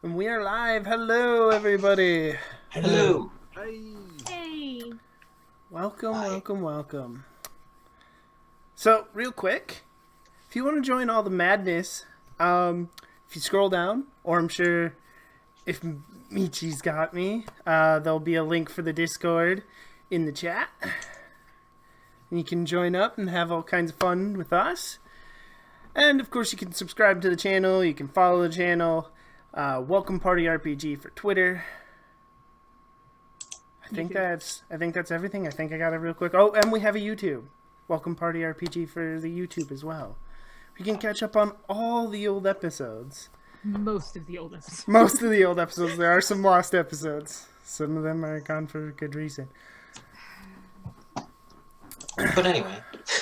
And we are live. Hello, everybody. Hello. Hey. Welcome, Hi. welcome. So, real quick, if you want to join all the madness, if you scroll down, or I'm sure if Michi's got me, there'll be a link for the Discord in the chat. And you can join up and have all kinds of fun with us. And, of course, you can subscribe to the channel. You can follow the channel. Welcome Party RPG for Twitter. I think that's everything. I think I got it real quick. Oh, and we have a YouTube. Welcome Party RPG for the YouTube as well. You can catch up on all the old episodes. Most of the old episodes. Most of the old episodes. There are some lost episodes. Some of them are gone for a good reason. But anyway.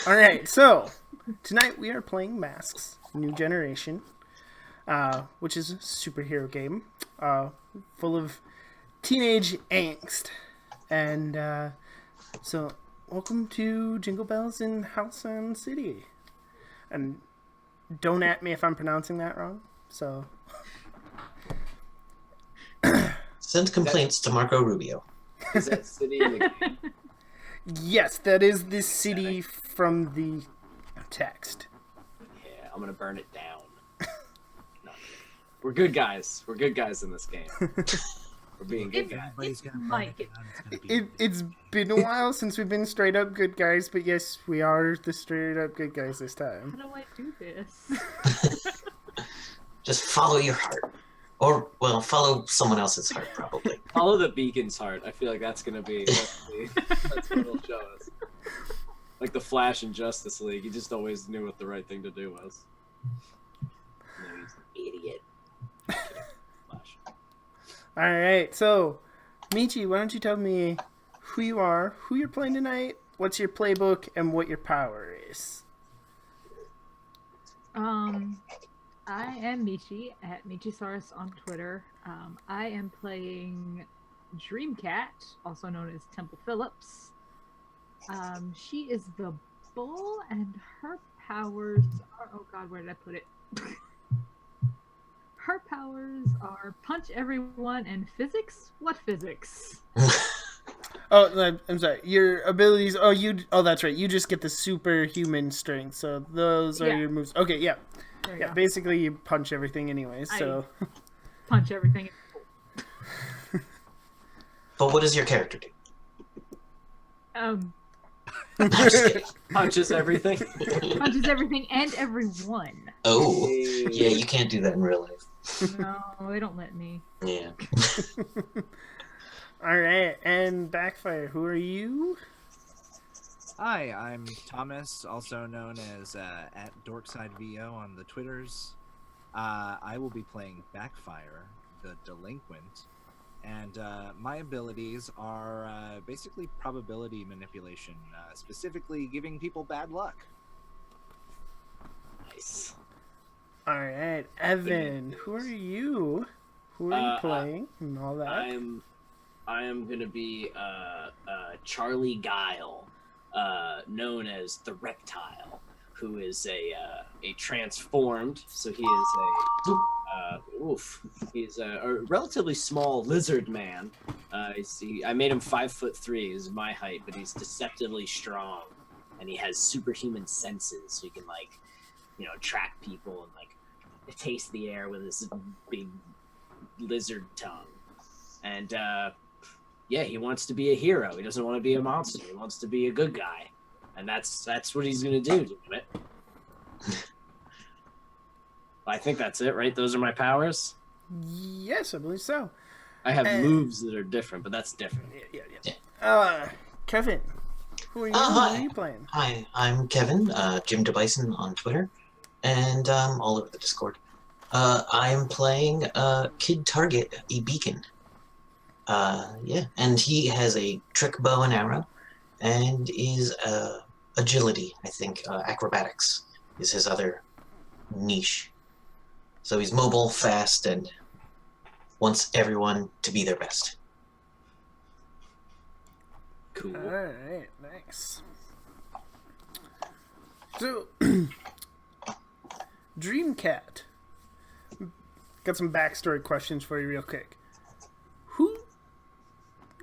Alright, so tonight we are playing Masks, New Generation, which is a superhero game full of teenage angst. And so, welcome to Jingle Bells in House and City. And don't at me if I'm pronouncing that wrong. So, Send complaints to Marco Rubio. Is that city in the game? yes, that is the city from the text. Yeah, I'm gonna burn it down. No. We're good guys. We're good guys in this game. We're being good guys. Everybody's gonna might get It's been a while since we've been straight up good guys, but yes, we are the straight up good guys this How time. do I do this? Just follow your heart. Or, well, follow someone else's heart, probably. Follow the beacon's heart. I feel like that's gonna be that's what it'll show us. Like the Flash in Justice League, he just always knew what the right thing to do was. No, he's an idiot. Flash. Alright, so, Michi, why don't you tell me who you are, who you're playing tonight, what's your playbook, and what your power is? I am Michi at Michisaurus on Twitter. I am playing Dreamcat, also known as Temple Phillips. She is the bull, and her powers are... Oh god, where did I put it? Her powers are punch everyone and physics? What physics? Oh, I'm sorry. Your abilities. Oh, that's right. You just get the superhuman strength. So those are Yeah. your moves. Okay, yeah, There you yeah. go. Basically, you punch everything, anyways. So Punch everything. But what does your character do? Um, I'm just kidding. Punches everything. punches everything and everyone. Oh, yeah, you can't do that in real life. No, they don't let me. Yeah. all right. And Backfire, who are you? Hi, I'm Thomas, also known as at DorksideVO on the Twitters. I will be playing Backfire, the Delinquent, and my abilities are basically probability manipulation, specifically giving people bad luck. Nice. All right, Evan, who are you? Who are you playing and all that? I am gonna be Charlie Guile, known as the Reptile, who is a transformed. So he is he's a relatively small lizard man. I made him 5'3", is my height, but he's deceptively strong, and he has superhuman senses, so he can track people and taste the air with his big lizard tongue. And yeah, he wants to be a hero. He doesn't want to be a monster. He wants to be a good guy, and that's what he's gonna do. Damn it! I think that's it, right? Those are my powers. Yes, I believe so. I have And- moves that are different, but that's different. Yeah. Kevin, who are you? Who hi. are you playing? Hi, I'm Kevin, Jim DeBison on Twitter, and all over the Discord. I am playing Kid Target, a beacon. Yeah, and he has a trick bow and arrow, and is agility, I think. Acrobatics is his other niche. So he's mobile, fast, and wants everyone to be their best. Cool. All right, nice. So, Dreamcat. got some backstory questions for you real quick.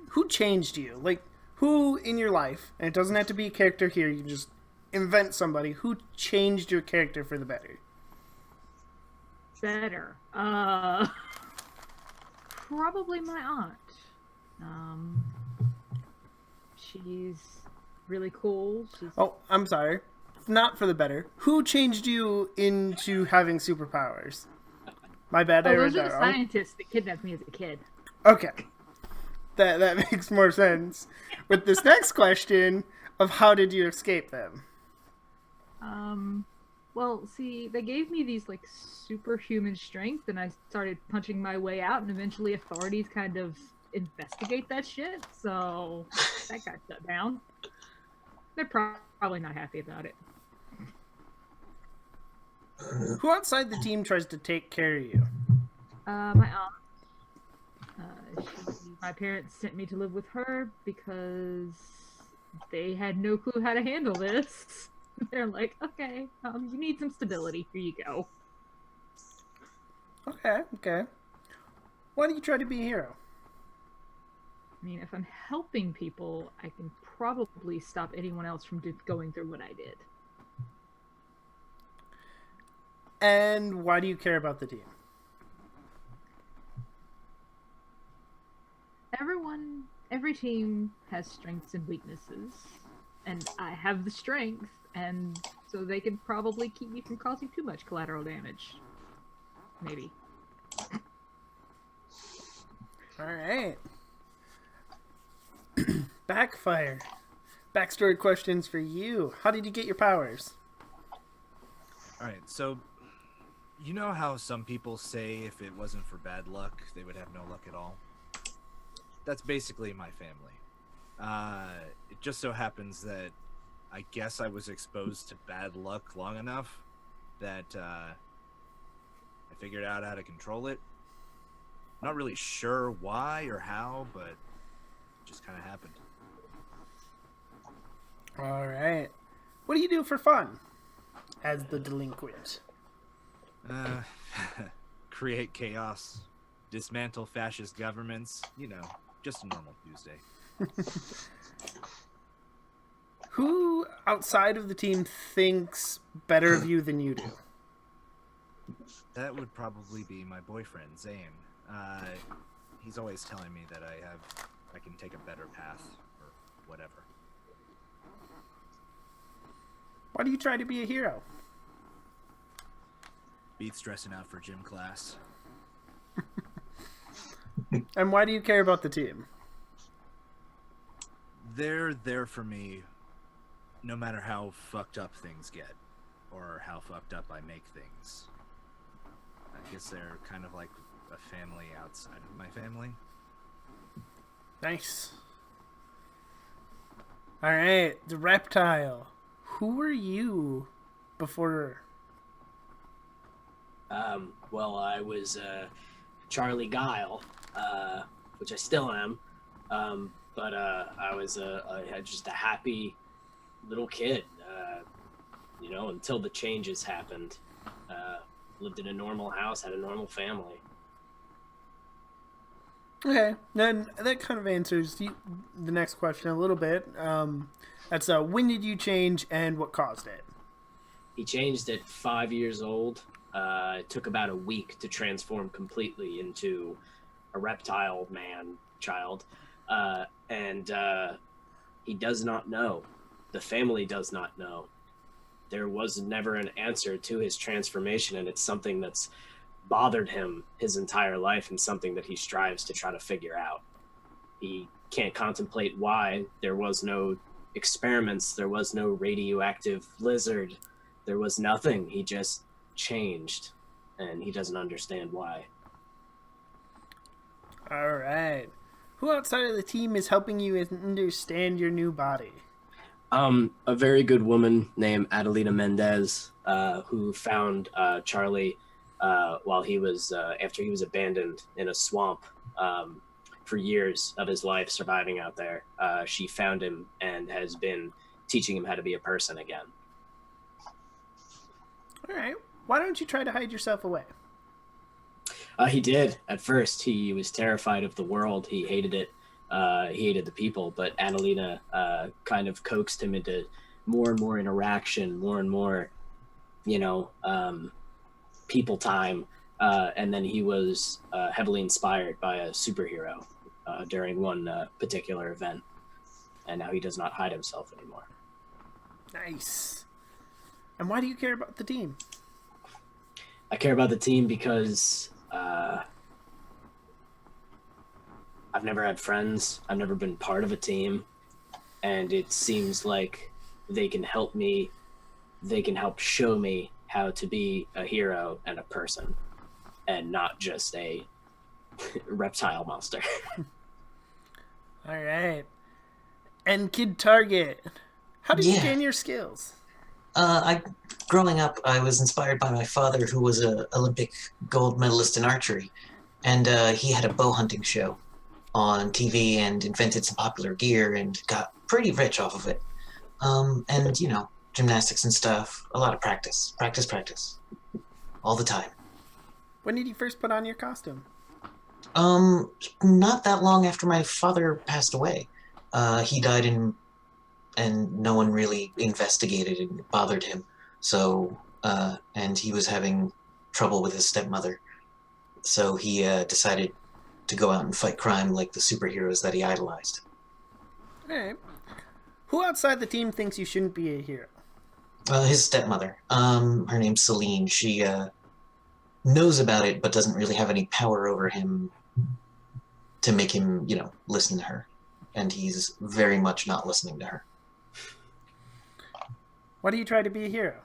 Who changed you? Like, who in your life, and it doesn't have to be a character here, you can just invent somebody, who changed your character for the better? Better. Probably my aunt. She's really cool. Oh, I'm sorry. Not for the better. Who changed you into having superpowers? My bad, I read those are that the wrong. scientists that kidnapped me as a kid. Okay. That makes more sense. With this next question of how did you escape them? Well, see, they gave me these like superhuman strength, and I started punching my way out, and eventually authorities kind of investigate that shit. So that got shut down. They're probably not happy about it. Who outside the team tries to take care of you? My aunt. My parents sent me to live with her because they had no clue how to handle this. They're like, okay, you need some stability. Here you go. Okay. Why do you try to be a hero? I mean, if I'm helping people, I can probably stop anyone else from going through what I did. And why do you care about the team? Every team has strengths and weaknesses, and I have the strength, and so they can probably keep me from causing too much collateral damage. Maybe. Alright. Backfire. Backstory questions for you. How did you get your powers? Alright, so you know how some people say if it wasn't for bad luck, they would have no luck at all? That's basically my family. It just so happens that I guess I was exposed to bad luck long enough that I figured out how to control it. Not really sure why or how, but it just kind of happened. Alright. What do you do for fun as the delinquent? Create chaos, dismantle fascist governments, just a normal Tuesday. Who outside of the team thinks better of you than you do? That would probably be my boyfriend, Zane. He's always telling me that I can take a better path or whatever. Why do you try to be a hero? Beats stressing out for gym class. And why do you care about the team? They're there for me no matter how fucked up things get or how fucked up I make things. I guess they're kind of like a family outside of my family. Nice. Alright, the reptile. Who were you before? Well, I was Charlie Guile, which I still am. But I was I had just a happy little kid, until the changes happened. Lived in a normal house, had a normal family. Okay, then that kind of answers the next question a little bit. That's when did you change and what caused it? He changed at 5 years old. It took about a week to transform completely into a reptile child. And he does not know. The family does not know. There was never an answer to his transformation, and it's something that's bothered him his entire life and something that he strives to try to figure out. He can't contemplate why. There was no experiments. There was no radioactive lizard. There was nothing. He just changed, and he doesn't understand why. All right. Who outside of the team is helping you understand your new body? A very good woman named Adelina Mendez, who found Charlie while he was after he was abandoned in a swamp for years of his life, surviving out there. She found him and has been teaching him how to be a person again. All right. Why don't you try to hide yourself away? He did. At first, he was terrified of the world. He hated it. He hated the people. But Annalena kind of coaxed him into more and more interaction, more and more, people time. And then he was heavily inspired by a superhero during one particular event. And now he does not hide himself anymore. Nice. And why do you care about the team? I care about the team because I've never had friends. I've never been part of a team. And it seems like they can help me. They can help show me how to be a hero and a person and not just a reptile monster. All right. And Kid Target, how did you gain your skills? Growing up, I was inspired by my father, who was an Olympic gold medalist in archery, and he had a bow hunting show on TV and invented some popular gear and got pretty rich off of it. And gymnastics and stuff. A lot of practice, all the time. When did you first put on your costume? Not that long after my father passed away. He died and no one really investigated and bothered him. So, and he was having trouble with his stepmother. So he decided to go out and fight crime like the superheroes that he idolized. All right. Who outside the team thinks you shouldn't be a hero? His stepmother. Her name's Celine. She knows about it, but doesn't really have any power over him to make him, listen to her. And he's very much not listening to her. Why do you try to be a hero?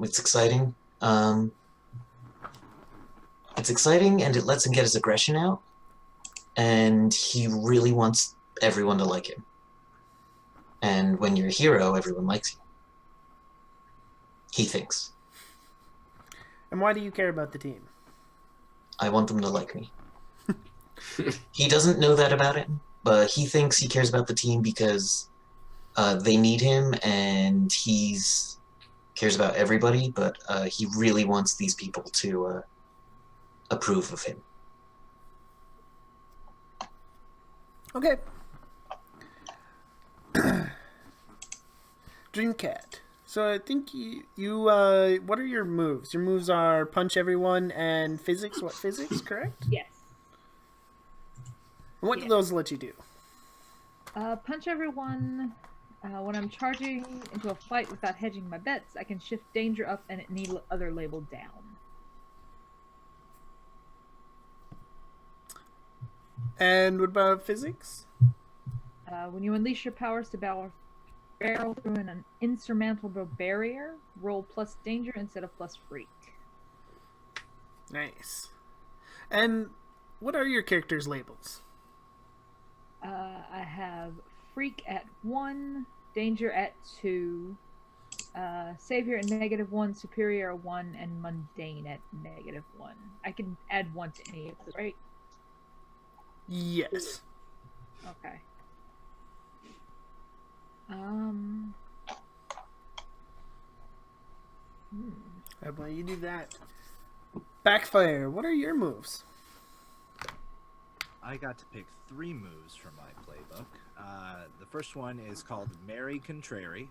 It's exciting. It's exciting, and it lets him get his aggression out. And he really wants everyone to like him. And when you're a hero, everyone likes you. He thinks. And why do you care about the team? I want them to like me. He doesn't know that about it, but he thinks he cares about the team because they need him, and he's cares about everybody, but he really wants these people to approve of him. Okay. Dreamcat. So I think you what are your moves? Your moves are punch everyone and physics. What physics? Correct. Yes. And what do those let you do? Punch everyone. When I'm charging into a fight without hedging my bets, I can shift danger up and any other label down. And what about physics? When you unleash your powers to barrel through an insurmountable barrier, roll plus danger instead of plus freak. Nice. And what are your characters' labels? I have freak at 1, danger at 2, savior at -1, superior at 1, and mundane at -1. I can add 1 to any of those, right? Yes. Okay. How about you do that? Backfire. What are your moves? I got to pick 3 moves from my playbook. The first one is called Mary Contrary.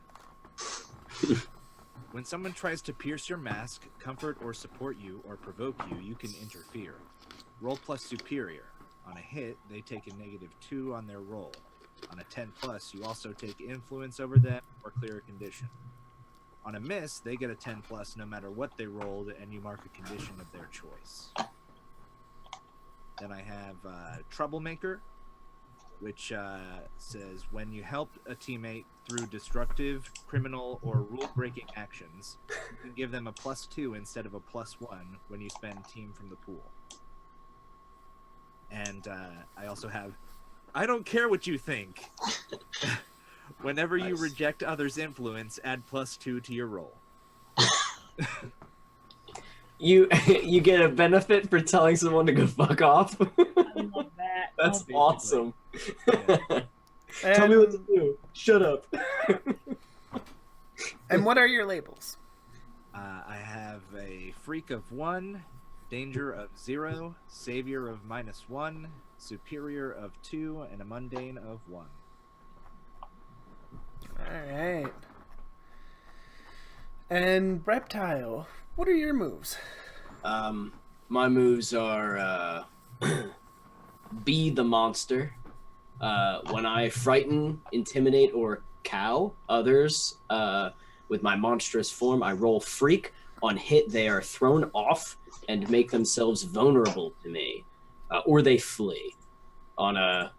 When someone tries to pierce your mask, comfort or support you, or provoke you, you can interfere. Roll plus superior. On a hit, they take a -2 on their roll. On a 10+, you also take influence over them or clear a condition. On a miss, they get a 10+ no matter what they rolled, and you mark a condition of their choice. Then I have Troublemaker, which says when you help a teammate through destructive, criminal, or rule-breaking actions, you can give them a +2 instead of a +1 when you spend team from the pool. And I also have I don't care what you think. Whenever you reject others' influence, add +2 to your roll. You get a benefit for telling someone to go fuck off. I love that. That's Basically. awesome. Yeah. Tell me what to do. Shut up. And what are your labels? I have a freak of 1, danger of 0, savior of -1, superior of 2, and a mundane of 1. Alright. And Reptile, what are your moves? My moves are be the monster. When I frighten, intimidate, or cow others with my monstrous form, I roll freak. On hit, they are thrown off and make themselves vulnerable to me, or they flee. On a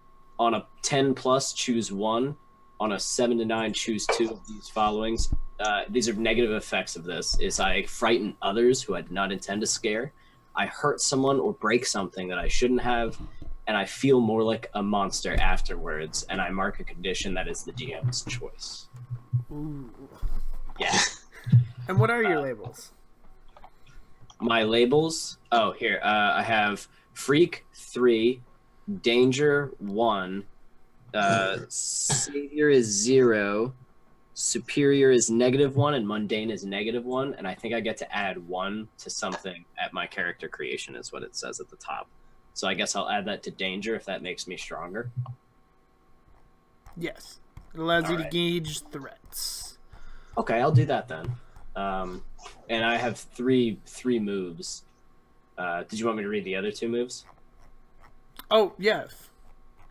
10 plus, choose 1. On a 7 to 9, choose 2 of these followings. These are negative effects of this. Is I frighten others who I did not intend to scare. I hurt someone or break something that I shouldn't have, and I feel more like a monster afterwards, and I mark a condition that is the GM's choice. Ooh. Yeah. And what are your labels? My labels? Oh, here. I have Freak 3, Danger 1, Savior is 0, Superior is -1, and Mundane is -1, and I think I get to add 1 to something at my character creation is what it says at the top. So I guess I'll add that to Danger if that makes me stronger. Yes. It allows you to Alright. gauge threats. Okay, I'll do that then. And I have three moves. Did you want me to read the other 2 moves? Oh, yes.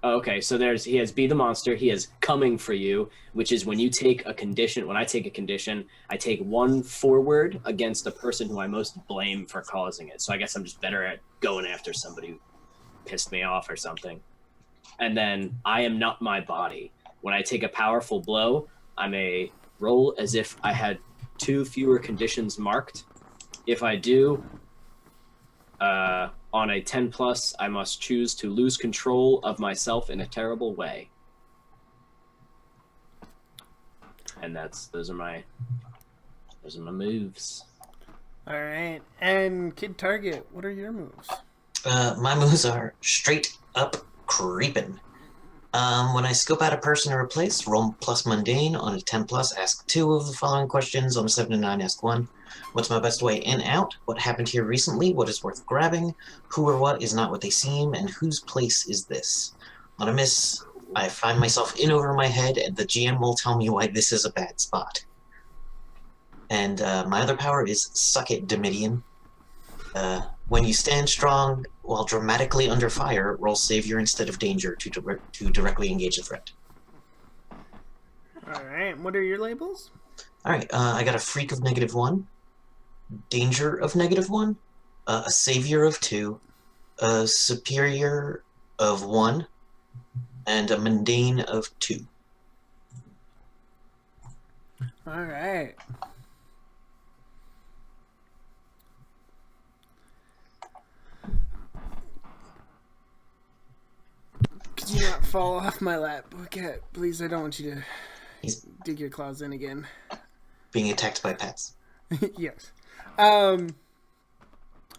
Oh, okay, so he has Be the Monster, he has Coming for You, which is when you take a condition, when I take a condition, I take 1 forward against a person who I most blame for causing it. So I guess I'm just better at going after somebody who pissed me off or something. And then I Am Not My Body. When I take a powerful blow, I may roll as if I had 2 fewer conditions marked. If I do, on a 10 plus, I must choose to lose control of myself in a terrible way. And those are my moves. All right. And Kid Target, what are your moves? My moves are straight up creeping. When I scope out a person or a place, roll plus mundane. On a 10 plus, ask 2 of the following questions. On a 7 to 9, ask 1. What's my best way in out? What happened here recently? What is worth grabbing? Who or what is not what they seem? And whose place is this? On a miss, I find myself in over my head, and the GM will tell me why this is a bad spot. And my other power is Suck It, Domitian. When you stand strong while dramatically under fire, roll Savior instead of Danger to directly engage the threat. All right. What are your labels? All right, I got a Freak of -1, Danger of -1, a Savior of 2, a Superior of 1, and a Mundane of 2. All right. Could you not fall off my lap? Okay, please, I don't want you to He's dig your claws in again. being attacked by pets. Yes. All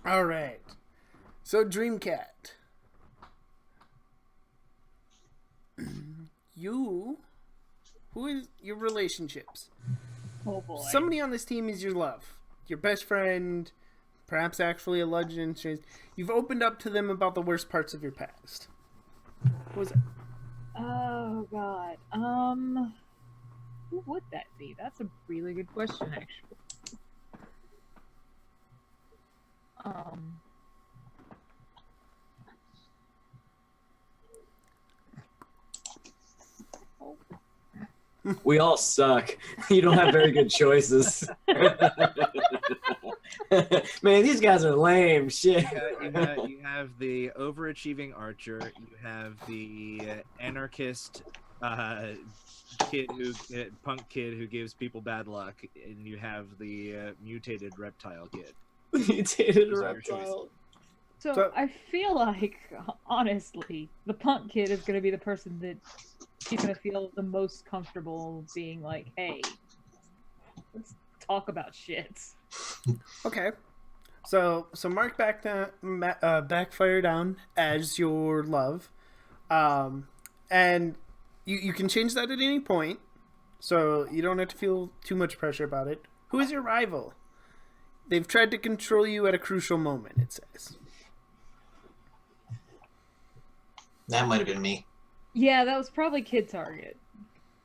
right. So, Dreamcat. Who is your relationships? Oh boy. Somebody on this team is your love, your best friend, perhaps actually a love interest. You've opened up to them about the worst parts of your past. Who is it? Oh god. Who would that be? That's a really good question, actually. We all suck. You don't have very good choices. Man, these guys are lame. Shit. You have the overachieving archer. You have the anarchist punk kid who gives people bad luck, and you have the mutated reptile kid. Mutated Those are your reptile. So I feel like, honestly, the punk kid is going to be the person that she's going to feel the most comfortable being like, hey, let's talk about shit. Okay. So mark backfire down as your love, and you can change that at any point, so you don't have to feel too much pressure about it. Who is your rival? They've tried to control you at a crucial moment, it says. That might have been me. Yeah, that was probably Kid Target.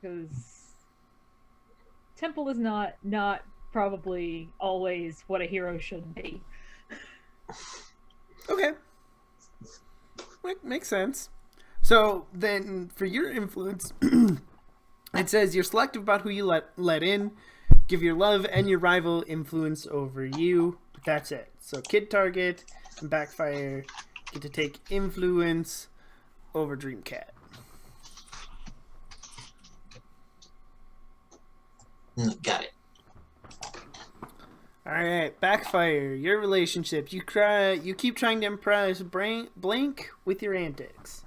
Because Temple is not probably always what a hero should be. Okay. Makes sense. So then, for your influence, it says you're selective about who you let in, give your love and your rival influence over you. But that's it. So Kid Target and Backfire get to take influence over Dreamcat. Got it. All right, Backfire. Your relationship. You keep trying to impress Blank with your antics.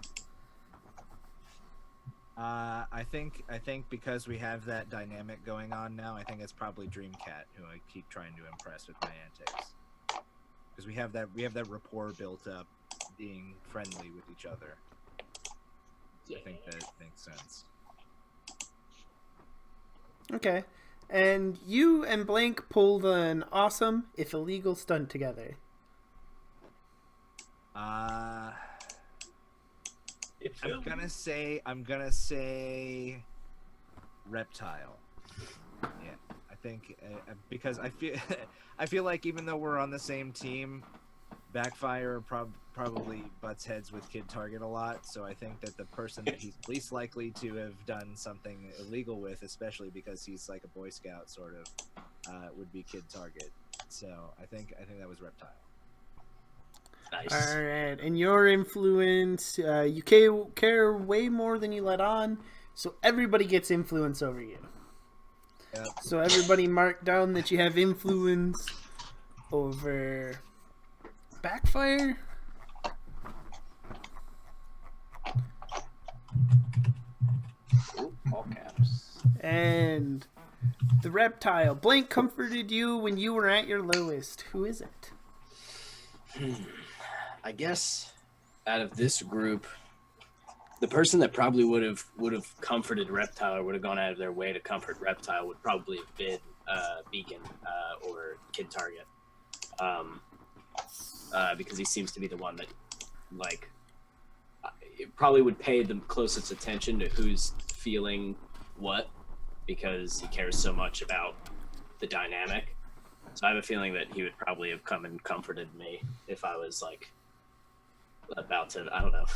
I think because we have that dynamic going on now, I think it's probably Dreamcat who I keep trying to impress with my antics. Because we have that rapport built up, being friendly with each other. I think that makes sense. Okay. And you and Blank pulled an awesome, if illegal, stunt together. I'm gonna say Reptile. Yeah, I think because I feel like even though we're on the same team, Backfire probably butts heads with Kid Target a lot. So I think that the person that he's least likely to have done something illegal with, especially because he's like a Boy Scout sort of, would be Kid Target. So I think that was Reptile. Nice. All right, and your influence, you care way more than you let on, so everybody gets influence over you. Yep. So everybody mark down that you have influence over Backfire. Ooh, all caps. And the Reptile. Blank comforted you when you were at your lowest. Who is it? I guess out of this group, the person that probably would have comforted Reptile or would have gone out of their way to comfort Reptile would probably have been Beacon or Kid Target, because he seems to be the one that it probably would pay the closest attention to who's feeling what, because he cares so much about the dynamic. So I have a feeling that he would probably have come and comforted me if I was about to, I don't know,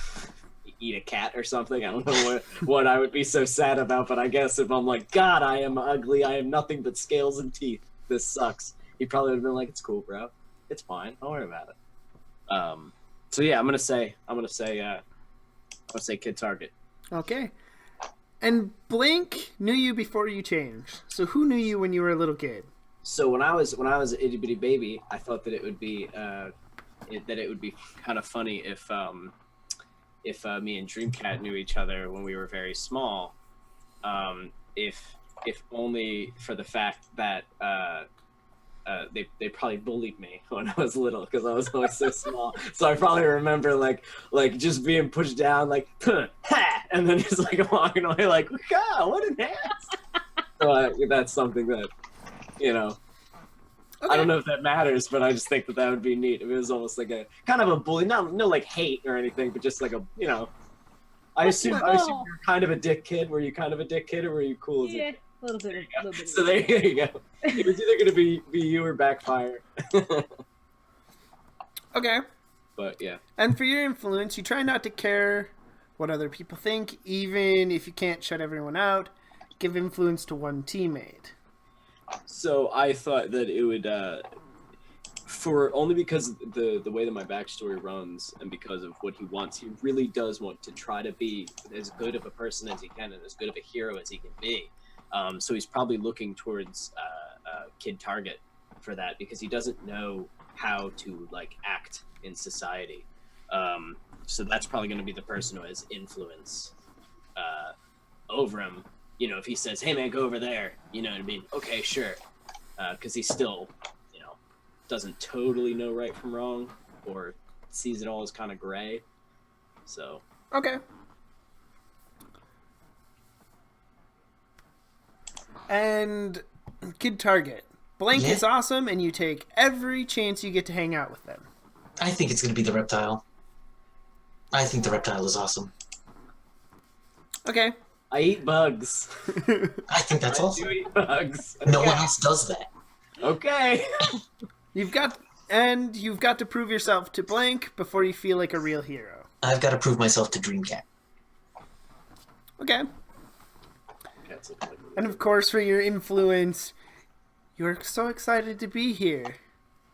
eat a cat or something. I don't know what I would be so sad about, but I guess if I'm like, God, I am ugly, I have nothing but scales and teeth, this sucks, he probably would have been like, it's cool, bro, it's fine, don't worry about it. So yeah, I'm gonna say Kid Target. Okay. And Blank knew you before you changed. So who knew you when you were a little kid? So when I was an itty bitty baby, I thought that it would be kind of funny if me and Dreamcat knew each other when we were very small, if only for the fact that they probably bullied me when I was little because I was always so small. So I probably remember like just being pushed down like ha! And then just like walking away like, God, what an ass. So that's something that, you know. Okay. I don't know if that matters, but I just think that would be neat. It was almost like a kind of a bully, no like hate or anything, but just like a, you know. I assume you're kind of a dick kid. Were you kind of a dick kid, or were you cool as a kid? A little bit. So there you go. It was either going to be you or Backfire. Okay. But yeah. And for your influence, you try not to care what other people think, even if you can't shut everyone out. Give influence to one teammate. So I thought that it would, for only because the way that my backstory runs and because of what he wants, he really does want to try to be as good of a person as he can and as good of a hero as he can be. So he's probably looking towards Kid Target for that because he doesn't know how to act in society. So that's probably going to be the person who has influence over him. You know, if he says, hey, man, go over there, you know what I mean? Okay, sure. Because he still, you know, doesn't totally know right from wrong or sees it all as kind of gray. So. Okay. And Kid Target. Blank Yeah. is awesome, and you take every chance you get to hang out with them. I think it's going to be the reptile. I think the reptile is awesome. Okay. I eat bugs. I think that's I awesome. do eat bugs. No one Okay. else does that. Okay. You've got to prove yourself to Blank before you feel like a real hero. I've got to prove myself to Dreamcat. Okay. That's a good And of course, for your influence, you're so excited to be here.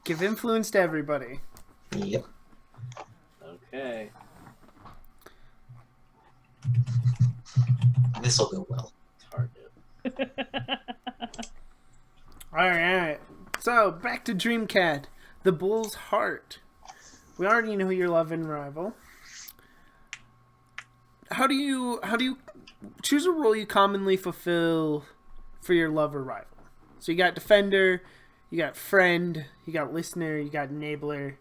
Give influence to everybody. Yep. Okay. This'll go well. Target. Alright. So, back to Dreamcat, the bull's heart. We already know your love and rival. How do you choose a role you commonly fulfill for your love or rival? So you got defender, you got friend, you got listener, you got enabler.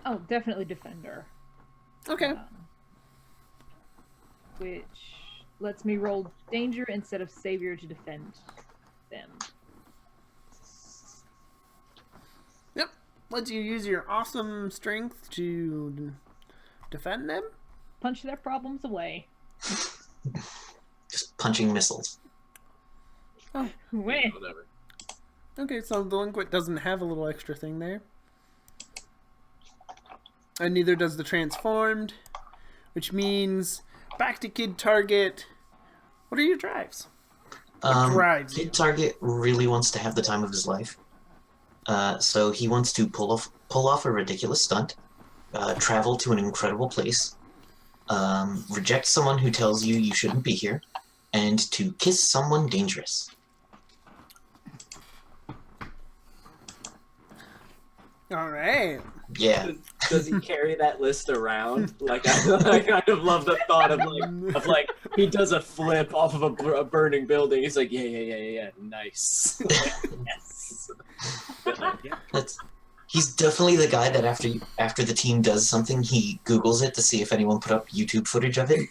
Oh, definitely defender. Okay. Which lets me roll danger instead of savior to defend them. Yep. Lets you use your awesome strength to defend them. Punch their problems away. Just punching missiles. Wait. Whatever. Okay, so Delinquent doesn't have a little extra thing there. And neither does the Transformed, which means back to Kid Target. What are your drives? drives you? Kid Target really wants to have the time of his life. So he wants to pull off a ridiculous stunt, travel to an incredible place, reject someone who tells you you shouldn't be here, and to kiss someone dangerous. All right. Yeah. Does he carry that list around? Like, I kind of love the thought of like he does a flip off of a burning building. He's like, yeah, nice. Yes. He's definitely the guy that after the team does something, he Googles it to see if anyone put up YouTube footage of it.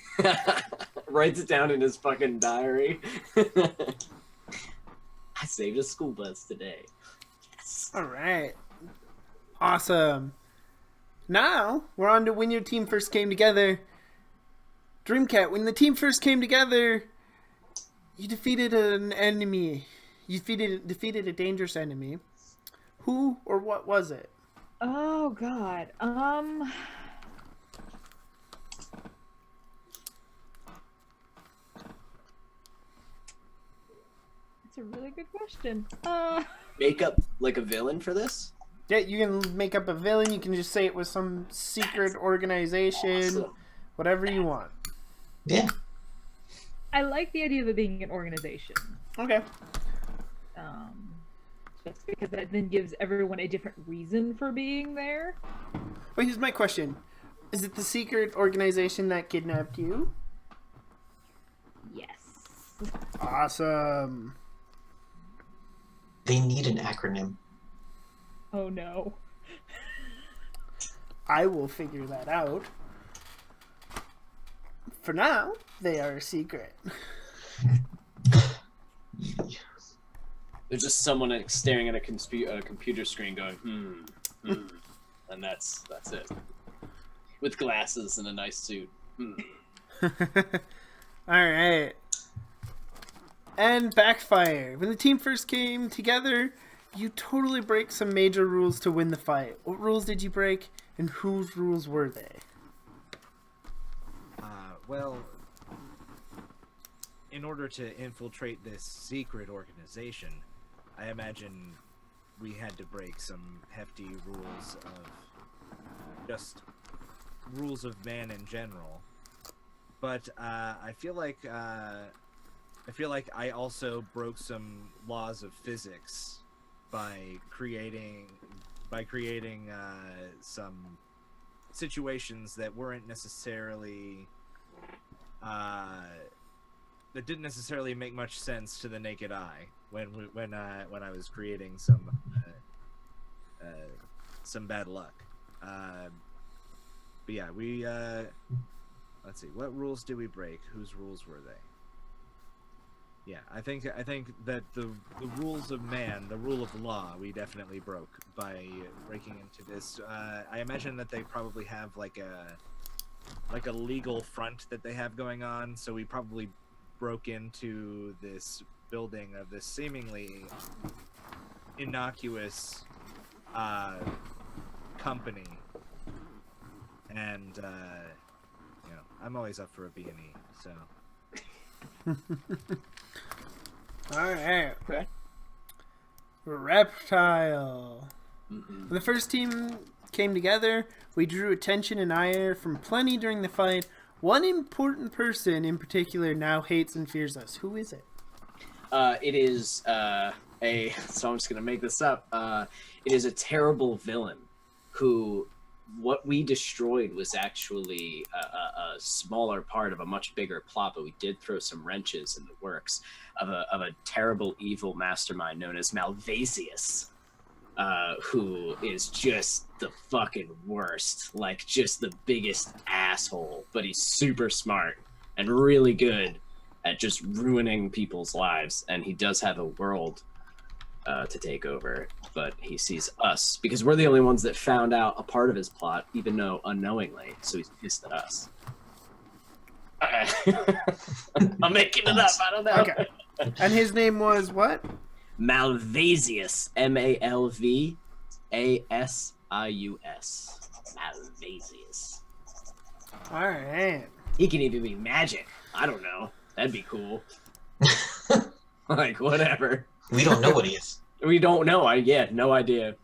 Writes it down in his fucking diary. I saved a school bus today. Yes. All right. Awesome. Now, we're on to when your team first came together. Dreamcat, when the team first came together, you defeated an enemy. You defeated a dangerous enemy. Who or what was it? Oh god. That's a really good question. Make up like a villain for this? Yeah, you can make up a villain. You can just say it was some secret organization. Awesome. Whatever you want. Yeah. I like the idea of it being an organization. Okay. Just because that then gives everyone a different reason for being there. Wait, here's my question. Is it the secret organization that kidnapped you? Yes. Awesome. They need an acronym. Oh no. I will figure that out. For now, they are a secret. There's just someone staring at a computer screen going, and that's it. With glasses and a nice suit. Alright. And Backfire. When the team first came together, you totally break some major rules to win the fight. What rules did you break, and whose rules were they? Well, in order to infiltrate this secret organization, I imagine we had to break some hefty rules of just rules of man in general. But I feel like I also broke some laws of physics by creating some situations that weren't necessarily that didn't necessarily make much sense to the naked eye when I was creating some bad luck. But yeah, we let's see, what rules did we break? Whose rules were they? Yeah, I think that the rules of man, the rule of law, we definitely broke by breaking into this. I imagine that they probably have like a legal front that they have going on, so we probably broke into this building of this seemingly innocuous company, and I'm always up for a B&E, so. All right. Okay. Reptile. Mm-mm. When the first team came together, we drew attention and ire from plenty during the fight. One important person in particular now hates and fears us. Who is it? It is so I'm just gonna make this up. It is a terrible villain who, what we destroyed was actually a smaller part of a much bigger plot, but we did throw some wrenches in the works of a terrible evil mastermind known as Malvasius, who is just the fucking worst, like just the biggest asshole, but he's super smart and really good at just ruining people's lives, and he does have a world to take over, but he sees us because we're the only ones that found out a part of his plot, even though unknowingly, so he's pissed at us. I'm making it up, I don't know. Okay. And his name was what? Malvasius. Malvasius. Malvasius. All right. He can even be magic. I don't know. That'd be cool. Like, whatever. We don't know what he is. We don't know. No idea.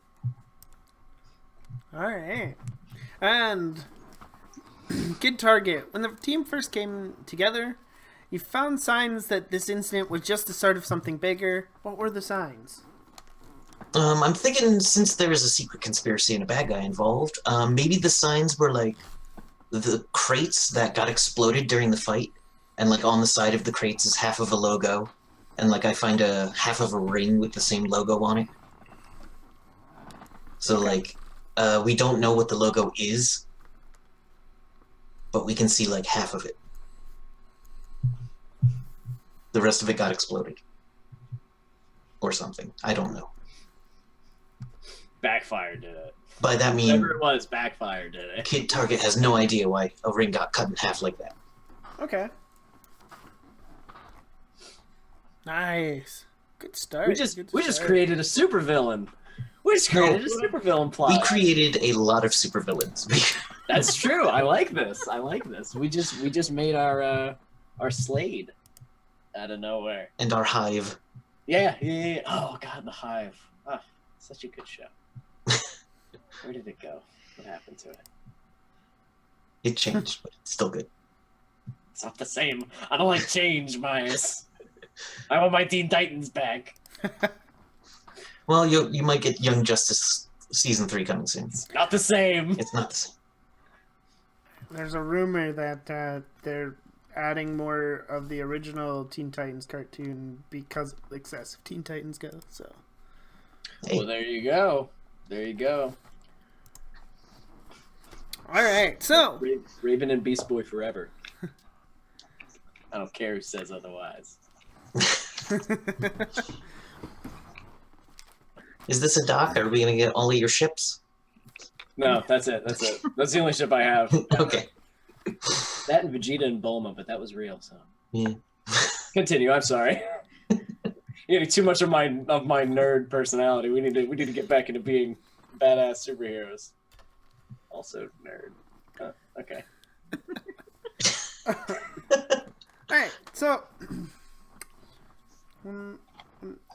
All right. And Kid Target, when the team first came together, you found signs that this incident was just the start of something bigger. What were the signs? I'm thinking since there is a secret conspiracy and a bad guy involved, maybe the signs were like the crates that got exploded during the fight, and like on the side of the crates is half of a logo, and like I find a half of a ring with the same logo on it. So like, we don't know what the logo is, but we can see like half of it. The rest of it got exploded. Or something. I don't know. Backfire did it. By that mean, Whatever it was, Backfire did it. Kid Target has no idea why a ring got cut in half like that. Okay. Nice. Good start. We just created a supervillain. We just created a supervillain plot. We created a lot of supervillains. That's true. I like this. We just made our Slade out of nowhere. And our hive. Yeah. Oh god, the Hive. Oh, such a good show. Where did it go? What happened to it? It changed, but it's still good. It's not the same. I don't like change, Myers. I want my Teen Titans back. Well, you might get Young Justice Season 3 coming soon. Not the same. It's not the same. There's a rumor that they're adding more of the original Teen Titans cartoon because of the excessive Teen Titans go. So. Hey. Well, there you go. All right. So. Raven and Beast Boy forever. I don't care who says otherwise. Is this a dock? Are we going to get all of your ships? No, that's it. That's the only ship I have. Okay. That and Vegeta and Bulma, but that was real, so. Yeah. Continue, I'm sorry. You need too much of my nerd personality. We need to get back into being badass superheroes. Also nerd. Okay. Alright, so when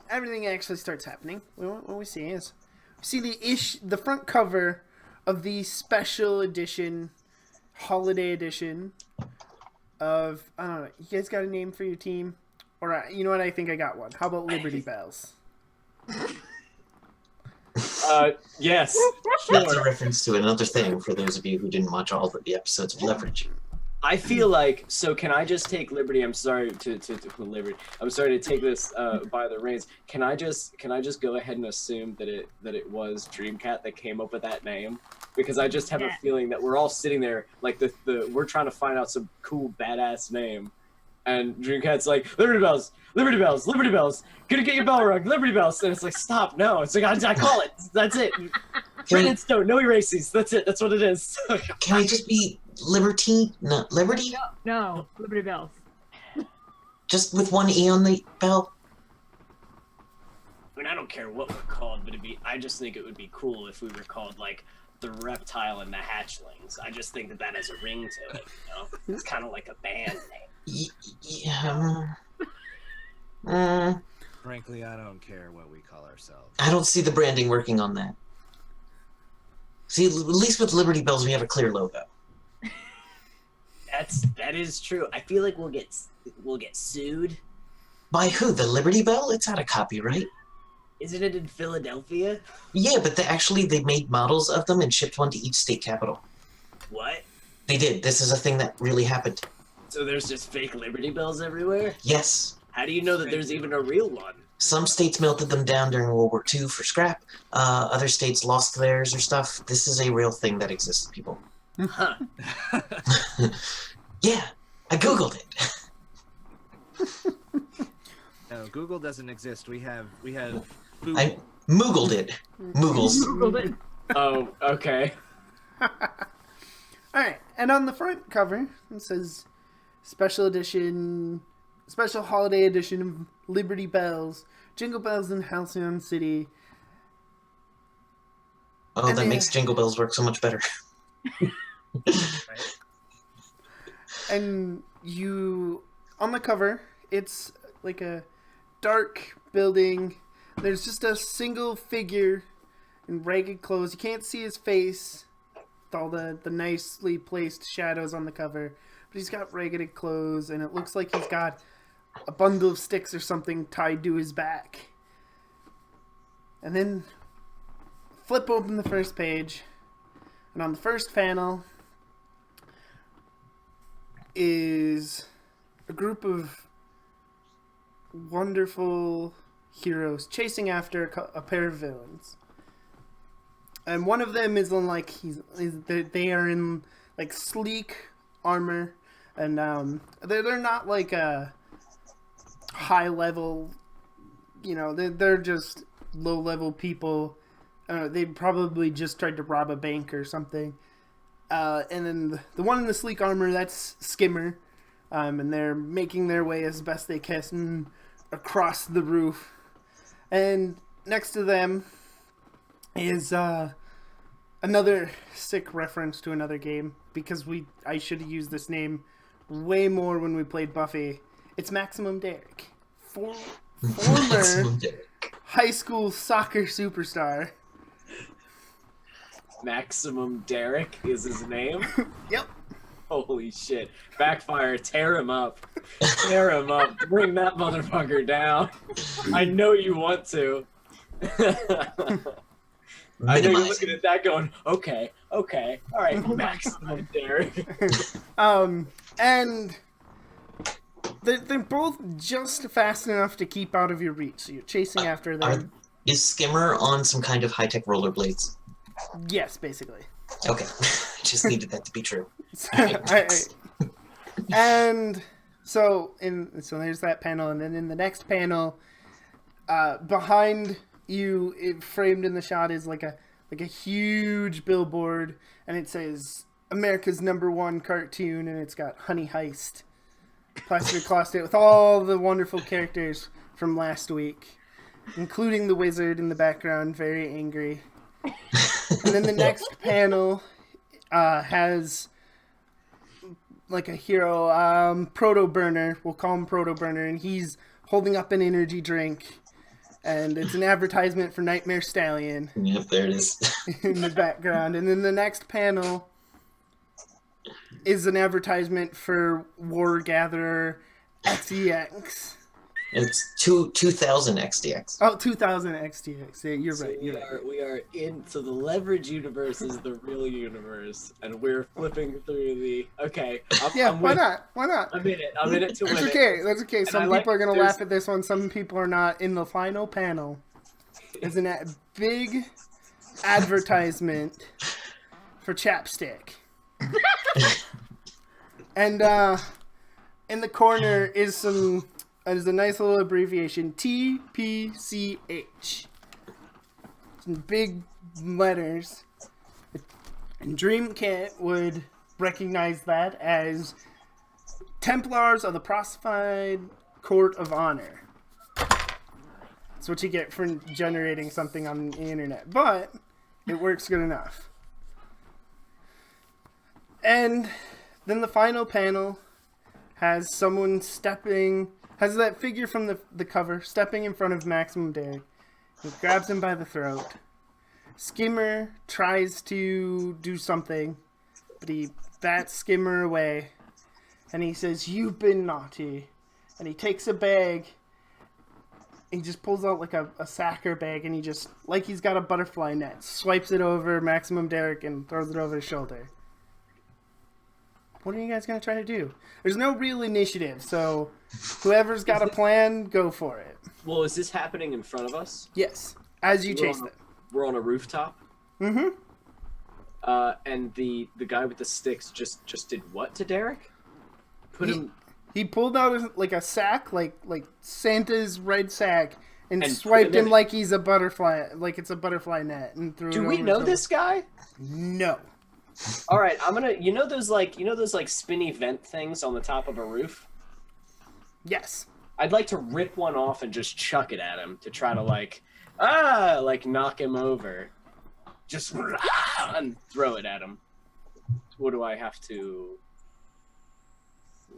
everything actually starts happening, what we see is the front cover of the special edition, holiday edition of, I don't know, you guys got a name for your team? Or, you know what, I think I got one. How about Liberty Bells? Yes. That's a reference to another thing for those of you who didn't watch all of the episodes of Leverage. I feel like, so can I just take liberty? I'm sorry to liberty. I'm sorry to take this by the reins. Can I just go ahead and assume that it was Dreamcat that came up with that name? Because I just have a feeling that we're all sitting there like we're trying to find out some cool badass name, And Dreamcat's like, Liberty Bells, Liberty Bells, Liberty Bells. Gonna get your bell rung, Liberty Bells. And it's like, stop, no. It's like, I call it. That's it. Written in stone, no erases. That's it. That's what it is. Can I just be Liberty? No, Liberty? No, Liberty Bells. Just with one E on the bell? I mean, I don't care what we're called, but I just think it would be cool if we were called, like, the Reptile and the Hatchlings. I just think that has a ring to it, you know? It's kind of like a band name. Yeah. Frankly, I don't care what we call ourselves. I don't see the branding working on that. See, at least with Liberty Bells, we have a clear logo. That is true. I feel like we'll get sued. By who? The Liberty Bell? It's out of copyright. Isn't it in Philadelphia? Yeah, but they made models of them and shipped one to each state capital. What? They did. This is a thing that really happened. So there's just fake Liberty Bells everywhere? Yes. How do you know that there's even a real one? Some states melted them down during World War II for scrap. Other states lost theirs or stuff. This is a real thing that exists, people. Huh. Yeah, I Googled it. No, Google doesn't exist. We have I Moogled it. Moogles. Googled it. Oh, okay. Alright, and on the front cover, it says special holiday edition of Liberty Bells, Jingle Bells in Halcyon City. Oh, And that they- makes Jingle Bells work so much better. right? And on the cover, it's like a dark building. There's just a single figure in ragged clothes. You can't see his face with all the nicely placed shadows on the cover. But he's got ragged clothes, and it looks like he's got a bundle of sticks or something tied to his back. And then flip open the first page, and on the first panel is a group of wonderful heroes chasing after a pair of villains. And one of them is in like they are in like sleek armor, and they're not like a high level, you know, they're just low level people. They probably just tried to rob a bank or something. And then the one in the sleek armor, that's Skimmer. And they're making their way as best they can across the roof. And next to them is another sick reference to another game, because I should have used this name way more when we played Buffy. It's Maximum Derek. Former high school soccer superstar. Maximum Derek is his name? Yep. Holy shit. Backfire, tear him up. Tear him up. Bring that motherfucker down. I know you want to. I know you're looking at that going, okay, all right, Maximum Derek. And they're both just fast enough to keep out of your reach, so you're chasing after them. Is Skimmer on some kind of high-tech rollerblades? Yes, basically. Okay. Just needed that to be true. And so there's that panel, and then in the next panel, behind you, framed in the shot, is like a huge billboard, and it says America's #1 cartoon, and it's got Honey Heist plastered across it with all the wonderful characters from last week, including the wizard in the background, very angry. And then the next panel has like a hero, Proto Burner. We'll call him Proto Burner, and he's holding up an energy drink, and it's an advertisement for Nightmare Stallion. Yep, there it is. In the background. And then the next panel is an advertisement for War Gatherer XEX. It's 2000 XDX. Oh, 2000 XTX. Yeah, you're right. We are into the leverage universe is the real universe, and we're flipping through the. Okay. Why not? Why not? I'm in it to win That's it. okay. That's okay. Some I people are gonna there's- laugh at this one. Some people are not. In the final panel, is a big advertisement for chapstick, and in the corner is a nice little abbreviation, TPCH. Some big letters. And Dreamcat would recognize that as Templars of the Prossified Court of Honor. That's what you get for generating something on the internet. But it works good enough. And then the final panel has someone has that figure from the cover stepping in front of Maximum Derek. He grabs him by the throat. Skimmer tries to do something, but he bats Skimmer away. And he says, "You've been naughty." And he takes a bag. He just pulls out like a sacker bag, and he just, like he's got a butterfly net, swipes it over Maximum Derek and throws it over his shoulder. What are you guys going to try to do? There's no real initiative, so whoever's got a plan, go for it. Well, is this happening in front of us? Yes, as you chase them. We're on a rooftop. Mm-hmm. And the guy with the sticks just did what to Derek? He pulled out a sack, like Santa's red sack, and And swiped put it in him like he's a butterfly, like it's a butterfly net, and threw it Do over we his know shoulder. this guy? No. All right, I'm gonna. You know those spinny vent things on the top of a roof? Yes. I'd like to rip one off and just chuck it at him to try to knock him over. Just and throw it at him. What do I have to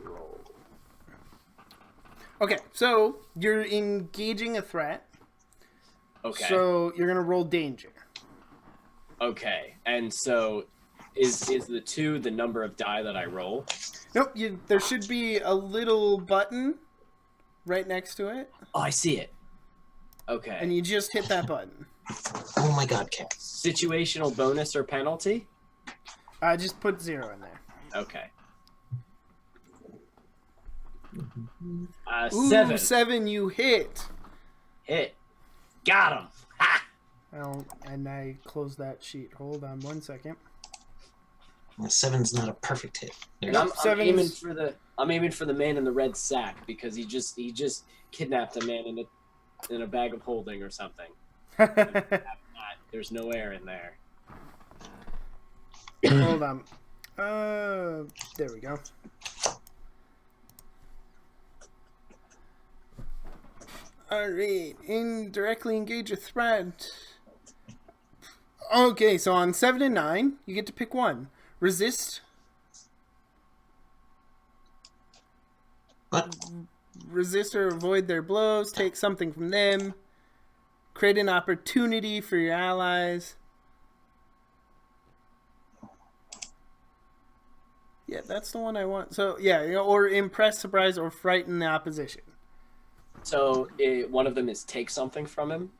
roll? Okay, so you're engaging a threat. Okay. So you're gonna roll danger. Okay, and so is the 2 the number of die that I roll? Nope. There should be a little button right next to it, Oh, I see it. Okay. and you just hit that button. Oh my god, Cat. Situational bonus or penalty? Just put 0 in there. Okay. Ooh, 7. 7. You hit. Hit. Got him. Ha! And I closed that sheet. Hold on 1 second. Well, 7's not a perfect hit. There's- I'm Seven's- aiming for the man in the red sack because he just kidnapped a man in a bag of holding or something. There's no air in there. Hold on. There we go. Alright, indirectly engage a threat. Okay, so on 7 and 9, you get to pick one. Resist. What? Resist or avoid their blows. Take something from them. Create an opportunity for your allies. Yeah, that's the one I want. So, yeah, or impress, surprise, or frighten the opposition. So one of them is take something from him.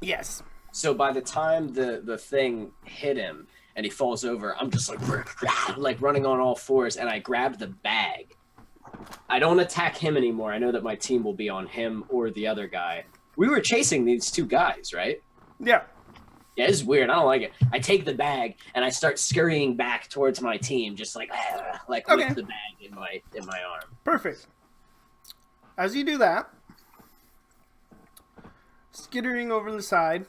Yes. So by the time the thing hit him and he falls over, I'm just like running on all fours, and I grab the bag. I don't attack him anymore. I know that my team will be on him or the other guy. We were chasing these 2 guys, right? Yeah. Yeah, this is weird. I don't like it. I take the bag and I start scurrying back towards my team, just like Okay. with the bag in my arm. Perfect. As you do that, skittering over the side,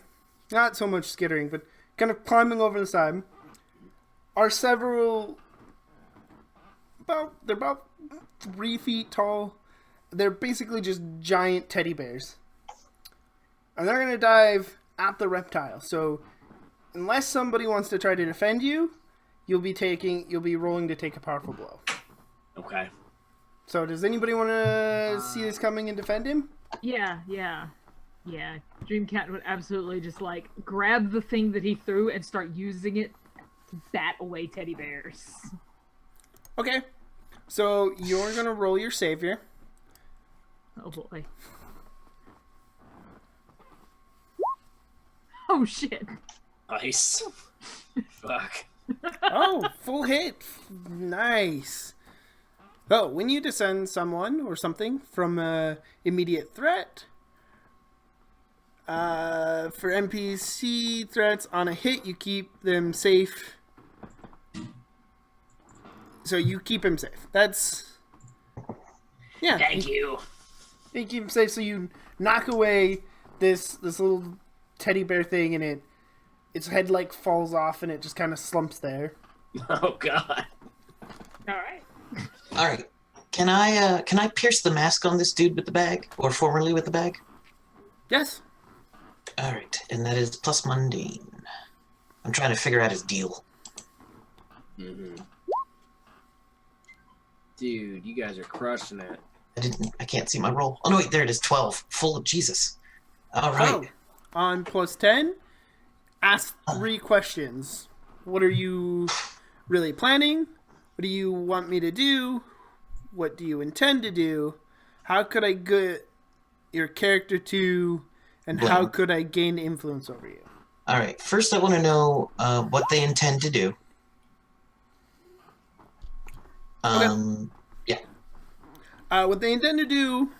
not so much skittering, but kind of climbing over the side, are several, they're about 3 feet tall. They're basically just giant teddy bears. And they're going to dive at the reptile. So unless somebody wants to try to defend you, you'll be rolling to take a powerful blow. Okay. So does anybody want to see this coming and defend him? Yeah. Dreamcat would absolutely just grab the thing that he threw and start using it to bat away teddy bears. Okay. So you're going to roll your savior. Oh boy. Oh shit. Nice. Fuck. Oh, full hit. Nice. Oh, when you descend someone or something from immediate threat, for NPC threats on a hit, you keep them safe. So you keep him safe. That's Yeah. Thank you. You keep him safe, so you knock away this little teddy bear thing, and its head like falls off, and it just kind of slumps there. Oh God. All right. All right. Can I pierce the mask on this dude with the bag, or formerly with the bag? Yes. All right, and that is plus mundane. I'm trying to figure out his deal. Mm-hmm. Dude, you guys are crushing it. I can't see my roll. Oh no, wait, there it is. 12. Full of Jesus. All right. So, on plus 10, ask 3 questions. What are you really planning? What do you want me to do? What do you intend to do? How could I get your character to, and how Well- could I gain influence over you? All right. First, I want to know what they intend to do. Yeah. What they intend to do,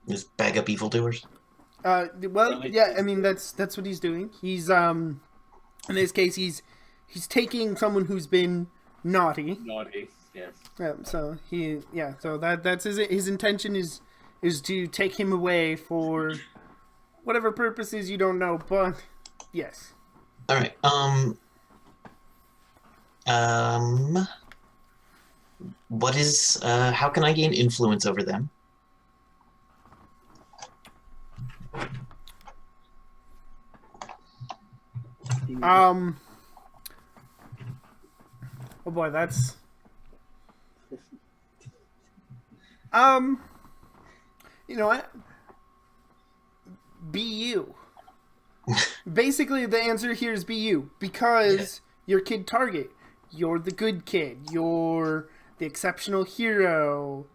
Just bag up evildoers. well, yeah, I mean that's what he's doing. He's in this case he's taking someone who's been naughty. Naughty. Yeah. So that's his intention is to take him away for whatever purposes you don't know, but yes. All right. What is? How can I gain influence over them? Oh boy, that's you know what? Be you. Basically, the answer here is be you, because you're Kid Target. You're the good kid. You're the exceptional hero.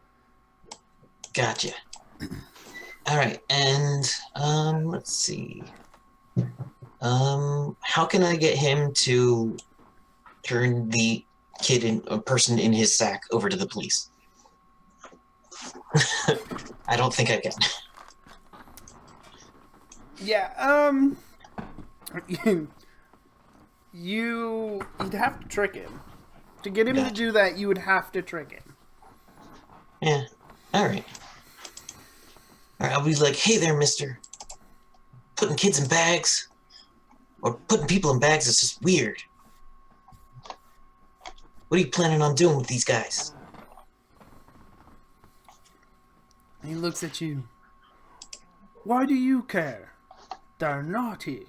Gotcha. All right, and let's see. How can I get him to turn the a person in his sack over to the police? I don't think I can. Yeah, you'd have to trick him. To get him to do that, you would have to trick him. Yeah. All right. I'll be like, hey there, mister. Putting kids in bags or putting people in bags is just weird. What are you planning on doing with these guys? He looks at you. Why do you care? They're naughty.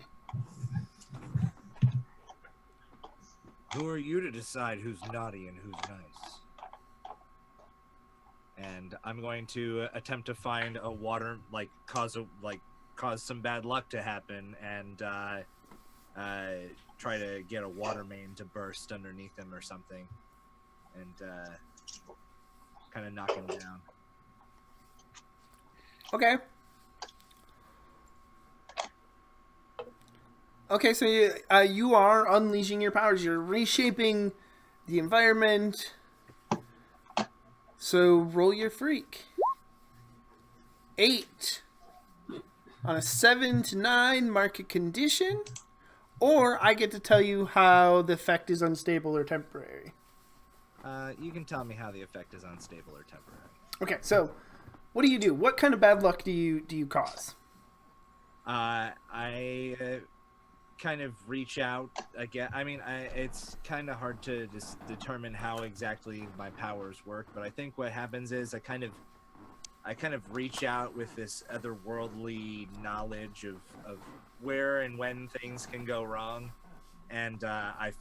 Who are you to decide who's naughty and who's nice? And I'm going to attempt to find a water, cause some bad luck to happen, and try to get a water main to burst underneath him or something, and kind of knock him down. Okay. Okay, so you are unleashing your powers. You're reshaping the environment. So roll your freak. 8. On a 7 to 9, mark a condition. Or I get to tell you how the effect is unstable or temporary. You can tell me how the effect is unstable or temporary. Okay, so what do you do? What kind of bad luck do you cause? I kind of reach out again. I mean, it's kind of hard to determine how exactly my powers work, but I think what happens is I kind of reach out with this otherworldly knowledge of where and when things can go wrong, and I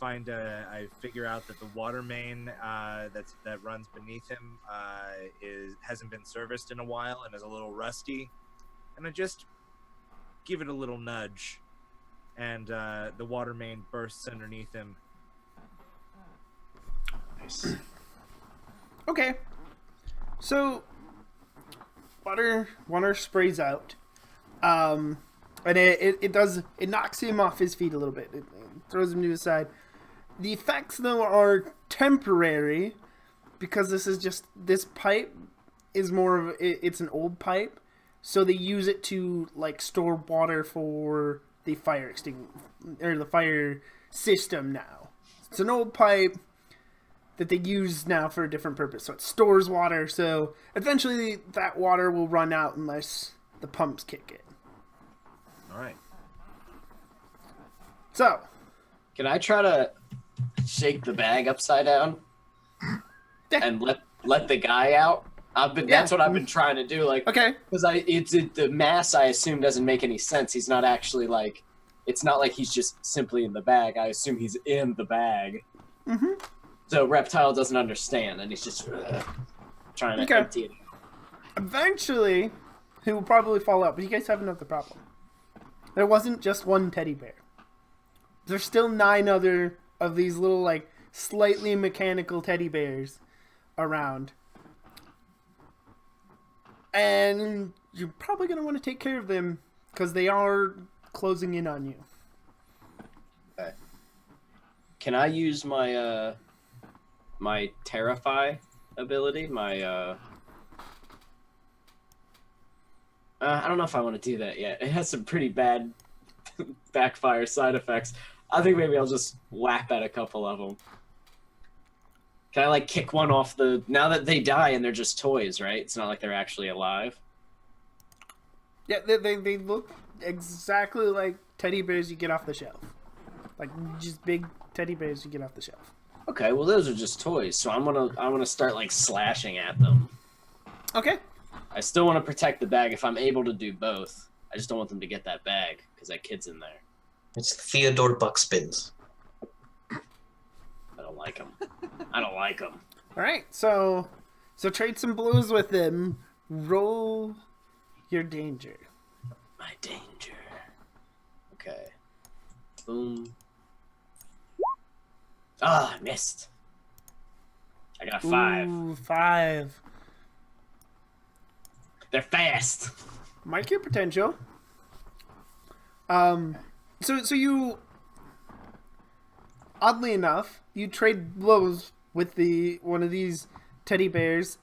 figure out that the water main that runs beneath him hasn't been serviced in a while and is a little rusty, and I just give it a little nudge, and the water main bursts underneath him. Nice. Okay. So water sprays out. And it knocks him off his feet a little bit. It throws him to the side. The effects though are temporary, because this pipe is more of it's an old pipe, so they use it to store water for the fire the fire system now. It's an old pipe. that they use now for a different purpose. So it stores water. So eventually that water will run out unless the pumps kick in. All right. So Can I try to shake the bag upside down and let the guy out? That's what I've been trying to do. Like, okay, because the mass I assume doesn't make any sense. He's not actually like, it's not like he's just simply in the bag. I assume he's in the bag. Mm-hmm. So Reptile doesn't understand, and he's just trying to empty it. Eventually, he will probably fall out. But you guys have another problem. There wasn't just one teddy bear. There's still 9 other of these little, like, slightly mechanical teddy bears around. And you're probably going to want to take care of them because they are closing in on you. Okay. Can I use my my Terrify ability? My I don't know if I want to do that yet. It has some pretty bad backfire side effects. I think maybe I'll just whap at a couple of them. Can I, like, kick one off the... Now that they die and they're just toys, right? It's not like they're actually alive. Yeah, they look exactly like teddy bears you get off the shelf. Like, just big teddy bears you get off the shelf. Okay, well, those are just toys, so I'm gonna start, like, slashing at them. Okay. I still want to protect the bag if I'm able to do both. I just don't want them to get that bag, because that kid's in there. It's Theodore Buckspins. I don't like him. I don't like him. All right, so trade some blows with them. Roll your danger. My danger. Okay. Boom. Ah, I missed. I got a 5. Ooh, 5. They're fast. Mark your potential. So you, oddly enough, you trade blows with one of these teddy bears,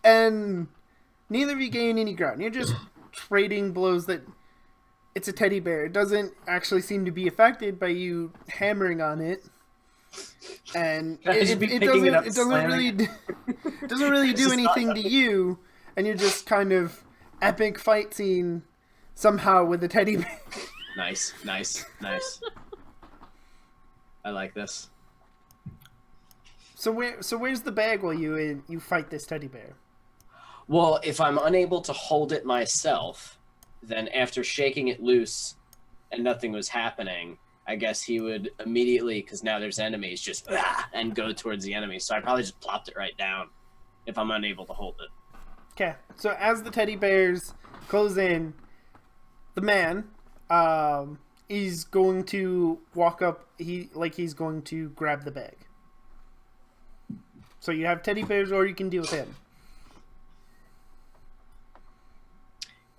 and neither of you gain any ground. You're just trading blows that it's a teddy bear. It doesn't actually seem to be affected by you hammering on it, and it doesn't really do anything to you, and you're just kind of epic fight scene somehow with a teddy bear. Nice. I like this. So where's the bag while you fight this teddy bear? Well, if I'm unable to hold it myself, then after shaking it loose and nothing was happening, I guess he would immediately, because now there's enemies, just and go towards the enemies. So I probably just plopped it right down if I'm unable to hold it. Okay, so as the teddy bears close in, the man, he's going to walk up. He's going to grab the bag. So you have teddy bears, or you can deal with him.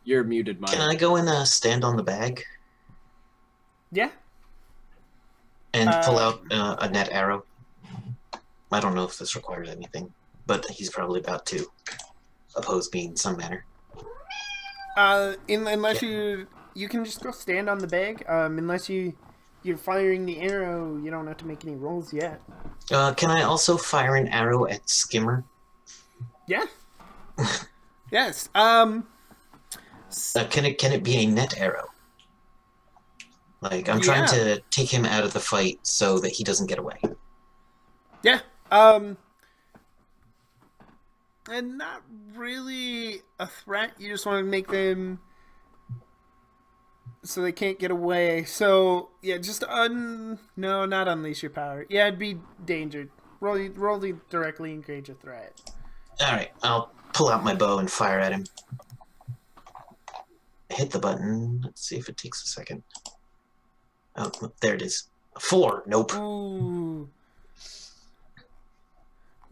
You're muted, Mike. Can I go and stand on the bag Yeah. and pull out a net arrow? I don't know if this requires anything, but he's probably about to oppose me in some manner. Unless you can just go stand on the bag. Unless you're firing the arrow, you don't have to make any rolls yet. Can I also fire an arrow at Skimmer? Yeah. Yes. Can it be a net arrow? Like, I'm trying to take him out of the fight so that he doesn't get away. Yeah. And not really a threat. You just want to make them so they can't get away. So yeah, just no, not unleash your power. Yeah, it'd be danger. Roll the directly engage a threat. All right, I'll pull out my bow and fire at him. Hit the button. Let's see if it takes a second. Oh, there it is. 4. Nope. Ooh.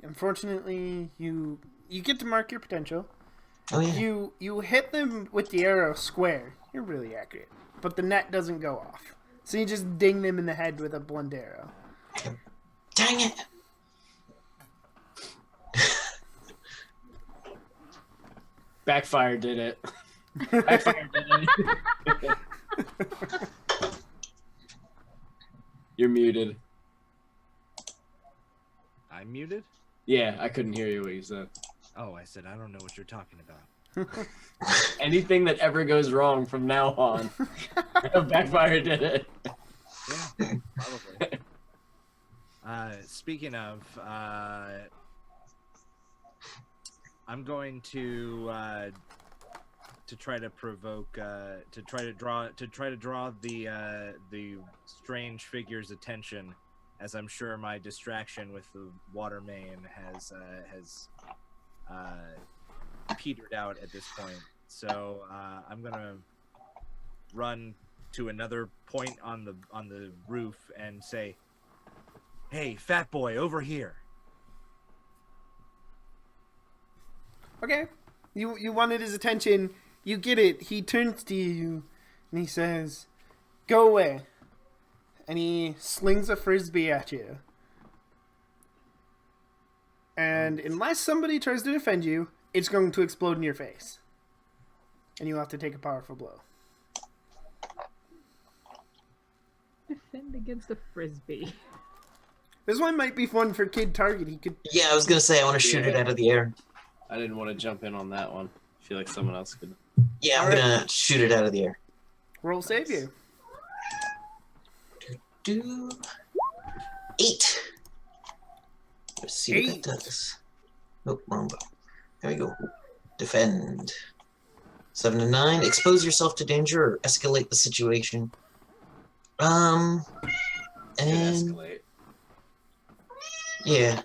Unfortunately, you get to mark your potential. Oh yeah. You hit them with the arrow square. You're really accurate, but the net doesn't go off. So you just ding them in the head with a blunt arrow. Dang it! Backfire did it. Backfire did it. You're muted. I I'm muted? Yeah, I couldn't hear you what you said. Oh, I said I don't know what you're talking about. Anything that ever goes wrong from now on, Backfire did it. Yeah, probably. Speaking of, I'm going to try to provoke, to try to draw the strange figure's attention, as I'm sure my distraction with the water main has petered out at this point. So I'm gonna run to another point on the roof and say, "Hey, fat boy, over here." Okay. You wanted his attention. You get it. He turns to you and he says, "Go away." And he slings a frisbee at you. And unless somebody tries to defend you, it's going to explode in your face. And you have to take a powerful blow. Defend against a frisbee. This one might be fun for Kid Target. He could. Yeah, I was gonna say I want to shoot it out of the air. I didn't want to jump in on that one. I feel like someone else could. Yeah, I'm gonna shoot it out of the air. Roll save you. 8. Let's see what that does. Nope, wrong button. There we go. Defend. 7 and 9. Expose yourself to danger or escalate the situation. And Escalate. yeah.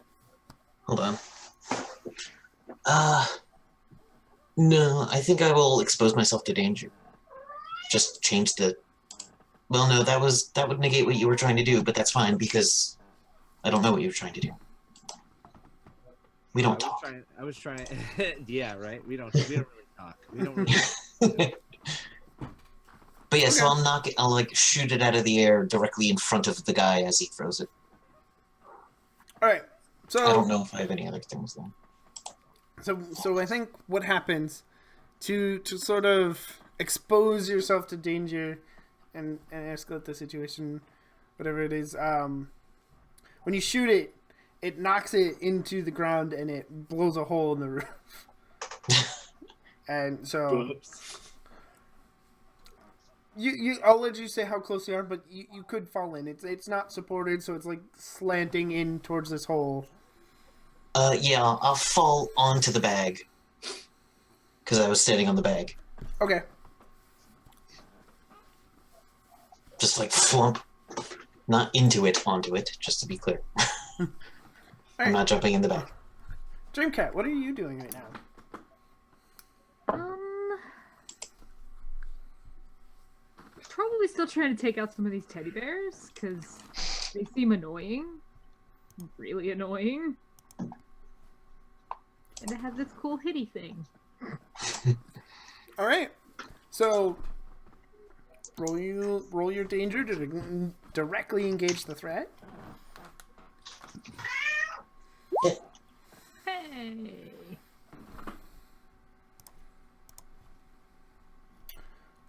Hold on. No, I think I will expose myself to danger. Just change the. Well, no, that would negate what you were trying to do, but that's fine because I don't know what you were trying to do. We don't talk. I was trying. Yeah, right. We don't really talk. We don't really. But yeah, so I'll like shoot it out of the air directly in front of the guy as he throws it. All right. So I don't know if I have any other things though. So I think what happens to sort of expose yourself to danger and escalate the situation, whatever it is, when you shoot it, it knocks it into the ground and it blows a hole in the roof. And so I'll let you say how close you are, but you could fall in. It's not supported, so it's like slanting in towards this hole. Yeah, I'll fall onto the bag because I was standing on the bag. Okay. Just like flump, not into it, onto it. Just to be clear, I'm not jumping in the bag. Dreamcat, what are you doing right now? Probably still trying to take out some of these teddy bears because they seem annoying, really annoying, and it has this cool hitty thing. All right, so roll your danger to directly engage the threat. Hey.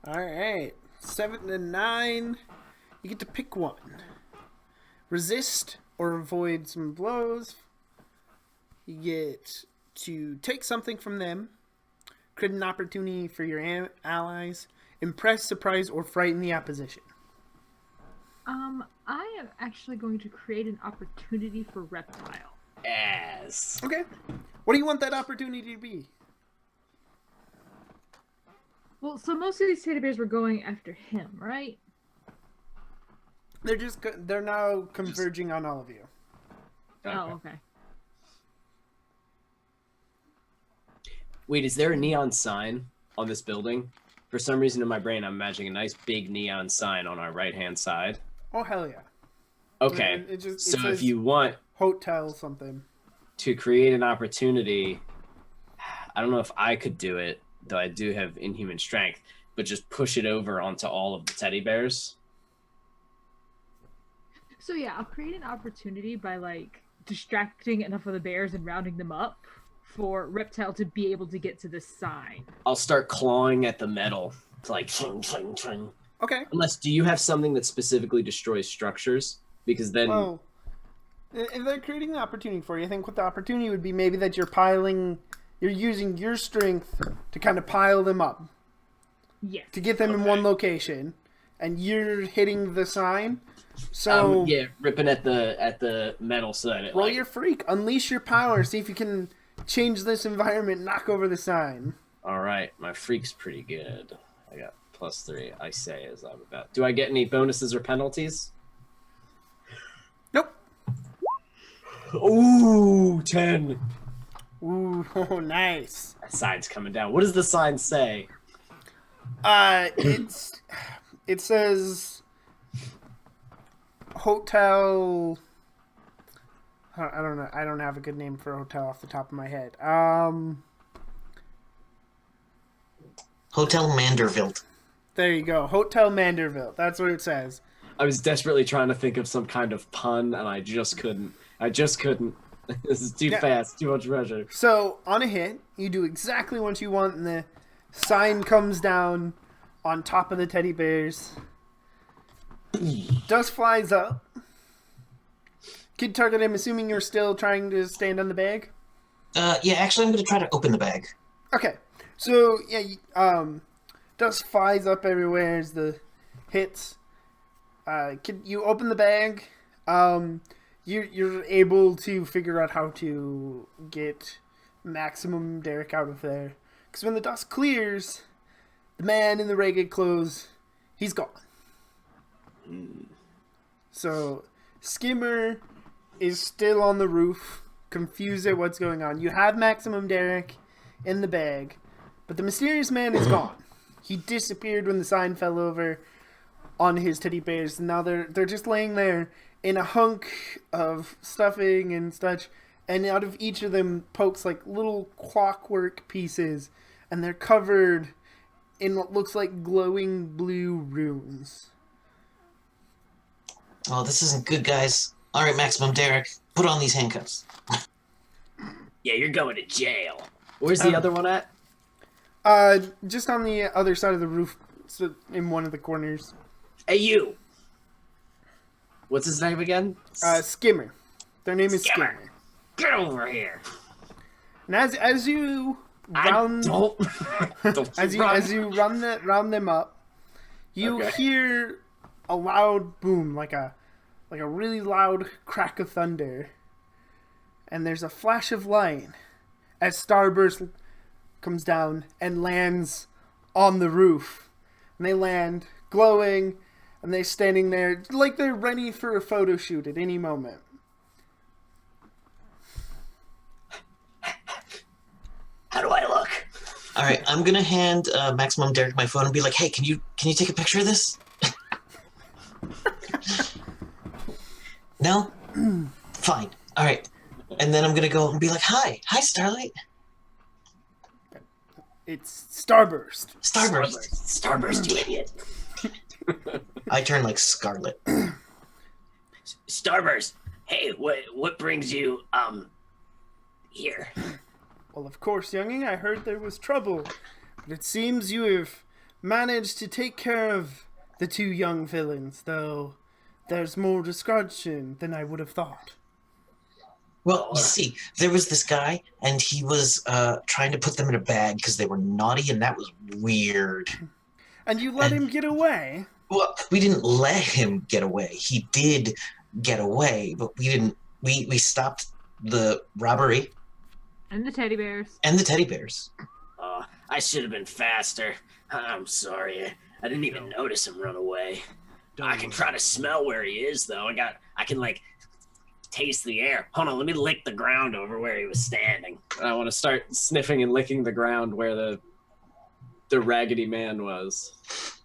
All right. 7 and 9. You get to pick one. Resist or avoid some blows. You get to take something from them. Create an opportunity for your allies. Impress, surprise, or frighten the opposition. I am actually going to create an opportunity for Reptile. As. Okay. What do you want that opportunity to be? Well, so most of these teddy bears were going after him, right? They're now converging on all of you. Okay. Oh, okay. Wait, is there a neon sign on this building? For some reason in my brain, I'm imagining a nice big neon sign on our right-hand side. Oh, hell yeah. Okay, It so if says you want hotel something. to create an opportunity, I don't know if I could do it, though I do have inhuman strength, but just push it over onto all of the teddy bears. So yeah, I'll create an opportunity by like distracting enough of the bears and rounding them up for Reptile to be able to get to this sign. I'll start clawing at the metal. It's like, ching, ching, ching. Okay. Unless, do you have something that specifically destroys structures? Because then... Well, If they're creating the opportunity for you, I think what the opportunity would be maybe that you're using your strength to kind of pile them up, Yes. to get them in one location, and you're hitting the sign. So yeah, ripping at the metal side. roll your freak, unleash your power, see if you can change this environment, knock over the sign. All right, my freak's pretty good. I got +3. I say as I'm about. Do I get any bonuses or penalties? Nope. Ooh, 10. Ooh, oh, nice. That sign's coming down. What does the sign say? It says hotel. I don't know. I don't have a good name for a hotel off the top of my head. Hotel Manderville. There you go. Hotel Manderville. That's what it says. I was desperately trying to think of some kind of pun, and I just couldn't. This is too fast. Too much pressure. So, on a hit, you do exactly what you want, and the sign comes down on top of the teddy bears. Dust flies up. Kid Target, I'm assuming you're still trying to stand on the bag? Yeah, actually, I'm going to try to open the bag. Okay. So, yeah, dust flies up everywhere as the hits. Kid, you open the bag. You're able to figure out how to get maximum Derek out of there. Because when the dust clears, the man in the ragged clothes, he's gone. So, Skimmer is still on the roof, confused at what's going on. You have maximum Derek in the bag, but the mysterious man is gone. He disappeared when the sign fell over on his teddy bears, and now they're just laying there in a hunk of stuffing and such, and out of each of them pokes like little clockwork pieces, and they're covered in what looks like glowing blue runes. Oh, this isn't good, guys. All right, Maximum Derek, put on these handcuffs. Yeah, you're going to jail. Where's the other one at? Just on the other side of the roof, so in one of the corners. Hey, you. What's his name again? Skimmer. Their name is Skimmer. Skimmer. Get over here. And as you round, Don't as you round them up, you Okay. hear a loud boom, like a really loud crack of thunder, and there's a flash of light as Starburst comes down and lands on the roof. And they land glowing, and they're standing there like they're ready for a photo shoot at any moment. How do I look? All right, I'm gonna hand Maximum Derek my phone and be like, "Hey, can you take a picture of this?" No? Fine. All right. And then I'm gonna go and be like, "Hi, Starlight." It's Starburst. Starburst. You idiot. I turn like Scarlet. Starburst. Hey, what brings you here? Well, of course, younging, I heard there was trouble, but it seems you have managed to take care of the two young villains, though there's more discussion than I would have thought. Well, you see, there was this guy, and he was trying to put them in a bag because they were naughty, and that was weird. And you let him get away? Well, we didn't let him get away. He did get away, but we didn't. We stopped the robbery And the teddy bears. and the teddy bears. I should have been faster. I'm sorry. I didn't even notice him run away. I can try to smell where he is, though. I can like taste the air. Hold on, let me lick the ground over where he was standing. I want to start sniffing and licking the ground where the raggedy man was.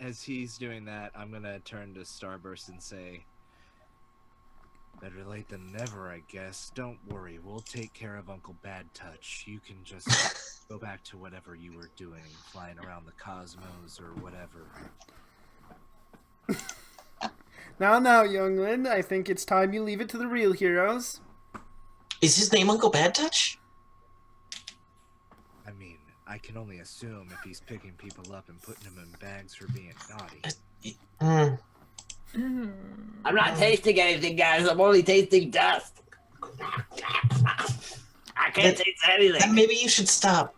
As he's doing that, I'm gonna turn to Starburst and say, "Better late than never, I guess. Don't worry, we'll take care of Uncle Bad Touch. You can just go back to whatever you were doing, flying around the cosmos or whatever." Now, youngling, I think it's time you leave it to the real heroes. Is his name Uncle Bad Touch? I mean, I can only assume if he's picking people up and putting them in bags for being naughty. I'm not tasting anything, guys. I'm only tasting dust. I can't taste anything. Then maybe you should stop.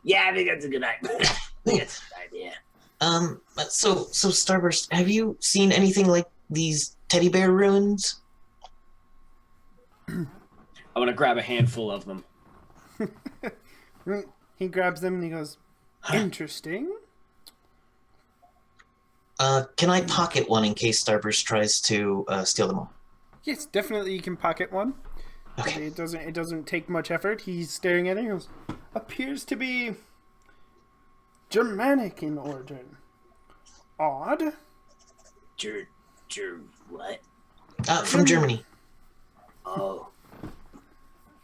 Yeah, I think that's a good idea. I think that's a good idea. So Starburst, have you seen anything like these teddy bear ruins? I'm gonna grab a handful of them. He grabs them and he goes, interesting. Can I pocket one in case Starburst tries to steal them all? Yes, definitely you can pocket one. Okay. It doesn't take much effort. He's staring at it and goes, appears to be Germanic in origin. Odd. What? From Germany. Oh.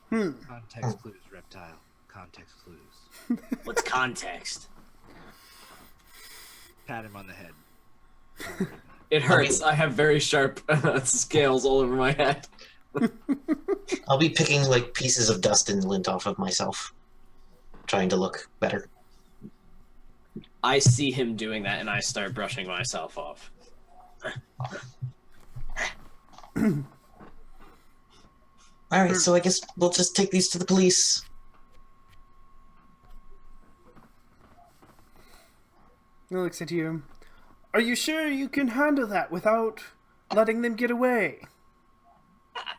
Context clues, reptile. Context clues. What's context? Pat him on the head. It hurts. I have very sharp scales all over my head. I'll be picking like pieces of dust and lint off of myself, trying to look better. I see him doing that, and I start brushing myself off. All right, so I guess we'll just take these to the police. He looks at you. Are you sure you can handle that without letting them get away?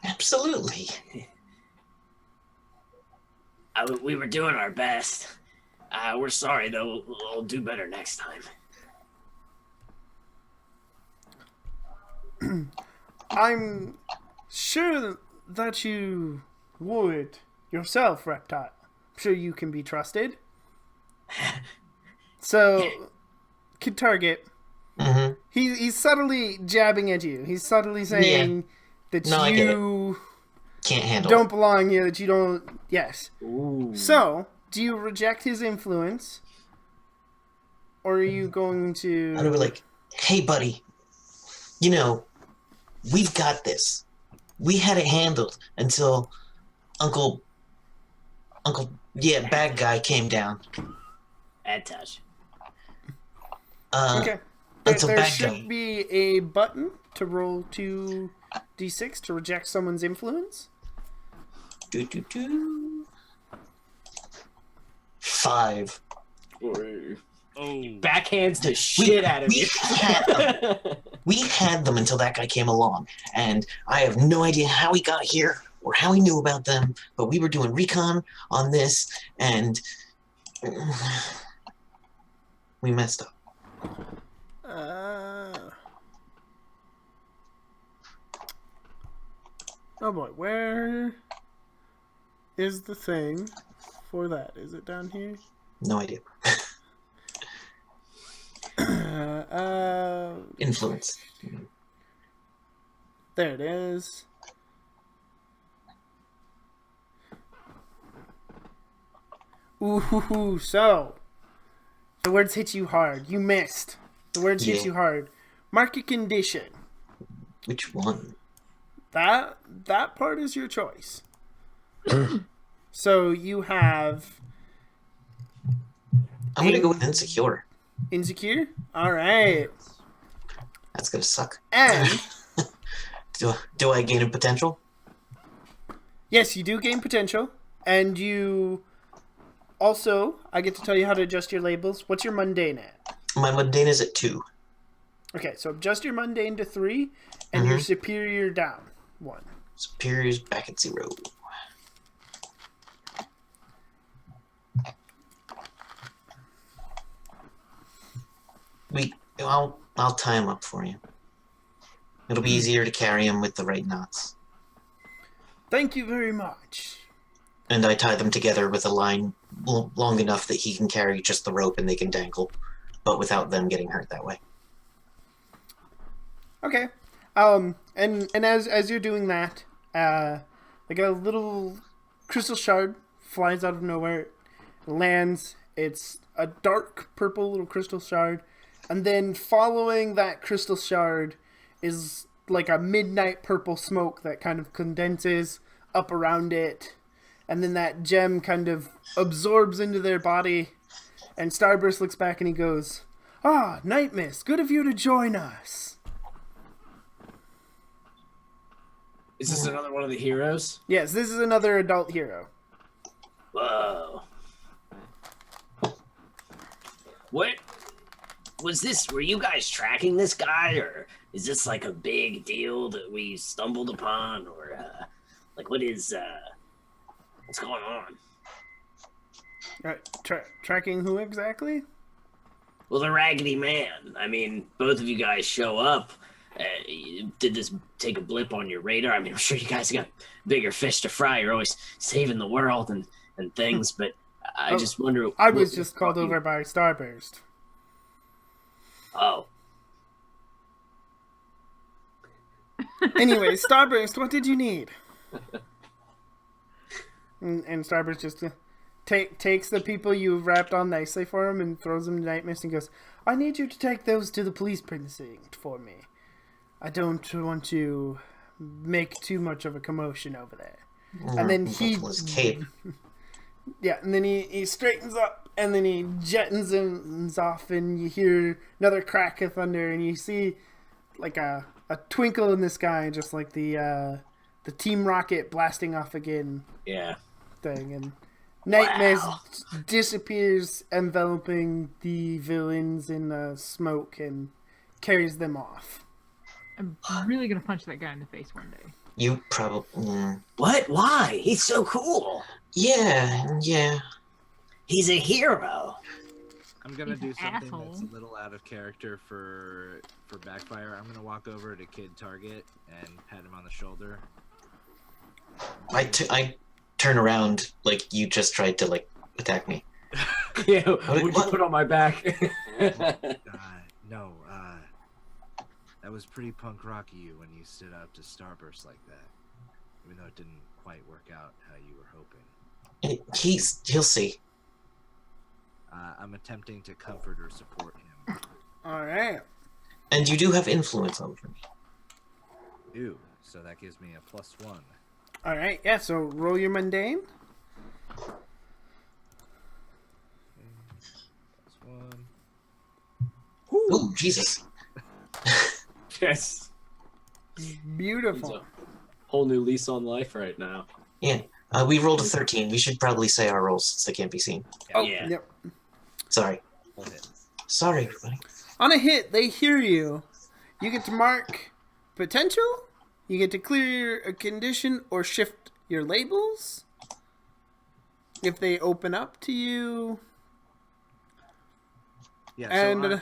Absolutely. We were doing our best. We're sorry, though. We'll do better next time. I'm sure that you would yourself, Reptile. I'm sure you can be trusted. So, Kid Target, Mm-hmm. he's subtly jabbing at you. He's subtly saying that you Can't handle don't it. belong here, that you don't... Yes. Ooh. So, do you reject his influence? Or are you going to... I'd be like, hey, buddy, you know, we've got this. We had it handled until Uncle, bad guy came down. Bad touch. Okay. There Until bad should guy. be a button to roll 2d6 to reject someone's influence. 5. Oh. Backhands the shit out of you. We had them until that guy came along, and I have no idea how he got here or how he knew about them, but we were doing recon on this, and we messed up. Oh boy, where is the thing for that? Is it down here? No idea. Influence. There it is. Ooh, so the words hit you hard. You missed. The words hit Yeah. you hard. Mark a condition. Which one? That part is your choice. So you have I'm gonna go with insecure. insecure. All right, That's gonna suck. and Do I gain a potential? yes, you do gain potential, and you also I get to tell you how to adjust your labels. What's your mundane at? My mundane is at 2. Okay, so adjust your mundane to 3, and your superior down 1. Superior's back at 0. I'll tie him up for you. It'll be easier to carry him with the right knots. Thank you very much. And I tie them together with a line long enough that he can carry just the rope and they can dangle, but without them getting hurt that way. Okay. And as you're doing that, like a little crystal shard flies out of nowhere, lands. It's a dark purple little crystal shard, and then following that crystal shard is like a midnight purple smoke that kind of condenses up around it, and then that gem kind of absorbs into their body. And Starburst looks back and he goes, "Ah, Night Mist, good of you to join us." Is this another one of the heroes? Yes, this is another adult hero. Whoa. What was this? Were you guys tracking this guy, or is this like a big deal that we stumbled upon, or like what's going on? Tracking who exactly? Well, the Raggedy Man. I mean, both of you guys show up. Did this take a blip on your radar? I mean, I'm sure you guys got bigger fish to fry. You're always saving the world and things, but I just wonder. I was just called over by Starburst. Oh. Anyway, Starburst, what did you need? And Starburst just takes the people you wrapped on nicely for him and throws them to Night Mist and goes, I need you to take those to the police precinct for me. I don't want to make too much of a commotion over there. And then his cape. Yeah, and then he straightens up, and then he jettons off, and you hear another crack of thunder, and you see like a twinkle in the sky, just like the Team Rocket blasting off again. Yeah. Thing, and Night Mist disappears, enveloping the villains in smoke, and carries them off. I'm really gonna punch that guy in the face one day. You probably... What? Why? He's so cool. Yeah. He's a hero. I'm gonna He's do an something asshole. that's a little out of character for Backfire. I'm gonna walk over to Kid Target and pat him on the shoulder. I turn around like you just tried to like attack me. Yeah, what'd you put on my back? No, that was pretty punk rocky you when you stood up to Starburst like that. Even though it didn't quite work out how you were hoping. He'll see. I'm attempting to comfort or support him. Alright. And you do have influence over me. Ooh, so that gives me a +1. Alright, yeah, so roll your mundane. +1. Ooh, Jesus. Yes. Beautiful. It's a whole new lease on life right now. Yeah. We rolled a 13. We should probably say our rolls since they can't be seen. Oh, Yeah. yep. Sorry. Full hit. Sorry, everybody. On a hit, they hear you. You get to mark potential. You get to clear a condition or shift your labels. If they open up to you. Yeah, And on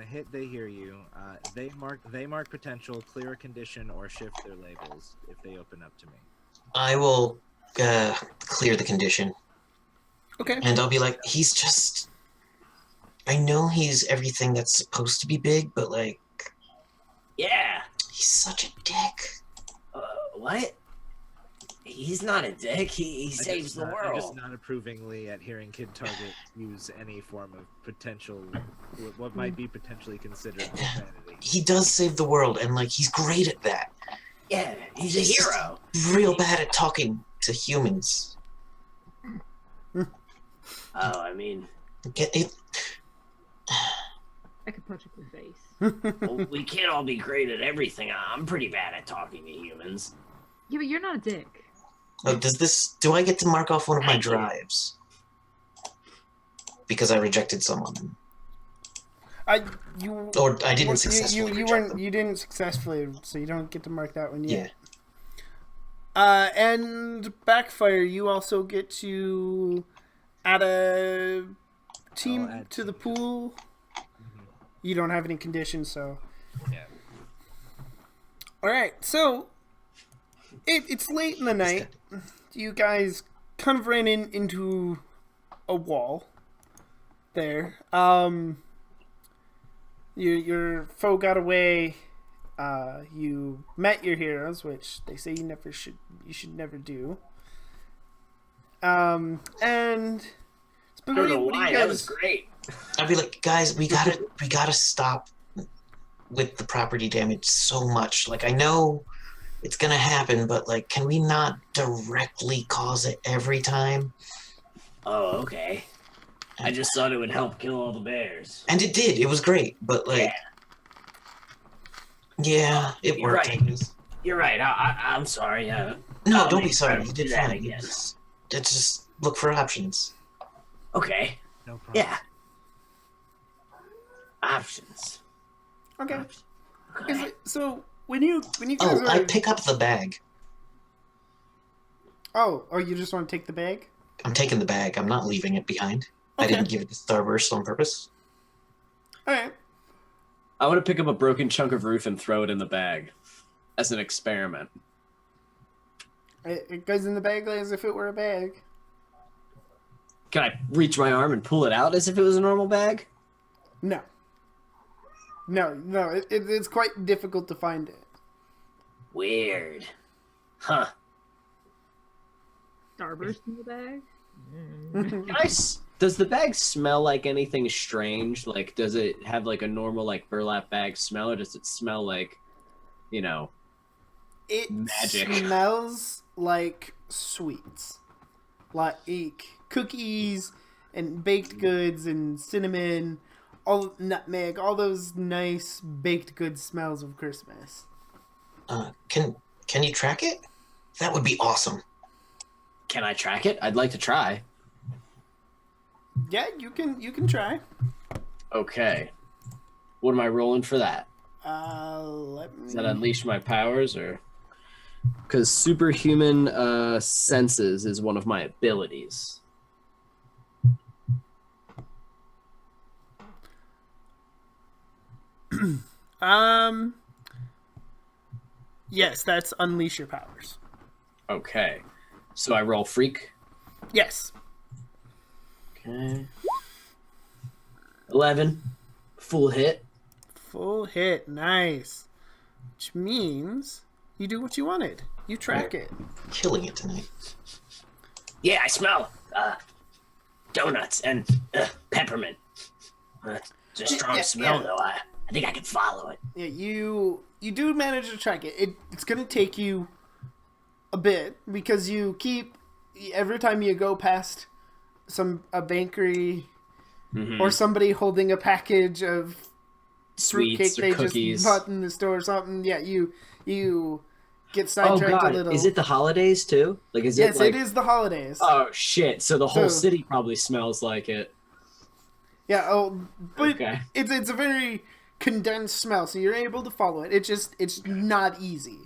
a hit they hear you. They mark potential, clear a condition, or shift their labels if they open up to me. I will clear the condition. Okay. And I'll be like, he's just... I know he's everything that's supposed to be big, but like... Yeah. He's such a dick. What? He's not a dick. He saves the I'm world. just not approvingly at hearing Kid Target use any form of potential, what might be potentially considered profanity. He does save the world, and like, he's great at that. Yeah, he's a hero. Real bad at talking to humans. Oh, I mean, Get it? I could punch you in the face. well, we can't all be great at everything. I'm pretty bad at talking to humans. Yeah, but you're not a dick. Oh, do I get to mark off one of my Thank you. drives? Because I rejected someone. Or I didn't successfully reject them. You didn't successfully, so you don't get to mark that one Yeah. yet. And Backfire, you also get to add a team add to the team. pool. You don't have any conditions, so. Yeah. Alright, so it's late in the night. You guys kind of ran into a wall there. Your foe got away. You met your heroes, which they say you should never do. And I don't know what do you why. guys- That was great. I'd be like, guys, we gotta stop with the property damage so much. Like, I know it's gonna happen, but like, can we not directly cause it every time? Oh, okay. I just thought it would help kill all the bears. And it did. It was great, but like, yeah, it You're worked. right. You're right. I'm sorry. No, I'll don't be make sorry. sure You to did do that fine. again. Just look for options. Okay. No problem. Yeah. Options. Okay. Okay. So when you guys Oh, are I pick up the bag. or you just want to take the bag? I'm taking the bag. I'm not leaving it behind. I Okay. didn't give it to Starburst on purpose. All right. I want to pick up a broken chunk of roof and throw it in the bag as an experiment. It goes in the bag as if it were a bag. Can I reach my arm and pull it out as if it was a normal bag? No. No. It's quite difficult to find it. Weird. Huh. Starburst in the bag. Does the bag smell like anything strange? Like, does it have like a normal like burlap bag smell, or does it smell like, It magic? smells like sweets, like cookies and baked goods and cinnamon, all nutmeg, all those nice baked good smells of Christmas. Can you track it? That would be awesome. Can I track it? I'd like to try. Yeah, you can try. Okay. What am I rolling for that? Let me. Does that unleash my powers, or because superhuman senses is one of my abilities? Yes, that's unleash your powers. Okay. So I roll freak. Yes. Okay. 11. Full hit. Full hit, nice. Which means you do what you wanted. You track it. Killing it tonight. Yeah, I smell donuts and peppermint. It's a strong Yeah, smell, yeah. though. I think I can follow it. Yeah, you do manage to track it. It's gonna take you a bit because you keep every time you go past a bakery or somebody holding a package of fruitcake Sweets or they cookies. just bought in the store or something. Yeah, you get Oh sidetracked god, a little. is it the holidays too? Like, is Yes, it like? it is the holidays. Oh shit! So the whole So- city probably smells like it. Yeah. Oh, but Okay. it's a very condensed smell, so you're able to follow it. It's not easy.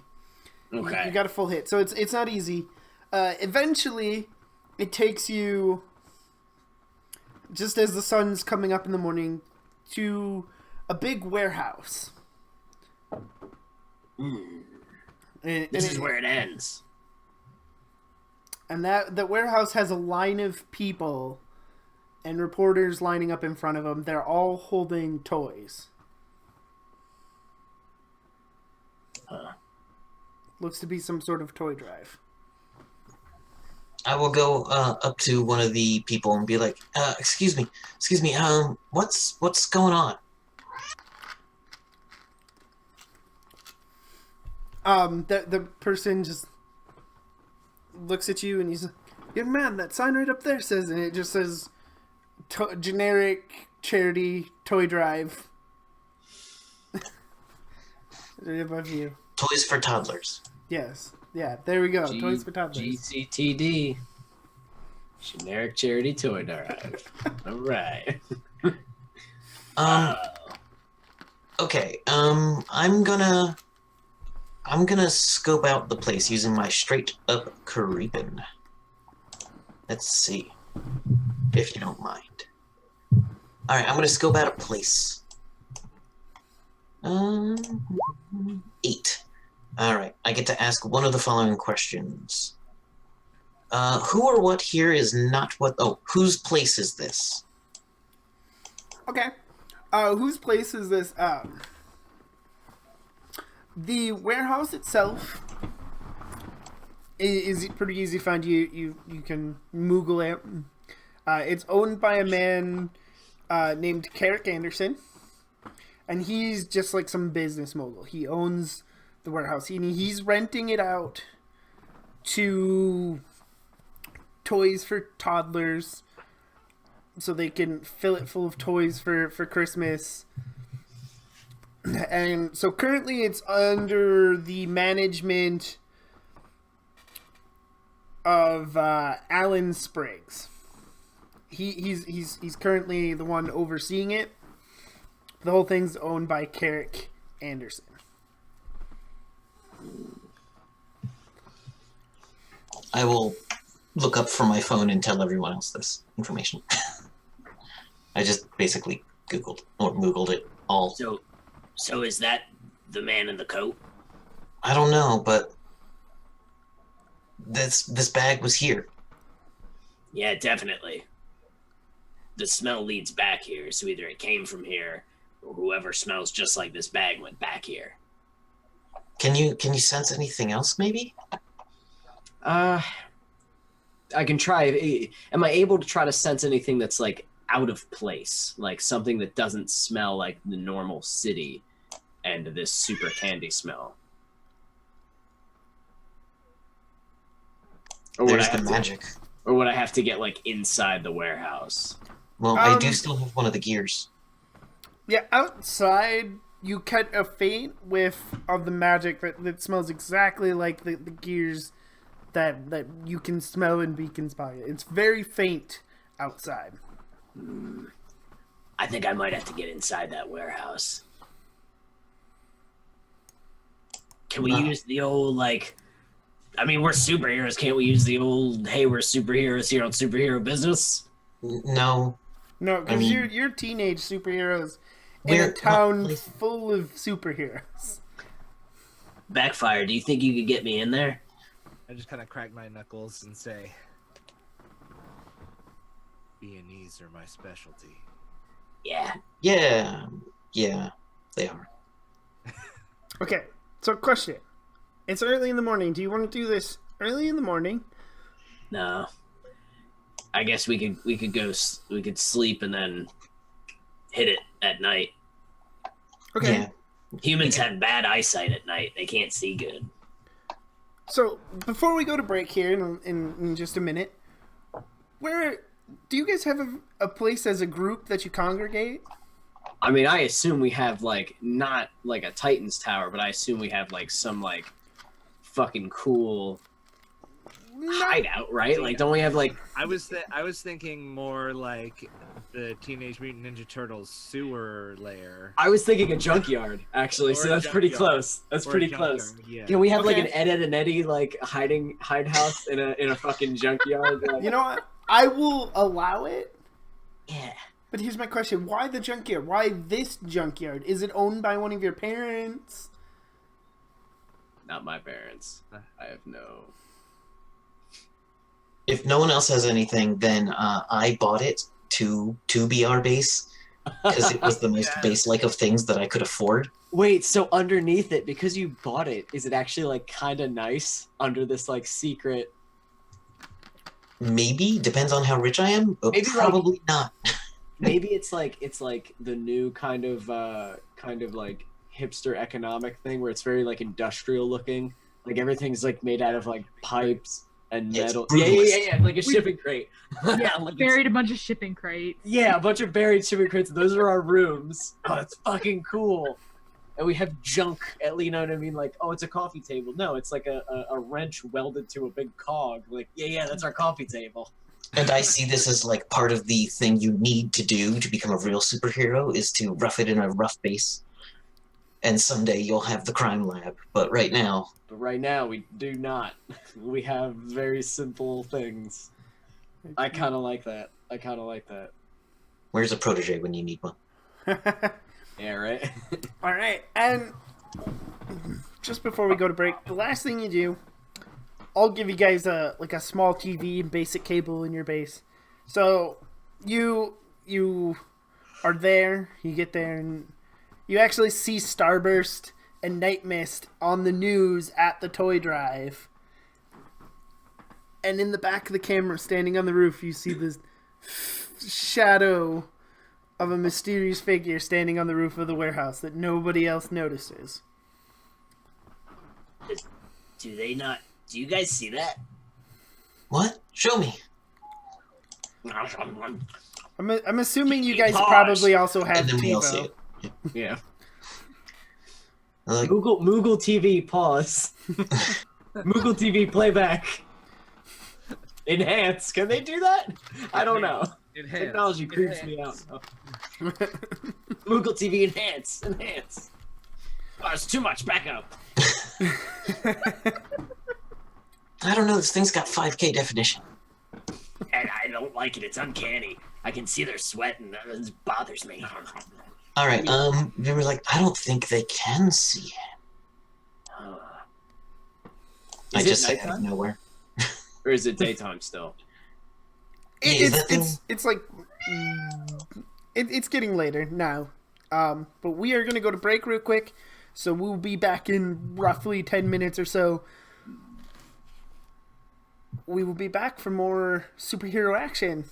Okay. You got a full hit, so it's not easy. Eventually, it takes you just as the sun's coming up in the morning to a big warehouse. This is where it ends. And that warehouse has a line of people and reporters lining up in front of them. They're all holding toys. Looks to be some sort of toy drive. I will go up to one of the people and be like, excuse me, what's going on? The person just looks at you and he's like, "Young man, that sign right up there says," and it just says generic charity toy drive. Right above you. Toys for toddlers. Yes. Yeah, there we go. Toys for toddlers. GCTD. Generic charity toy drive. All right. Okay. I'm gonna scope out the place using my straight up creepin'. Let's see, if you don't mind. All right, I'm gonna scope out a place. 8. All right, I get to ask one of the following questions. Who or what here is not what? Oh, whose place is this? Okay. Whose place is this? The warehouse itself is pretty easy to find. You can Moogle it. It's owned by a man named Carrick Anderson, and he's just like some business mogul. He owns the warehouse, and he's renting it out to toys for toddlers, so they can fill it full of toys for Christmas. And so currently it's under the management of Alan Spriggs. He's currently the one overseeing it. The whole thing's owned by Carrick Anderson. I will look up from my phone and tell everyone else this information. I just basically Googled it all. So is that the man in the coat? I don't know, but this bag was here. Yeah, definitely. The smell leads back here, so either it came from here, or whoever smells just like this bag went back here. Can you sense anything else, maybe? I can try. Am I able to try to sense anything that's like out of place, like something that doesn't smell like the normal city and this super candy smell? Or There's the magic. Or would I have to get like inside the warehouse? Well, I do still have one of the gears. Yeah, outside you get a faint whiff of the magic that smells exactly like the gears that you can smell in Beacon's pocket. It's very faint outside. I think I might have to get inside that warehouse. Can we use the old, like... I mean, we're superheroes. Can't we use the old, hey, we're superheroes here on Superhero Business? No. No, because you're teenage superheroes in a town full of superheroes. Backfire, do you think you could get me in there? I just kind of crack my knuckles and say, B&Es are my specialty. Yeah. Yeah, they are. Okay, so question. It's early in the morning. Do you want to do this early in the morning? No. I guess we could sleep and then hit it at night. Okay. Yeah. Humans have bad eyesight at night. They can't see good. So before we go to break here in just a minute, where do you guys have a place as a group that you congregate? I mean, I assume we have like not like a Titan's tower, but I assume we have like some like fucking cool hideout, right? Like, don't we have like? I was thinking more like the Teenage Mutant Ninja Turtles sewer lair. I was thinking a junkyard, actually. So that's pretty close. That's pretty close. Yeah. Can we have like Okay. an Ed and Eddie like hidehouse in a fucking junkyard? Like, You know what? I will allow it. yeah. But here's my question. Why the junkyard? Why this junkyard? Is it owned by one of your parents? Not my parents. I have no. If no one else has anything, then I bought it to be our base because it was the most base-like of things that I could afford. Wait, so underneath it, because you bought it, is it actually like kind of nice under this like secret? Maybe, depends on how rich I am, but Maybe, probably not. Maybe it's like the new kind of like hipster economic thing where it's very like industrial looking, like everything's like made out of like pipes and Yeah, it's metal. brutalist. Yeah, like a shipping crate. Yeah, Like buried a bunch of shipping crates. yeah, a bunch of buried shipping crates. Those are our rooms. Oh, it's fucking cool. And we have junk, you know what I mean? Like, oh, it's a coffee table. No, it's like a wrench welded to a big cog. Like, yeah, that's our coffee table. And I see this as like part of the thing you need to do to become a real superhero is to rough it in a rough base. And someday you'll have the crime lab. But right now, we do not. We have very simple things. I kind of like that. where's a protege when you need one? Yeah, right? All right, and just before we go to break, the last thing you do, I'll give you guys a small TV and basic cable in your base. So you are there, you get there, and you actually see Starburst and Night Mist on the news at the toy drive. And in the back of the camera, standing on the roof, you see this shadow of a mysterious figure standing on the roof of the warehouse that nobody else notices. Do they not? Do you guys see that? What? Show me. I'm assuming you guys Pause. probably also have And then we all see TiVo. it. Yeah. Like, Moogle TV pause. Moogle TV playback. Enhance. Can they do that? I don't know. Enhance. Technology creeps me out. Oh. Moogle TV enhance. Enhance. Oh, it's too much. Back up. I don't know. This thing's got 5K definition. And I don't like it. It's uncanny. I can see their sweat and it bothers me. All right. They were like, I don't think they can see it. I Is just it say out of nighttime? nowhere. Or is it daytime still? It's like it's getting later now. But we are gonna go to break real quick, so we'll be back in roughly 10 minutes or so. We will be back for more superhero action.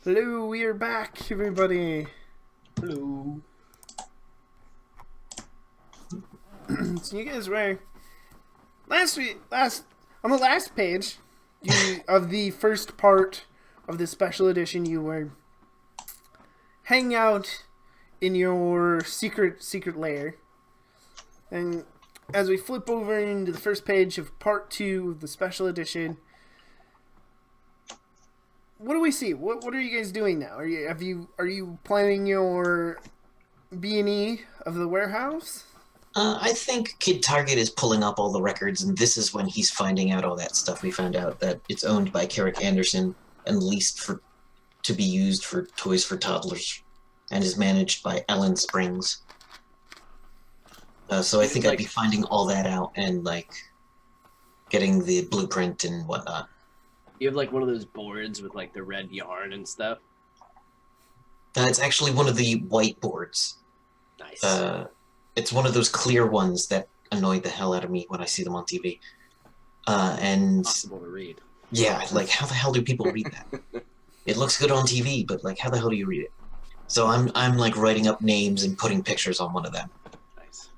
Hello, we are back, everybody. Hello. So you guys were on the last page of the first part of the special edition. You were hanging out in your secret lair, and as we flip over into the first page of part 2 of the special edition, what do we see? What are you guys doing now? Are you planning your B&E of the warehouse? I think Kid Target is pulling up all the records, and this is when he's finding out all that stuff. We found out that it's owned by Carrick Anderson and leased to be used for toys for toddlers, and is managed by Ellen Springs. So I think I'd be finding all that out and like getting the blueprint and whatnot. You have like one of those boards with like the red yarn and stuff. It's actually one of the white boards. Nice. It's one of those clear ones that annoy the hell out of me when I see them on TV. And Impossible to read. yeah, like how the hell do people read that? It looks good on TV, but like how the hell do you read it? So I'm like writing up names and putting pictures on one of them. Nice.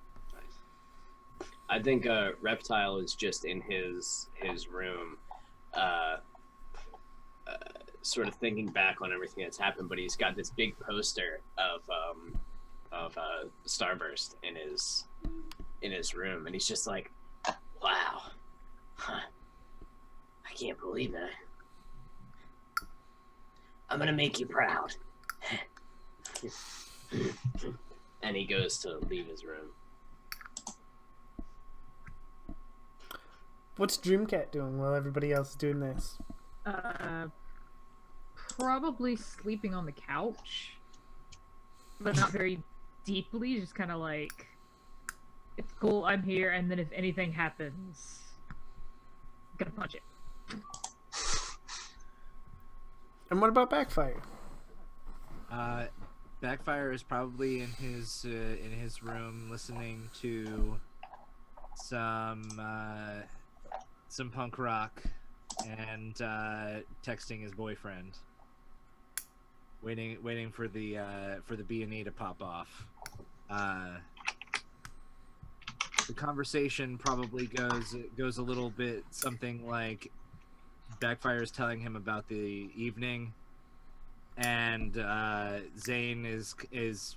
I think Reptile is just in his room, sort of thinking back on everything that's happened. But he's got this big poster of Starburst in his room, and he's just like, "Wow, huh. I can't believe that. I'm gonna make you proud." And he goes to leave his room. What's Dreamcat doing while everybody else is doing this? Probably sleeping on the couch, but not very deeply. Just kind of like, it's cool, I'm here, and then if anything happens, I'm gonna punch it. And what about Backfire? Backfire is probably in his room listening to some punk rock and texting his boyfriend, waiting for the B&E to pop off. The conversation probably goes a little bit something like Backfire is telling him about the evening, and Zane is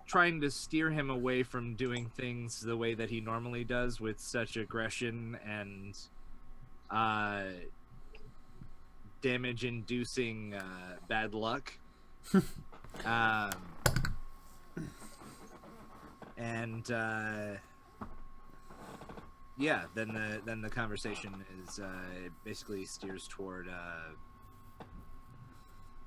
trying to steer him away from doing things the way that he normally does with such aggression and damage-inducing bad luck. Yeah, then the conversation is basically steers toward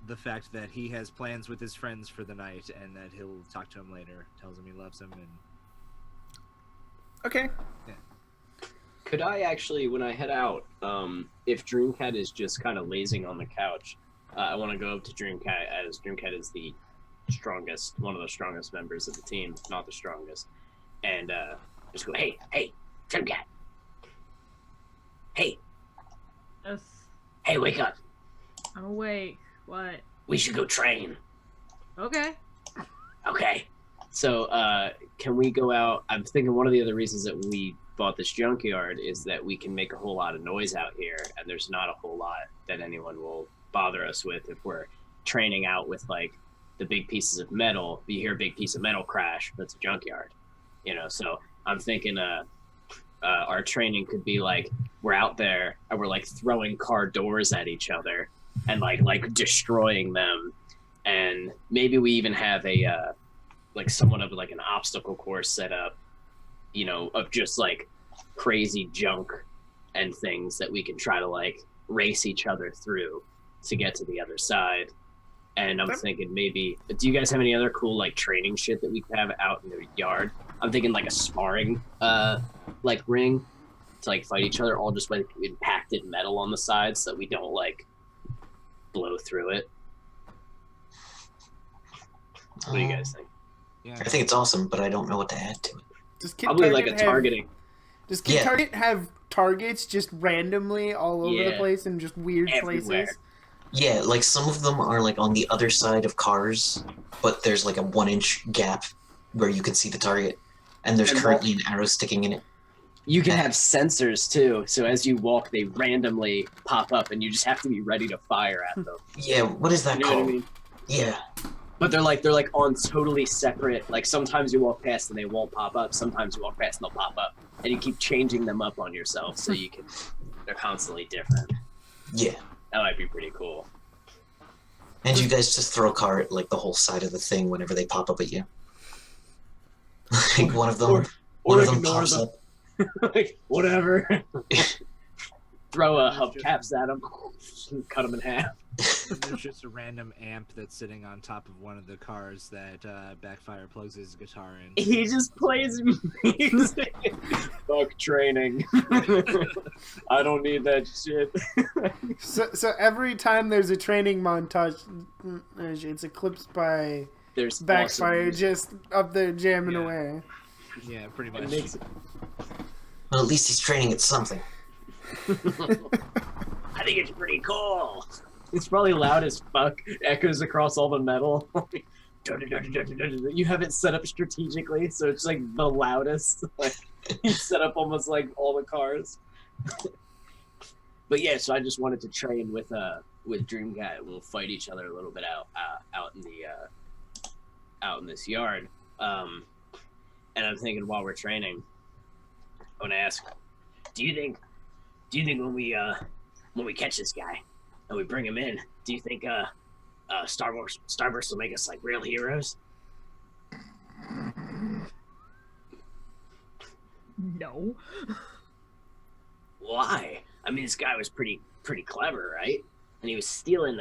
the fact that he has plans with his friends for the night and that he'll talk to him later. Tells him he loves him and Okay. yeah. Could I actually, when I head out, if Dreamcat is just kind of lazing on the couch, I want to go up to Dreamcat, as Dreamcat is the strongest, one of the strongest members of the team, not the strongest, and just go, hey, Dreamcat, hey, Yes, hey, wake up, I'm awake. What? we should go train. Okay. Okay. So, can we go out? I'm thinking one of the other reasons that we bought this junkyard is that we can make a whole lot of noise out here, and there's not a whole lot that anyone will bother us with if we're training out with, like, the big pieces of metal. You hear a big piece of metal crash, that's a junkyard. You know, so I'm thinking our training could be, like, we're out there, and we're, like, throwing car doors at each other and, like destroying them. And maybe we even have a like somewhat of like an obstacle course set up, you know, of just like crazy junk and things that we can try to like race each other through to get to the other side. And I'm thinking maybe, do you guys have any other cool like training shit that we could have out in the yard? I'm thinking like a sparring like ring to like fight each other, all just like impacted metal on the sides so that we don't like blow through it. What do you guys think? Yeah. I think it's awesome, but I don't know what to add to it. Does Kid Probably Target like a targeting. Does Kid Target have targets just randomly all over the Yeah. place in just weird Everywhere. places? Yeah, like some of them are like on the other side of cars, but there's like a 1 inch gap where you can see the target, and there's And currently an arrow sticking in it. You can have sensors too, so as you walk, they randomly pop up, and you just have to be ready to fire at them. Yeah, what is that You know what I called? mean? Yeah. But they're like on totally separate. Like sometimes you walk past and they won't pop up. Sometimes you walk past and they'll pop up, and you keep changing them up on yourself so you can. They're constantly different. Yeah. That might be pretty cool. And you guys just throw a car at like the whole side of the thing whenever they pop up at you. Like one of them, one of them ignore pops them. up. Like whatever. Throw a hubcaps at them, cut them in half. There's just a random amp that's sitting on top of one of the cars that Backfire plugs his guitar in. He just plays music. Fuck training. I don't need that shit. So every time there's a training montage, it's eclipsed by There's Backfire awesome just up there jamming Yeah. away. Yeah, pretty music. much. It makes it. Well, at least he's training at something. I think it's pretty cool. It's probably loud as fuck. Echoes across all the metal. You have it set up strategically, so it's like the loudest. Like you set up almost like all the cars. But yeah, so I just wanted to train with Dreamcat. We'll fight each other a little bit out in this yard. And I'm thinking while we're training, I want to ask, do you think when we catch this guy and we bring him in, do you think Starburst will make us like real heroes? No. Why? I mean, this guy was pretty clever, right? And he was stealing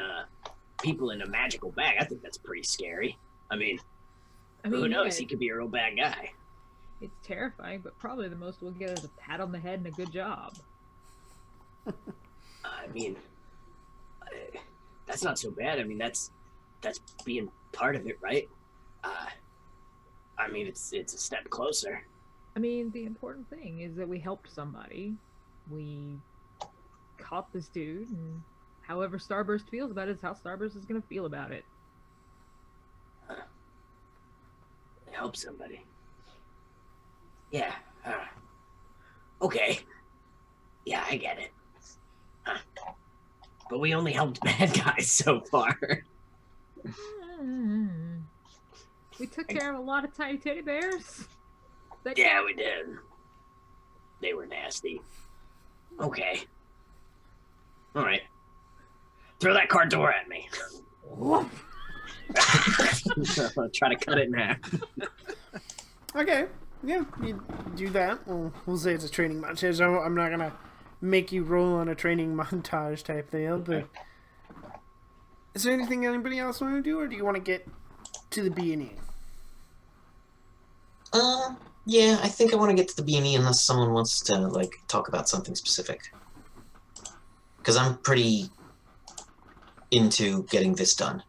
people in a magical bag. I think that's pretty scary. I mean, who knows? yeah, He could be a real bad guy. it's terrifying, but probably the most we'll get is a pat on the head and a good job. I mean, that's not so bad. I mean, that's being part of it, right? I mean, it's a step closer. I mean, the important thing is that we helped somebody. We caught this dude, and however Starburst feels about it is how Starburst is going to feel about it. Help somebody. Yeah. Okay. Yeah, I get it. But we only helped bad guys so far. We took care of a lot of tiny teddy bears. Yeah, we did. They were nasty. Okay. All right. Throw that car door at me. Try to cut it in half. Okay, yeah, you do that. We'll say it's a training montage. I'm not gonna make you roll on a training montage type deal, but is there anything anybody else want to do, or do you want to get to the B&E? Yeah, I think I want to get to the B&E unless someone wants to, like, talk about something specific. Because I'm pretty into getting this done.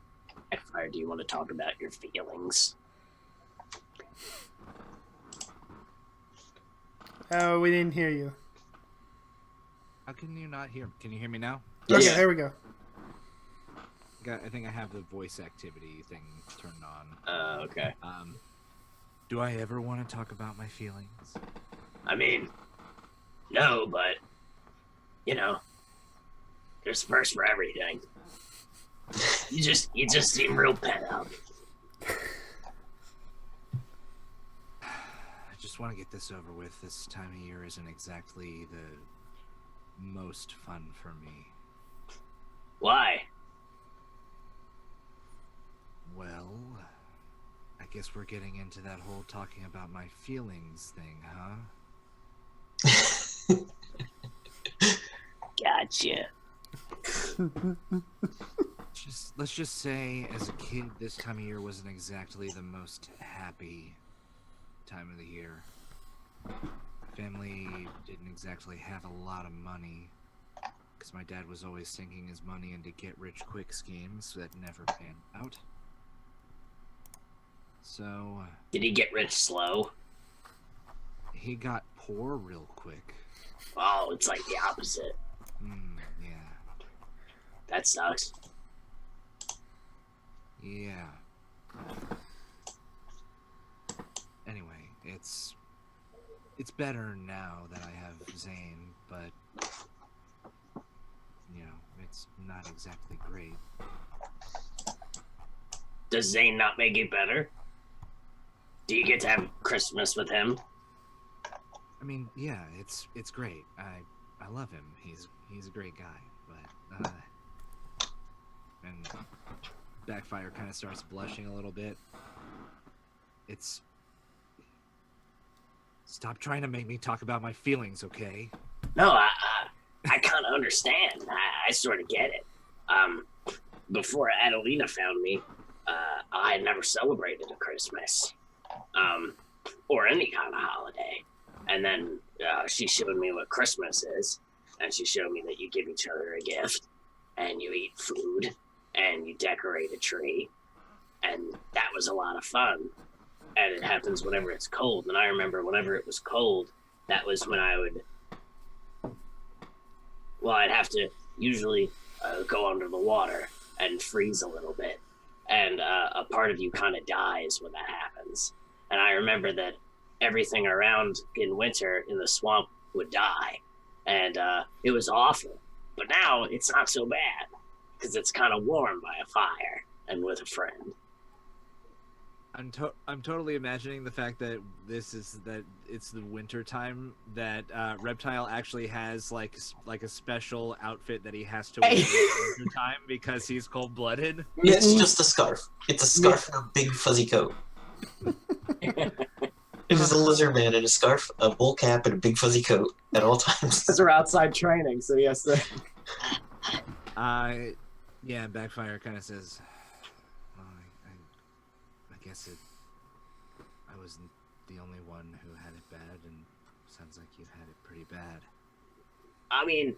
Fire, do you want to talk about your feelings? Oh, we didn't hear you. How can you not hear? Can you hear me now? Yes. Okay, there we go. I think I have the voice activity thing turned on. Okay. Do I ever want to talk about my feelings? I mean, no, but, you know, there's a first for everything. You just seem real pent up. I just want to get this over with. This time of year isn't exactly the most fun for me. Why? Well, I guess we're getting into that whole talking about my feelings thing, huh? Gotcha. Let's just say, as a kid, this time of year wasn't exactly the most happy time of the year. Family didn't exactly have a lot of money, because my dad was always sinking his money into get-rich-quick schemes that never panned out. So... Did he get rich slow? he got poor real quick. Oh, it's like the opposite. Yeah. That sucks. Yeah. Anyway, it's better now that I have Zane, but it's not exactly great. Does Zane not make it better? Do you get to have Christmas with him? I mean, yeah, it's great. I love him. He's a great guy, but and Backfire kind of starts blushing a little bit. Stop trying to make me talk about my feelings, okay? No, I kind of understand. I sort of get it. Before Adelina found me, I had never celebrated a Christmas, or any kind of holiday. And then she showed me what Christmas is, and she showed me that you give each other a gift, and you eat food, and you decorate a tree, and that was a lot of fun. And it happens whenever it's cold. And I remember whenever it was cold, that was when I would, I'd have to usually go under the water and freeze a little bit. And a part of you kind of dies when that happens. And I remember that everything around in winter in the swamp would die. And it was awful. But now it's not so bad because it's kind of warm by a fire and with a friend. I'm totally imagining the fact that it's the winter time, that Reptile actually has like a special outfit that he has to wear in the winter time because he's cold-blooded. It's just a scarf. It's a scarf and a big fuzzy coat. It is a lizard man in a scarf, a wool cap, and a big fuzzy coat at all times. Because we're outside training, so yes, sir. Yeah, Backfire kind of says, well, I guess I wasn't the only one who had it bad, and sounds like you had it pretty bad. I mean,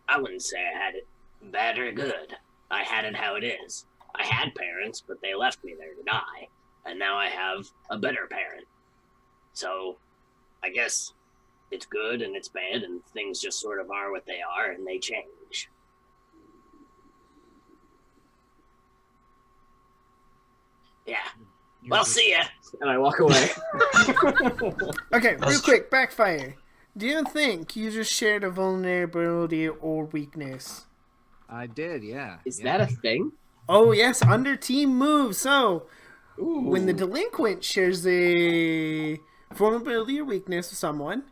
I wouldn't say I had it bad or good. I had it how it is. I had parents, but they left me there to die, and now I have a better parent. So, I guess it's good and it's bad, and things just sort of are what they are, and they change. Yeah. Well, see ya. And I walk away. Okay, real quick, Backfire. Do you think you just shared a vulnerability or weakness? I did, yeah. Is that a thing? Oh, yes, under team moves. So, Ooh. when the delinquent shares a vulnerability or weakness with someone,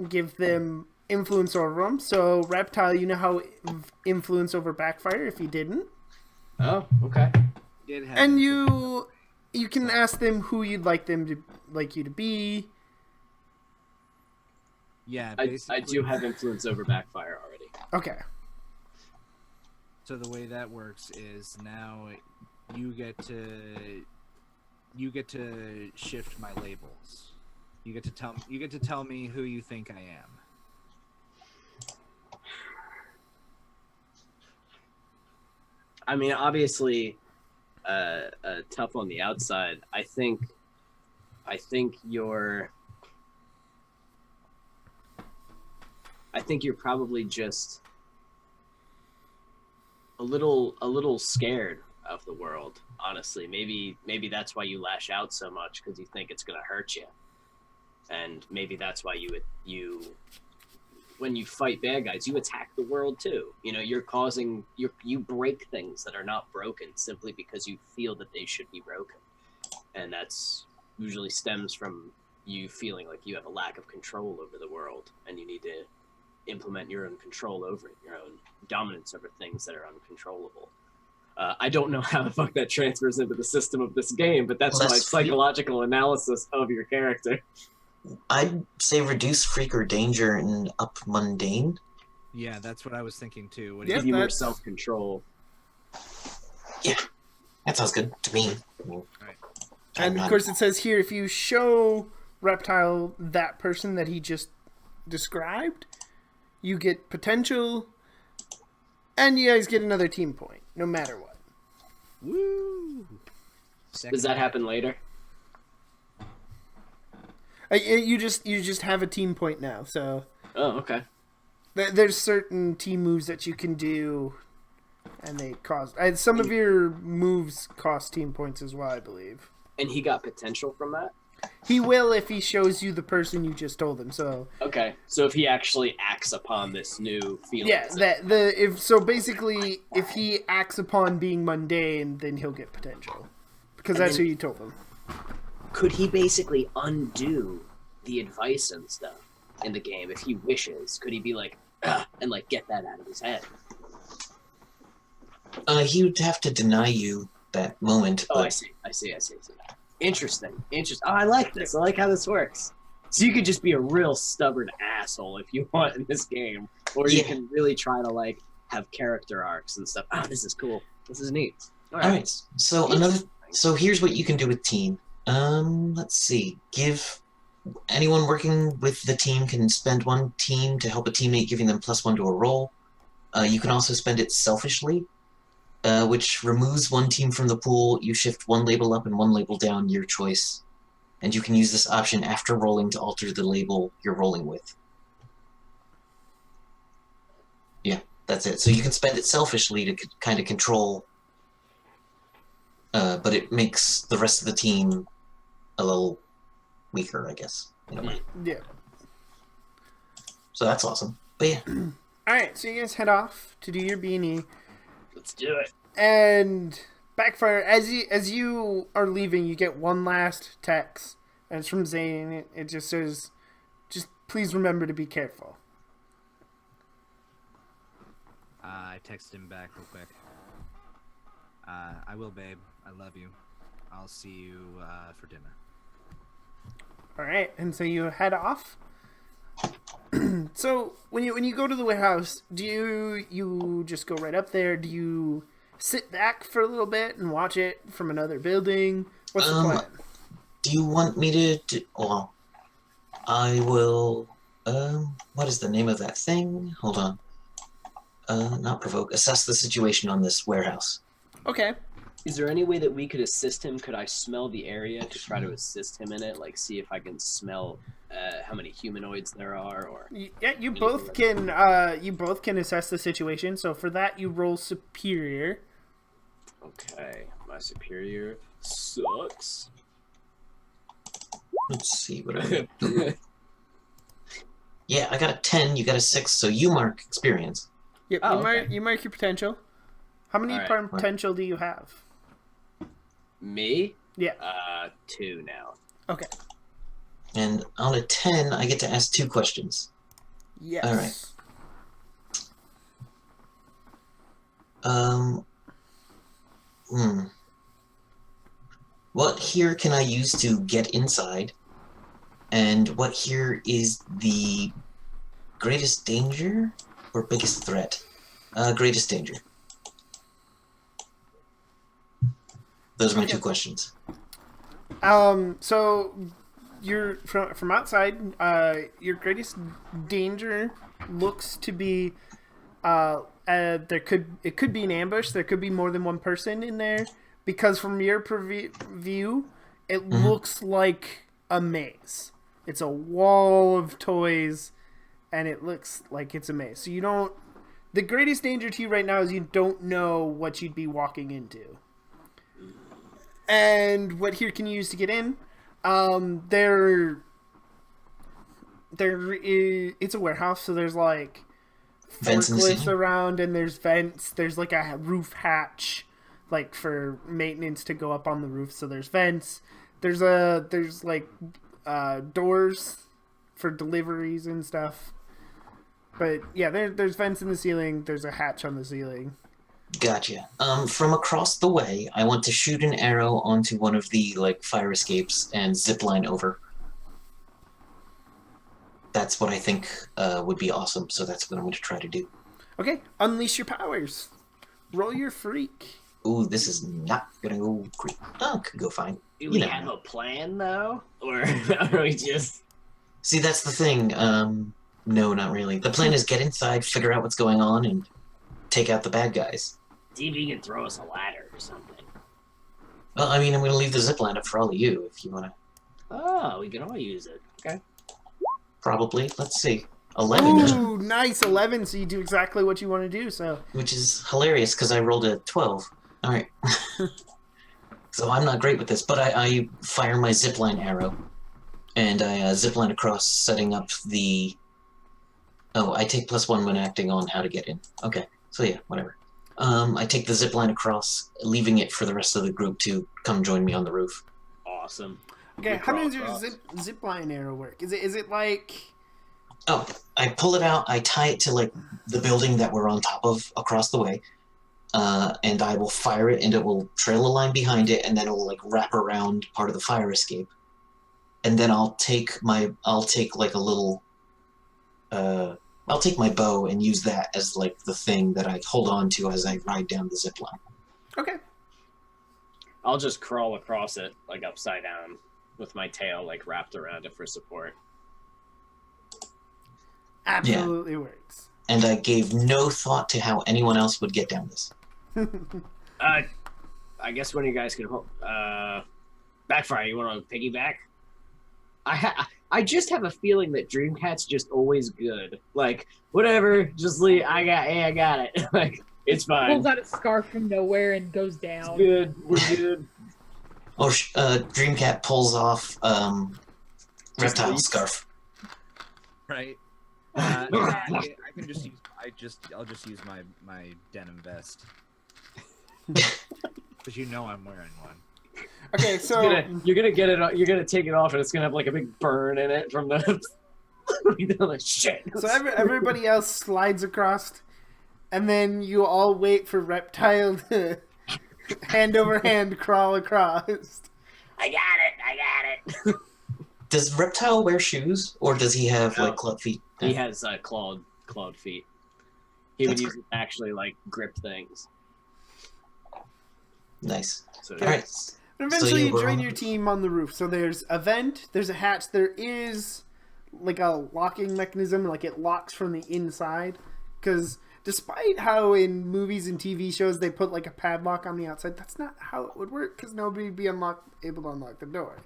give them influence over them. So, Reptile, you know how influence over Backfire if you didn't. Oh, okay. And you can ask them who you'd like you to be. Yeah, I do have influence over Backfire already. Okay. So the way that works is now you get to shift my labels. You get to tell me who you think I am. I mean, obviously, tough on the outside. I think you're probably just a little scared of the world. Honestly, maybe that's why you lash out so much, because you think it's gonna hurt you, and maybe that's why you when you fight bad guys, you attack the world too. You know, you break things that are not broken simply because you feel that they should be broken. And that's usually stems from you feeling like you have a lack of control over the world, and you need to implement your own control over it, your own dominance over things that are uncontrollable. I don't know how the fuck that transfers into the system of this game, but that's my psychological analysis of your character. I'd say reduce freak or danger and up mundane. Yeah, that's what I was thinking too. Give you more self-control. Yeah, that sounds good to me. Right. And of course it says here, if you show Reptile that person that he just described, you get potential, and you guys get another team point, no matter what. Woo! Does that happen later? You just have a team point now, so. Oh, okay. There's certain team moves that you can do, and they cost. Some of your moves cost team points as well, I believe. And he got potential from that? He will if he shows you the person you just told him. So Okay, so if he actually acts upon this new feeling. yeah, basically if he acts upon being mundane, then he'll get potential because that's who you told him. Could he basically undo the advice and stuff in the game if he wishes? Could he be like, "Ugh," and like get that out of his head? He would have to deny you that moment. Oh, But I see. Interesting. Oh, I like this. I like how this works. So you could just be a real stubborn asshole if you want in this game, or you Yeah. can really try to like have character arcs and stuff. Oh, this is cool. This is neat. all right. So here's what you can do with team. Let's see. Give anyone working with the team can spend one team to help a teammate, giving them +1 to a roll. You can also spend it selfishly, which removes one team from the pool. You shift one label up and one label down, your choice. And you can use this option after rolling to alter the label you're rolling with. Yeah, that's it. So you can spend it selfishly to kind of control, but it makes the rest of the team a little weaker, I guess, in a way. Yeah. So that's awesome. But yeah. All right, so you guys head off to do your beanie. Let's do it. And Backfire, as you are leaving, you get one last text, and it's from Zane. It just says, "Just please remember to be careful." I text him back real quick. I will, babe. I love you. I'll see you for dinner. All right, and so you head off. So when you go to the warehouse, do you just go right up there? Do you sit back for a little bit and watch it from another building? What's the plan? Do you want me to well, I will, what is the name of that thing? Hold on. Not provoke. Assess the situation on this warehouse. Okay. Is there any way that we could assist him? Could I smell the area to try to assist him in it? Like, see if I can smell how many humanoids there are, or Yeah, you both can. You both can assess the situation. So for that, you roll superior. okay, my superior sucks. Let's see what I do. Yeah, I got a 10. You got a 6. So you mark experience. Yep. Oh, You mark your potential. How many All right. potential do you have? Me? Yeah. 2 now. Okay. And on a 10, I get to ask 2 questions. Yes. All right. What here can I use to get inside? And what here is the greatest danger or biggest threat? Greatest danger. Those are my 2 questions. So you're from outside. Your greatest danger looks to be it could be an ambush. There could be more than one person in there because from your view, it looks like a maze. It's a wall of toys, and it looks like it's a maze. So you don't. The greatest danger to you right now is you don't know what you'd be walking into. And what here can you use to get in? It's a warehouse, so there's like Vents in the forklifts ceiling? around, and there's vents. There's like a roof hatch, like for maintenance to go up on the roof. So there's vents. There's doors for deliveries and stuff. But yeah, there's vents in the ceiling. There's a hatch on the ceiling. Gotcha. From across the way, I want to shoot an arrow onto one of the fire escapes and zip line over. That's what I think would be awesome. So that's what I'm going to try to do. Okay, unleash your powers. Roll your freak. Ooh, this is not gonna go great. Oh, could go fine. Do we have a plan though, or are we just? See, that's the thing. No, not really. The plan is get inside, figure out what's going on, and take out the bad guys. See if you can throw us a ladder or something. Well, I mean, I'm gonna leave the zip line up for all of you if you wanna. Oh, we can all use it. Okay. Probably. Let's see. 11, Ooh, nice 11. So you do exactly what you want to do. So which is hilarious because I rolled a 12. All right. So I'm not great with this, but I fire my zipline arrow, and I zipline across, setting up the... Oh, I take +1 when acting on how to get in. Okay, so yeah, whatever. I take the zipline across, leaving it for the rest of the group to come join me on the roof. Awesome. okay, You how crawl does your across. zip line arrow work? Is it like? Oh, I pull it out, I tie it to like the building that we're on top of across the way, and I will fire it, and it will trail a line behind it, and then it will like wrap around part of the fire escape. And then I'll take like a little, I'll take my bow and use that as like the thing that I hold on to as I ride down the zip line. Okay. I'll just crawl across it, like upside down, with my tail like wrapped around it for support. Absolutely works. And I gave no thought to how anyone else would get down this. I guess one of you guys can backfire. You want to piggyback? I just have a feeling that Dreamcat's just always good. Like whatever, just leave. I got it. Like it's fine. Pulls out a scarf from nowhere and goes down. It's good. We're good. Oh, Dreamcat pulls off reptile leaves. scarf. Right. I can just use. I'll just use my denim vest. Because you know I'm wearing one. Okay, so You're gonna get it. You're gonna take it off, and it's gonna have like a big burn in it from the. Like, shit. so everybody else slides across, and then you all wait for Reptile to hand over hand crawl across. I got it. Does Reptile wear shoes, or does he have like club feet? He has clawed feet. He would That's use it to actually like grip things. Nice. So All right. But eventually you you were join on- your team on the roof. So there's a vent, there's a hatch, there is like a locking mechanism, like it locks from the inside. Because despite how in movies and TV shows they put like a padlock on the outside, that's not how it would work because nobody would be able to unlock the door.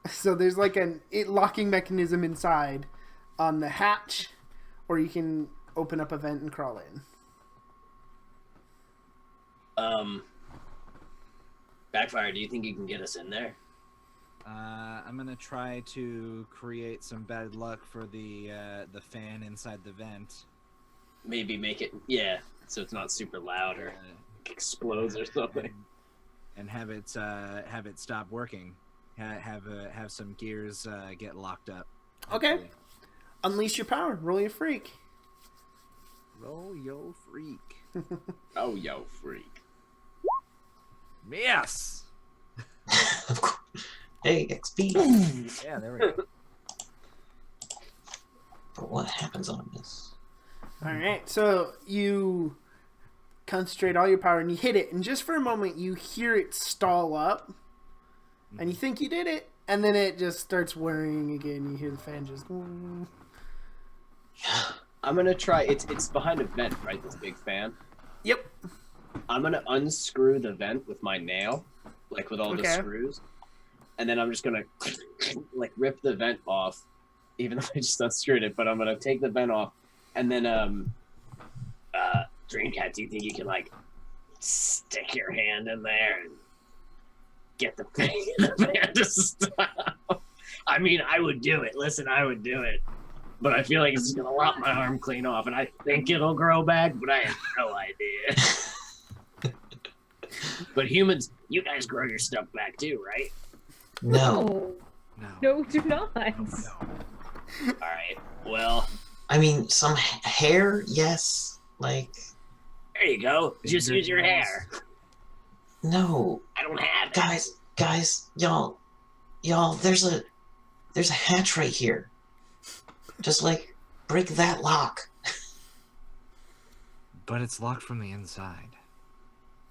So there's like an locking mechanism inside on the hatch, or you can open up a vent and crawl in. Backfire, do you think you can get us in there? I'm gonna try to create some bad luck for the fan inside the vent. Maybe make it, so it's not super loud or explodes or something. And have it stop working. Have some gears get locked up. Okay. Hopefully. Unleash your power. Roll your freak. Roll yo freak. Oh, yo, freak. Yes. Of course. Hey, XP. Yeah, there we go. But what happens on this? All right, so you concentrate all your power and you hit it, and just for a moment you hear it stall up, and you think you did it, and then it just starts whirring again. You hear the fan just. I'm gonna try. It's behind a vent, right? This big fan. Yep. I'm gonna unscrew the vent with my nail, like with all the Okay. screws, and then I'm just gonna like rip the vent off, even though I just unscrewed it. But I'm gonna take the vent off, and then Dreamcat, do you think you can like stick your hand in there and get the thing in the van to stop? I mean, I would do it. Listen, I would do it. But I feel like it's gonna lop my arm clean off, and I think it'll grow back, but I have no idea. But humans, you guys grow your stuff back too, right? No. No, do not. Alright, well, I mean, some hair, yes. Like, there you go. Just use your hair. no. I don't have it. Guys, y'all, there's a hatch right here. Just like, break that lock. But it's locked from the inside.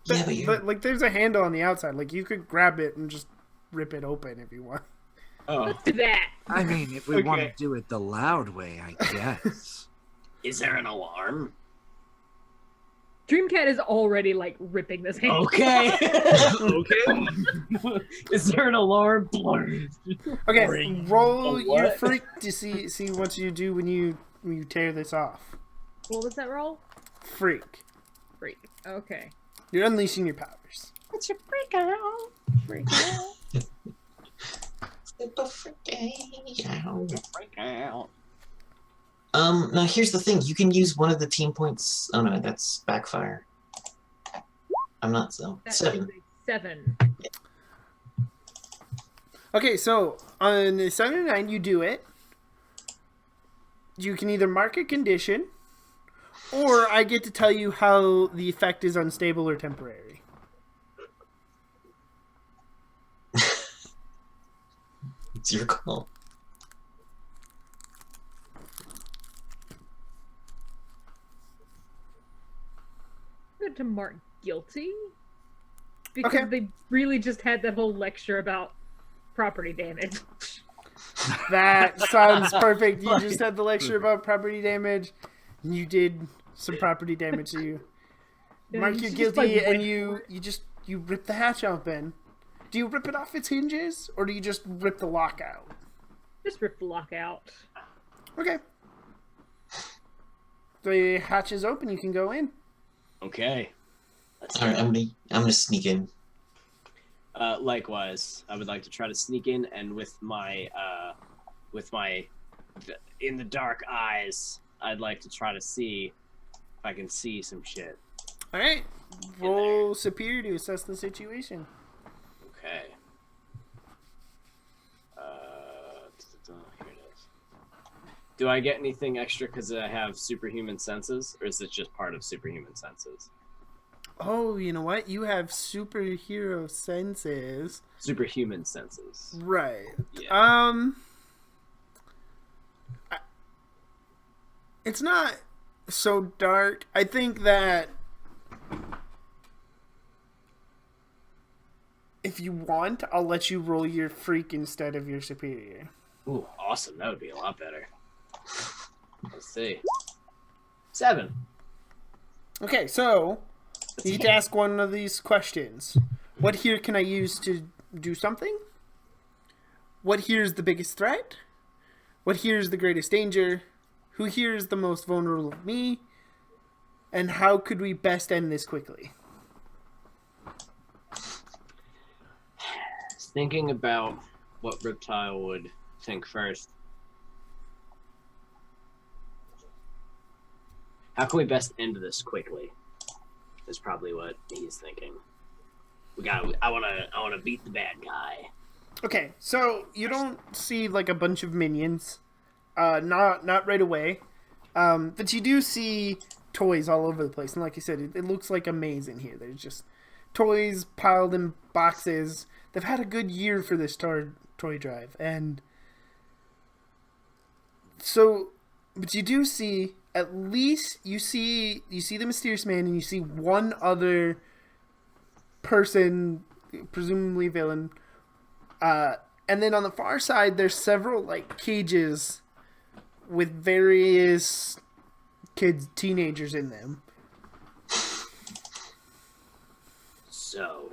Yeah, but you're... But like, there's a handle on the outside. Like, you could grab it and just rip it open if you want. Oh, Let's do that. I mean, if we want to Okay. do it the loud way, I guess. is there an alarm? Dreamcat is already like ripping this hand. Okay. Okay. Is there an alarm? Okay, Ring. roll A your what? freak to see what you do when you tear this off. What was that roll? Freak. Freak. Okay. You're unleashing your powers. What's your freak out? Freak out. Freak out. Now here's the thing. You can use one of the team points. Oh no, that's backfire. I'm not so. That 7. is a 7. Okay, so on the 7 and 9, you do it. You can either mark a condition, or I get to tell you how the effect is unstable or temporary. It's your call. Good to mark guilty. Because Okay. they really just had that whole lecture about property damage. That sounds perfect. You just had the lecture about property damage. And you did some property damage to you. Yeah, Mark you you're should just, guilty, like, and wait you rip the hatch open. Do you rip it off its hinges, or do you just rip the lock out? Just rip the lock out. Okay. The hatch is open. You can go in. Okay. Let's All right, I'm gonna sneak in. Likewise, I would like to try to sneak in, and with my in the dark eyes, I'd like to try to see if I can see some shit. All right. Roll superior to assess the situation. Okay. Here it is. Do I get anything extra because I have superhuman senses, or is it just part of superhuman senses? Oh, you know what? You have superhero senses. Superhuman senses. Right. Yeah. It's not so dark. I think that if you want, I'll let you roll your freak instead of your superior. Ooh, awesome. That would be a lot better. Let's see. 7. Okay, so you need to ask one of these questions. What here can I use to do something? What here is the biggest threat? What here is the greatest danger? Who here is the most vulnerable of me? And how could we best end this quickly? Thinking about what Reptile would think first. How can we best end this quickly? Is probably what he's thinking. I wanna beat the bad guy. Okay, so you don't see like a bunch of minions, not right away, but you do see toys all over the place, and like you said, it looks like a maze in here. There's just toys piled in boxes. They've had a good year for this toy drive, and so, but you do see at least you see the mysterious man, and you see one other person, presumably villain. And then on the far side, there's several like cages with various kids, teenagers in them. So,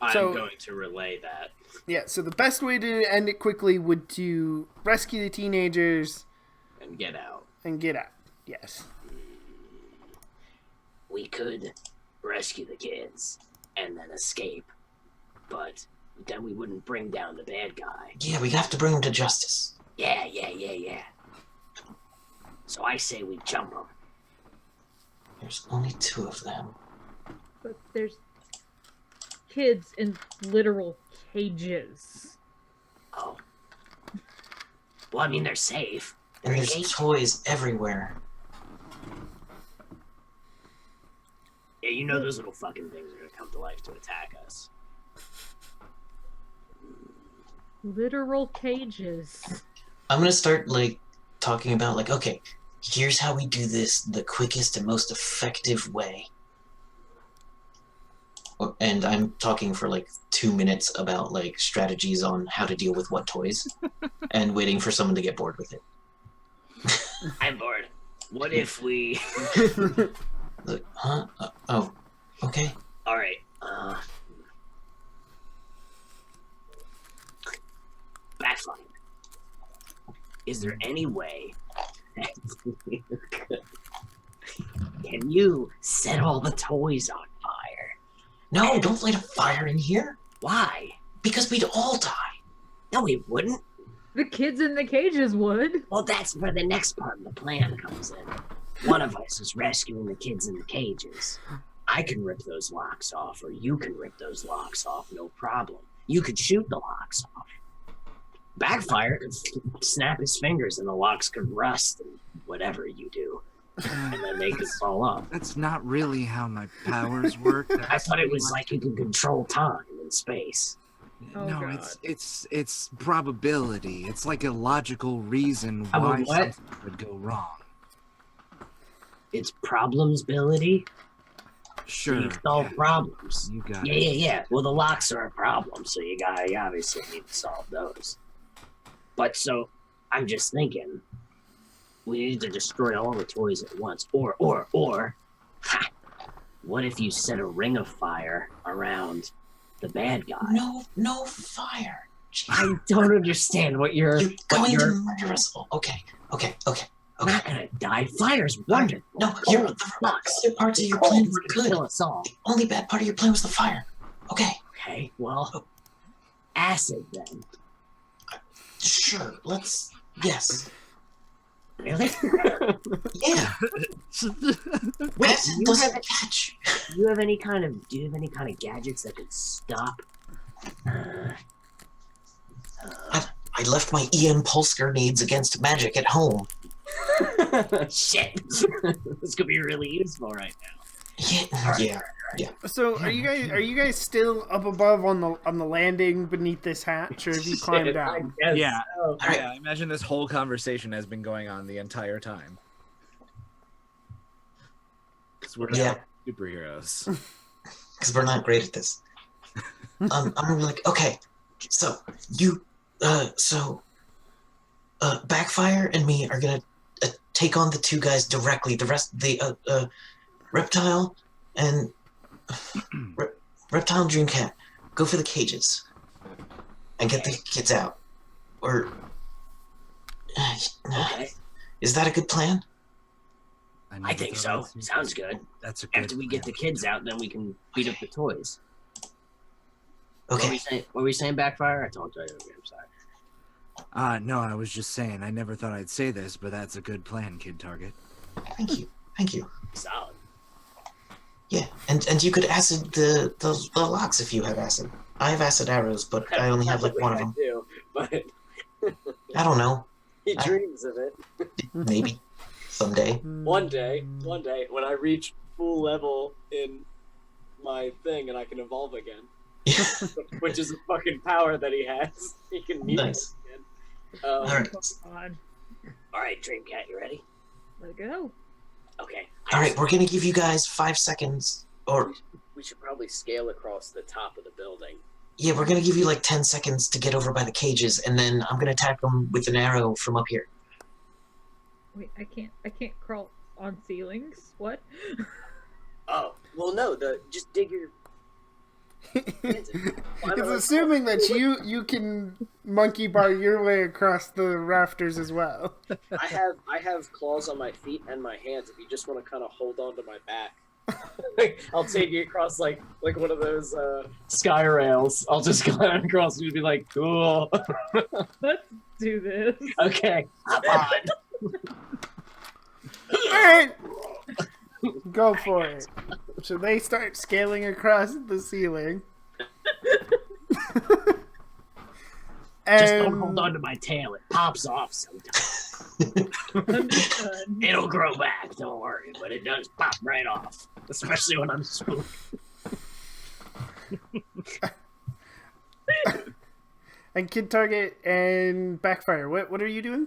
I'm going to relay that. Yeah, so the best way to end it quickly would to rescue the teenagers And get out. and get out. Yes. We could rescue the kids and then escape, but then we wouldn't bring down the bad guy. Yeah, we have to bring him to justice. Yeah. So I say we jump him. There's only 2 of them. But there's kids in literal cages. Oh. Well, I mean, they're safe. And They're there's engaged. toys everywhere. Yeah, you know those little fucking things are gonna come to life to attack us. Literal cages. I'm gonna start like talking about like, okay, here's how we do this the quickest and most effective way. And I'm talking for like 2 minutes about like strategies on how to deal with what toys, and waiting for someone to get bored with it. I'm bored. What if we Huh? Oh, okay. All right. Backfire. Is there any way? Can you set all the toys on fire? No, don't light a fire in here. Why? Because we'd all die. No, we wouldn't. The kids in the cages would. Well, that's where the next part of the plan comes in. One of us is rescuing the kids in the cages. I can rip those locks off, or you can rip those locks off, no problem. You could shoot the locks off. Backfire could snap his fingers and the locks could rust and whatever you do. And then they could fall off. That's not really how my powers work. I thought it was like you could control time and space. Oh, No, God. it's probability. It's like a logical reason I why mean, what? something would go wrong. It's problemsability. Sure. You solve problems. You got Yeah, it. yeah, yeah. Well, the locks are a problem, so you obviously need to solve those. But so, I'm just thinking, we need to destroy all the toys at once. Or, ha, what if you set a ring of fire around the bad guy? No fire. Jeez. I don't understand what you're to murder us all. Okay. I'm not gonna die. Fire's wonderful. No, Cold sucks. the other parts of your plan were Kill good. us all. The only bad part of your plan was the fire. Okay, Okay, well, acid then. sure. Yes. Really? Yeah. Wait, Acid doesn't catch. do you have any kind of gadgets that could stop? I left my EM pulse grenades against magic at home. Shit, this could be really useful right now. Yeah. So are you guys still up above on the landing beneath this hatch, or have you climbed Shit, down? I guess Yeah. so. All right. Yeah, I imagine this whole conversation has been going on the entire time. 'Cause we're Yeah. not superheroes. Because we're not great at this. I'm like, okay, so you, Backfire and me are gonna take on the two guys directly. The rest, the Reptile and Reptile and Dreamcat, go for the cages and get the kids out. Or Okay, is that a good plan? I never think thought so. I'd see Sounds this. good. That's a good After we get the plan. kids out, then we can beat up the toys. Okay. What were you saying, Backfire? I talked right over you. I'm sorry. No, I was just saying, I never thought I'd say this, but that's a good plan, Kid Target. Thank you. Solid. Yeah, and you could acid the locks if you have acid. I have acid arrows, but I only have like one of them. do, but I don't know. he dreams of it. Maybe someday. One day, when I reach full level in my thing and I can evolve again, which is a fucking power that he has. He can mute Nice. it again. All right. God. All right, Dreamcat, you ready? Let go. Okay. All right, we're gonna give you guys 5 seconds, or We should probably scale across the top of the building. yeah, we're gonna give you like 10 seconds to get over by the cages, and then I'm gonna attack them with an arrow from up here. Wait, I can't crawl on ceilings. What? Oh, well, no. Just dig your. It's assuming that you can monkey bar your way across the rafters as well. I have claws on my feet and my hands. If you just want to kind of hold on to my back, I'll take you across like one of those sky rails. I'll just climb across and you'll be like, cool. Let's do this. Okay. Hop on. Alright! Go for it. So they start scaling across the ceiling. Just don't hold on to my tail. It pops off sometimes. Understood. It'll grow back. Don't worry, but it does pop right off, especially when I'm swooping. And Kid Target and Backfire, what are you doing?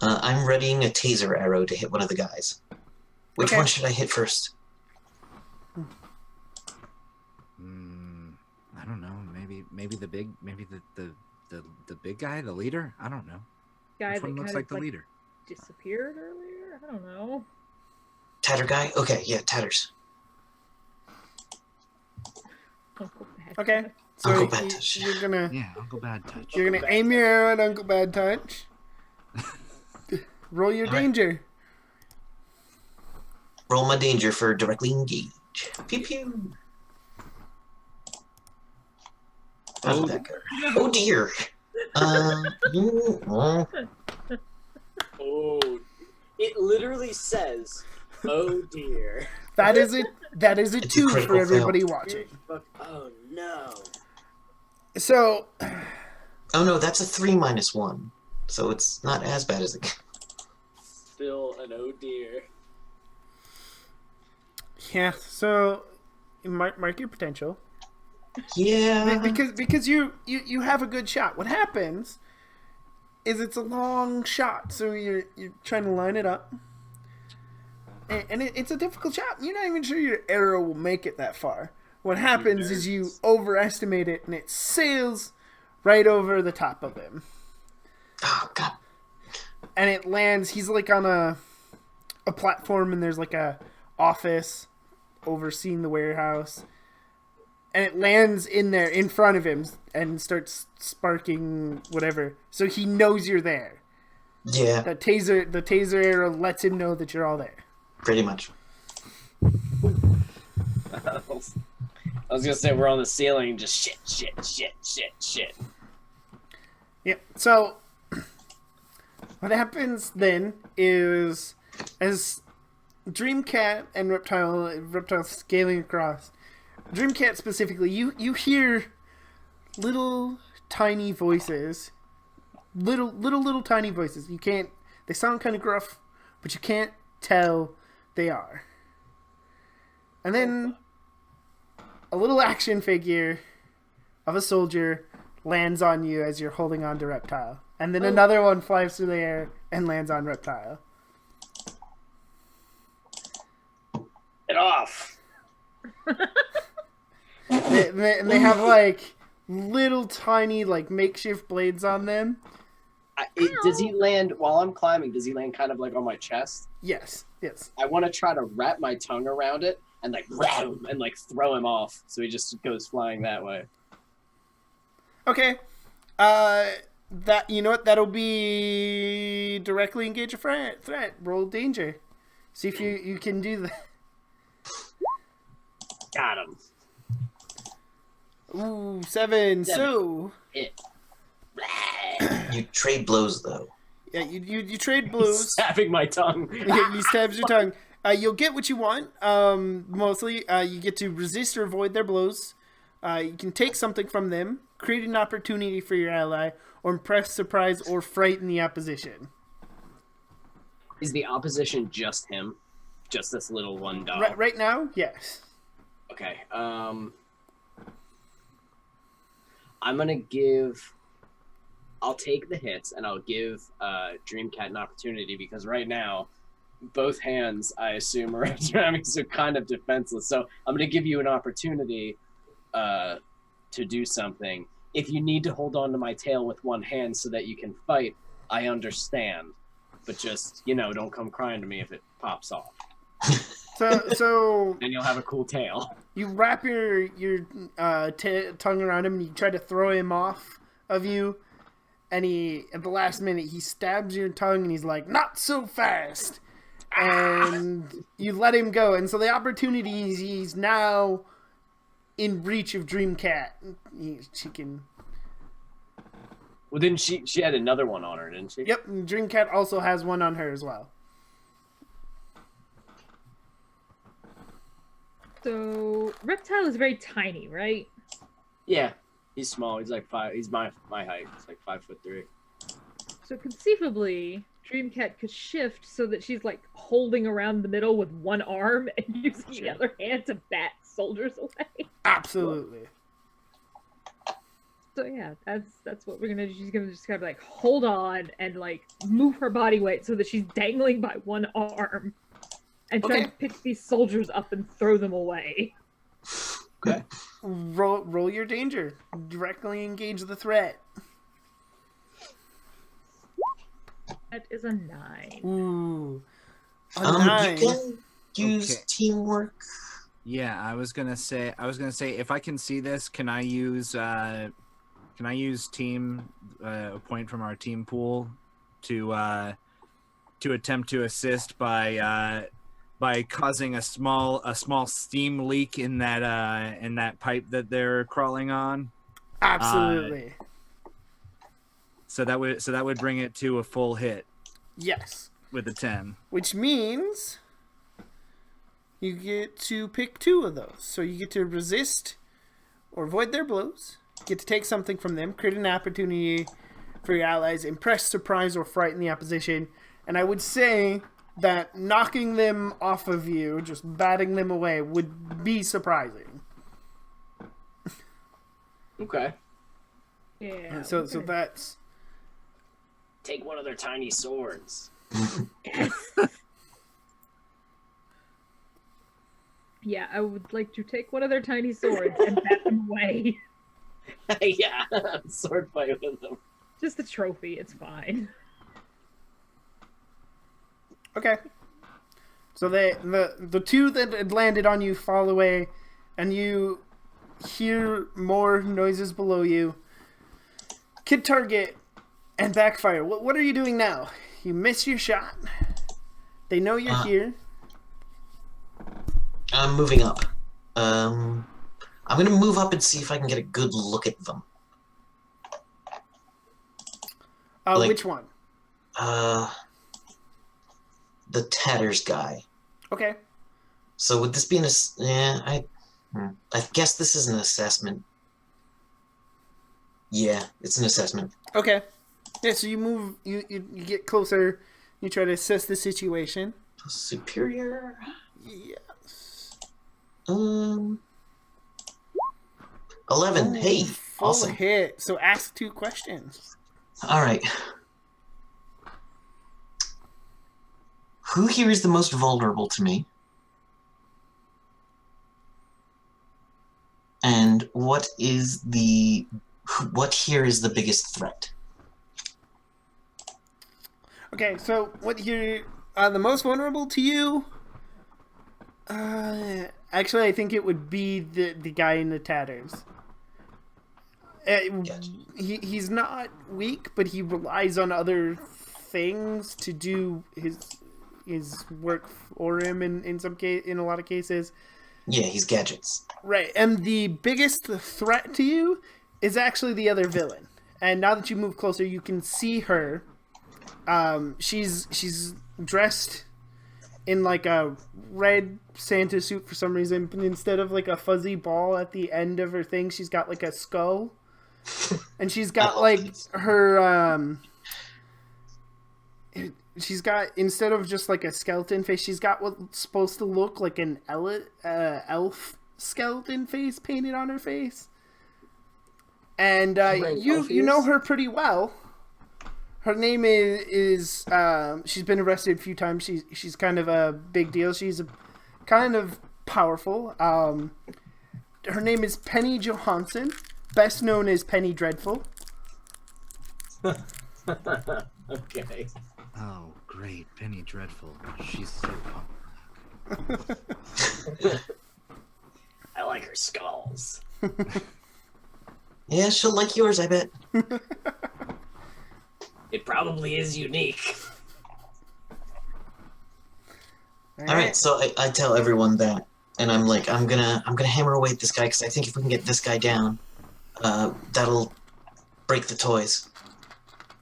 I'm readying a taser arrow to hit one of the guys. Which Okay. one should I hit first? I don't know. Maybe the big, maybe the big guy, the leader. I don't know. Guy Which that one looks kind like of the leader? disappeared earlier. I don't know. Tatter guy? Okay, yeah, Tatters. Uncle Bad Okay. Touch. So Uncle Bad Touch. you're gonna Yeah, Uncle Bad Touch. you're gonna aim your arrow at Uncle Bad Touch. Roll your All right. danger. Roll my danger for directly engage. Pew pew. How did that go? Oh dear. Oh, it literally says, "Oh dear." That is it. That is a It's a 2 for critical everybody fail. watching. Oh no. So Oh no, that's a 3 minus 1. So it's not as bad as it. Still an oh dear. yeah. So mark your potential. Yeah. Because you have a good shot. What happens is it's a long shot, so you're trying to line it up, and it's a difficult shot. You're not even sure your arrow will make it that far. What happens is you overestimate it, and it sails right over the top of him, Oh god. and it lands. He's like on a platform, and there's like a office overseeing the warehouse. And it lands in there in front of him and starts sparking whatever. So he knows you're there. Yeah, The taser arrow lets him know that you're all there. pretty much. I was gonna say we're on the ceiling, just shit. Yep. So what happens then is as Dreamcat and Reptile scaling across. Dreamcat specifically, you hear little tiny voices, little tiny voices. You can't. They sound kind of gruff, but you can't tell they are. And then a little action figure of a soldier lands on you as you're holding on to Reptile, and then another one flies through the air and lands on Reptile. Get off. And they have like little tiny like makeshift blades on them. Does he land while I'm climbing? Does he land kind of like on my chest? Yes. I want to try to wrap my tongue around it and like wham, and like throw him off, so he just goes flying that way. Okay. That you know what? That'll be directly engage a threat. Roll danger. See if you can do that. Got him. Ooh, 7. So Hit. You trade blows though. yeah, you trade blows. Stabbing my tongue. He stabs your tongue. You'll get what you want. Mostly, you get to resist or avoid their blows. You can take something from them, create an opportunity for your ally, or impress, surprise, or frighten the opposition. Is the opposition just him? Just this little one dog? Right now, yes. Okay. I'm gonna give. I'll take the hits and I'll give Dreamcat an opportunity because right now, both hands I assume are around me, so kind of defenseless. So I'm gonna give you an opportunity to do something. If you need to hold on to my tail with one hand so that you can fight, I understand. But just don't come crying to me if it pops off. So And you'll have a cool tail. you wrap your tongue around him and you try to throw him off of you, and at the last minute he stabs your tongue and he's like, "Not so fast," and you let him go. And so the opportunity is he's now in reach of Dreamcat. She can. Well, didn't she had another one on her, didn't she? Yep, and Dreamcat also has one on her as well. So Reptile is very tiny, right? Yeah. He's small. He's like 5. He's my height. He's like 5'3". So conceivably, Dreamcat could shift so that she's like holding around the middle with one arm and using the other hand to bat soldiers away. Absolutely. So yeah, that's what we're gonna do. She's gonna just kind of like hold on and like move her body weight so that she's dangling by one arm and try Okay. to pick these soldiers up and throw them away. Okay. Roll your danger. Directly engage the threat. That is a 9. Ooh. A You 9. can use Okay. teamwork? Yeah, I was gonna say if I can see this, can I use team a point from our team pool to attempt to assist by causing a small steam leak in that pipe that they're crawling on. Absolutely. So that would bring it to a full hit Yes. with a 10. Which means you get to pick 2 of those. So you get to resist or avoid their blows. You get to take something from them, create an opportunity for your allies, impress, surprise, or frighten the opposition. And I would say that knocking them off of you, just batting them away, would be surprising. Okay. Yeah. So that's... Take one of their tiny swords. Yeah, I would like to take one of their tiny swords and bat them away. Yeah, sword fight with them. Just a trophy, it's fine. Okay. So the 2 that had landed on you fall away, and you hear more noises below you. Kid Target and Backfire, what are you doing now? You miss your shot. They know you're here. I'm moving up. I'm gonna move up and see if I can get a good look at them. Like- Which one? The Tatters guy. Okay. So would this be an I guess this is an assessment. Yeah, it's an assessment. Okay. Yeah, so you move, you get closer, you try to assess the situation. Superior. Yes. 11. Ooh, Hey, full awesome. hit. So ask 2 questions. All right. Who here is the most vulnerable to me? And what here is the biggest threat? Okay, so what you're the most vulnerable to you? Actually, I think it would be the guy in the tatters. Gotcha. He's not weak, but he relies on other things to do his work for him in a lot of cases. Yeah, he's gadgets. Right, and the biggest threat to you is actually the other villain. And now that you move closer, you can see her. She's dressed in like a red Santa suit for some reason, but instead of like a fuzzy ball at the end of her thing, she's got like a skull. And she's got like her she's got, instead of just like a skeleton face, she's got what's supposed to look like an elf skeleton face painted on her face. And you know her pretty well. Her name is she's been arrested a few times. She's kind of a big deal. She's kind of powerful. Her name is Penny Johansson, best known as Penny Dreadful. Okay. Oh, great, Penny Dreadful. She's so pumped. I like her skulls. Yeah, she'll like yours, I bet. It probably is unique. All right, so I tell everyone that, and I'm like, I'm gonna hammer away at this guy because I think if we can get this guy down, that'll break the toys.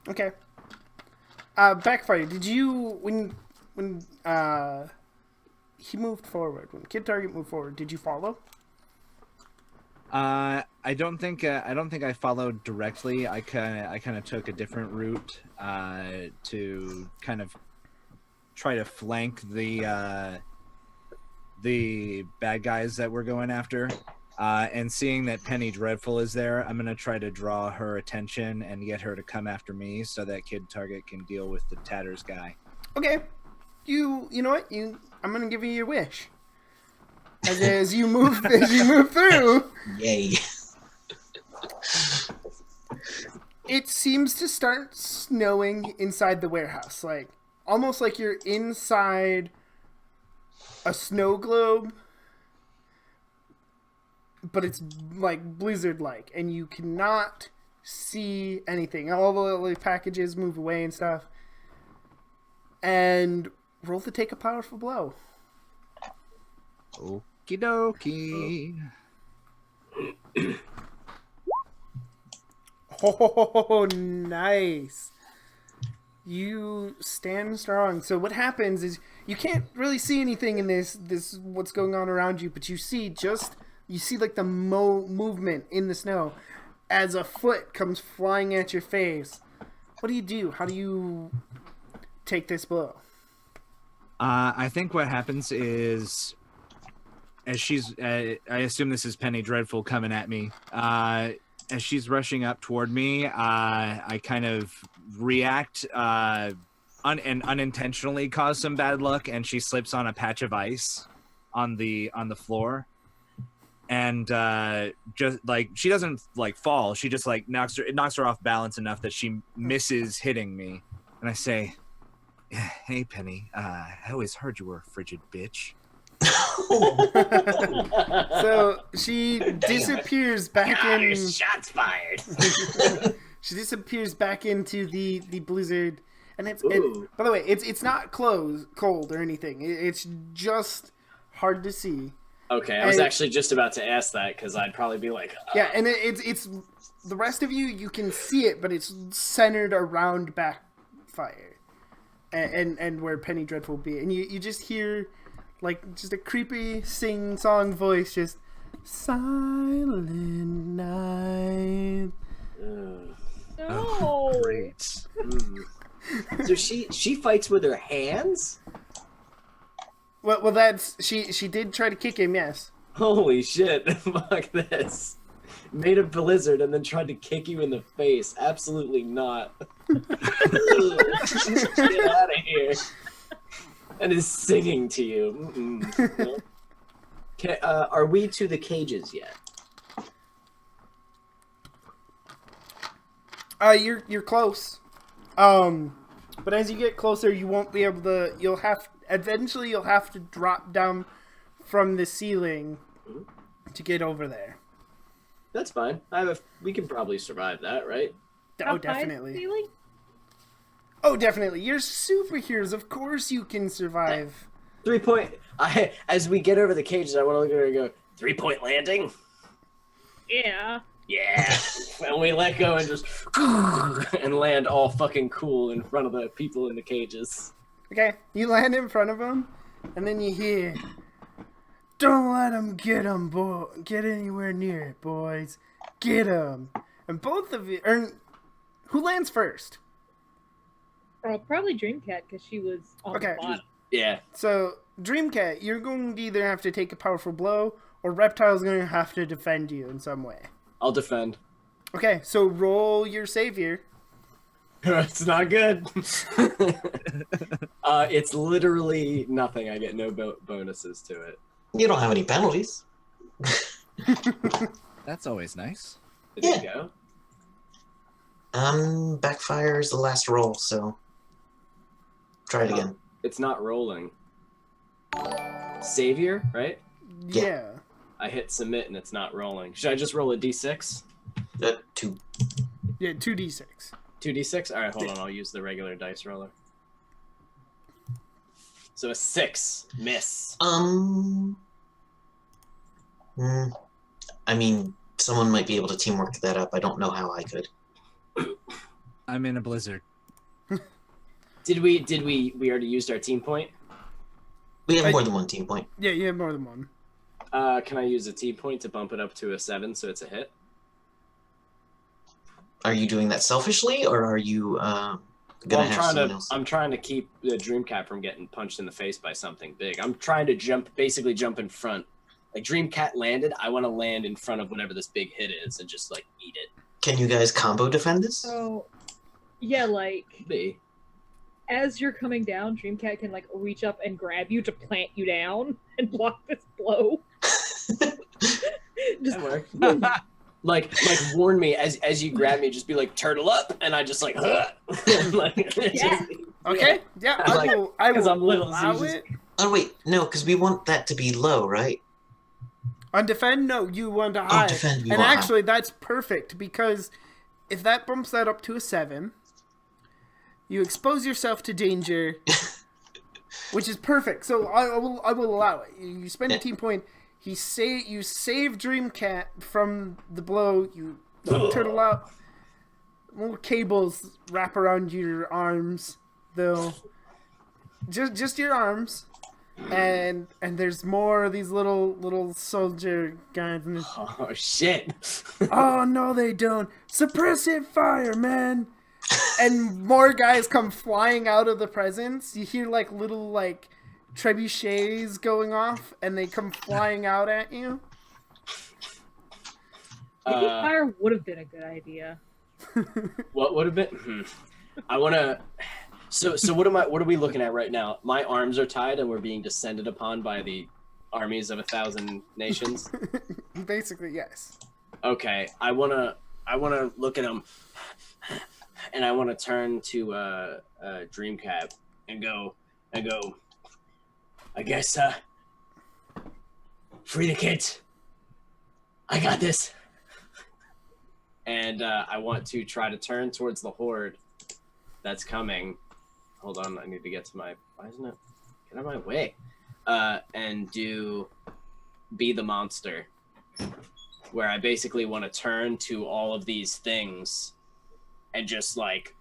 Okay. Backfire, did you when he moved forward, when Kid Target moved forward, did you follow? I don't think I followed directly. I kind of took a different route to kind of try to flank the bad guys that we're going after. And seeing that Penny Dreadful is there, I'm gonna try to draw her attention and get her to come after me so that Kid Target can deal with the Tatters guy. Okay. You know what? I'm gonna give you your wish. As you move through, Yay! it seems to start snowing inside the warehouse, like almost like you're inside a snow globe, but it's like blizzard-like, and you cannot see anything. All the packages move away and stuff. And roll to take a powerful blow. Okie dokie. Oh, nice. You stand strong. So what happens is you can't really see anything in this what's going on around you, but you see like the movement in the snow as a foot comes flying at your face. What do you do? How do you take this blow? I think what happens is, as she's, I assume this is Penny Dreadful coming at me. As she's rushing up toward me, I kind of react and unintentionally cause some bad luck, and she slips on a patch of ice on the floor, and just like she doesn't like fall, she just like knocks her off balance enough that she misses hitting me, and I say, "Hey, Penny, I always heard you were a frigid bitch." So she disappears back in. Shots fired. She disappears back into the blizzard, and Ooh. by the way, it's not cold or anything. It's just hard to see. Okay, I was actually just about to ask that because I'd probably be like, Yeah, and it's the rest of you can see it, but it's centered around Backfire, and where Penny Dreadful will be, and you just hear like just a creepy sing-song voice, just silent night. No. Great. So she fights with her hands? Well, that's she did try to kick him, yes. Holy shit! Fuck this. Made a blizzard and then tried to kick you in the face. Absolutely not. Get out of here. And is singing to you. No. Okay, are we to the cages yet? You're close. But as you get closer, you won't be able to. Eventually you'll have to drop down from the ceiling to get over there. That's fine. We can probably survive that, right? Oh, How high is the definitely. ceiling? Oh, definitely. You're superheroes. Of course you can survive. 3 point. As we get over the cages, I want to look at her and go, 3-point landing? Yeah. Yeah. And we let go and just and land all fucking cool in front of the people in the cages. Okay, you land in front of them, and then you hear, "Don't let them get anywhere near it, boys. Get them." And both of you, who lands first? Probably Dreamcat because she was on Okay. the bottom. Yeah. So, Dreamcat, you're going to either have to take a powerful blow, or Reptile's going to have to defend you in some way. I'll defend. Okay, so roll your savior. It's not good. It's literally nothing. I get no bonuses to it. You don't have any penalties. That's always nice. There you go. Backfire is the last roll, so try it again. It's not rolling. Savior, right? Yeah. I hit submit and it's not rolling. Should I just roll a d6? 2. Yeah, 2d6. 2d6? Alright, hold on. I'll use the regular dice roller. So a 6. Miss. I mean, someone might be able to teamwork that up. I don't know how I could. I'm in a blizzard. Did we already used our team point? We have more than one team point. Yeah, you have more than one. Can I use a team point to bump it up to a 7 so it's a hit? Are you doing that selfishly, or are you gonna have someone else? I'm trying to keep the Dreamcat from getting punched in the face by something big. I'm trying to basically jump in front. Like Dreamcat landed, I want to land in front of whatever this big hit is and just like eat it. Can you guys combo defend this? So, yeah, like Be. as you're coming down, Dreamcat can like reach up and grab you to plant you down and block this blow. Just That works. like warn me as you grab me, just be like turtle up, and I just like, like Yeah. Okay, yeah, Like, I will 'cause I'm little, so allow you just- it. Oh wait, no, because we want that to be low, right? On defend, no, you want to high. defend, you and want high. actually, that's perfect because if that bumps that up to a 7, you expose yourself to danger, which is perfect. So I will allow it. You spend a team point. You save Dreamcat from the blow. You turtle out. Little cables wrap around your arms, though. Just your arms. And there's more of these little soldier guys. Oh shit! Oh no, they don't! Suppressive fire, man! And more guys come flying out of the presence. You hear like little like trebuchets going off, and they come flying out at you. Maybe fire would have been a good idea. What would have been? I want to. So what are we looking at right now? My arms are tied, and we're being descended upon by the armies of 1,000 nations. Basically, yes. Okay, I wanna look at them, and I wanna turn to Dreamcat and go. I guess free the kids. I got this. And I want to try to turn towards the horde that's coming. Hold on, I need to get to my. Why isn't it? Get out of my way. And be the monster, where I basically want to turn to all of these things, and just like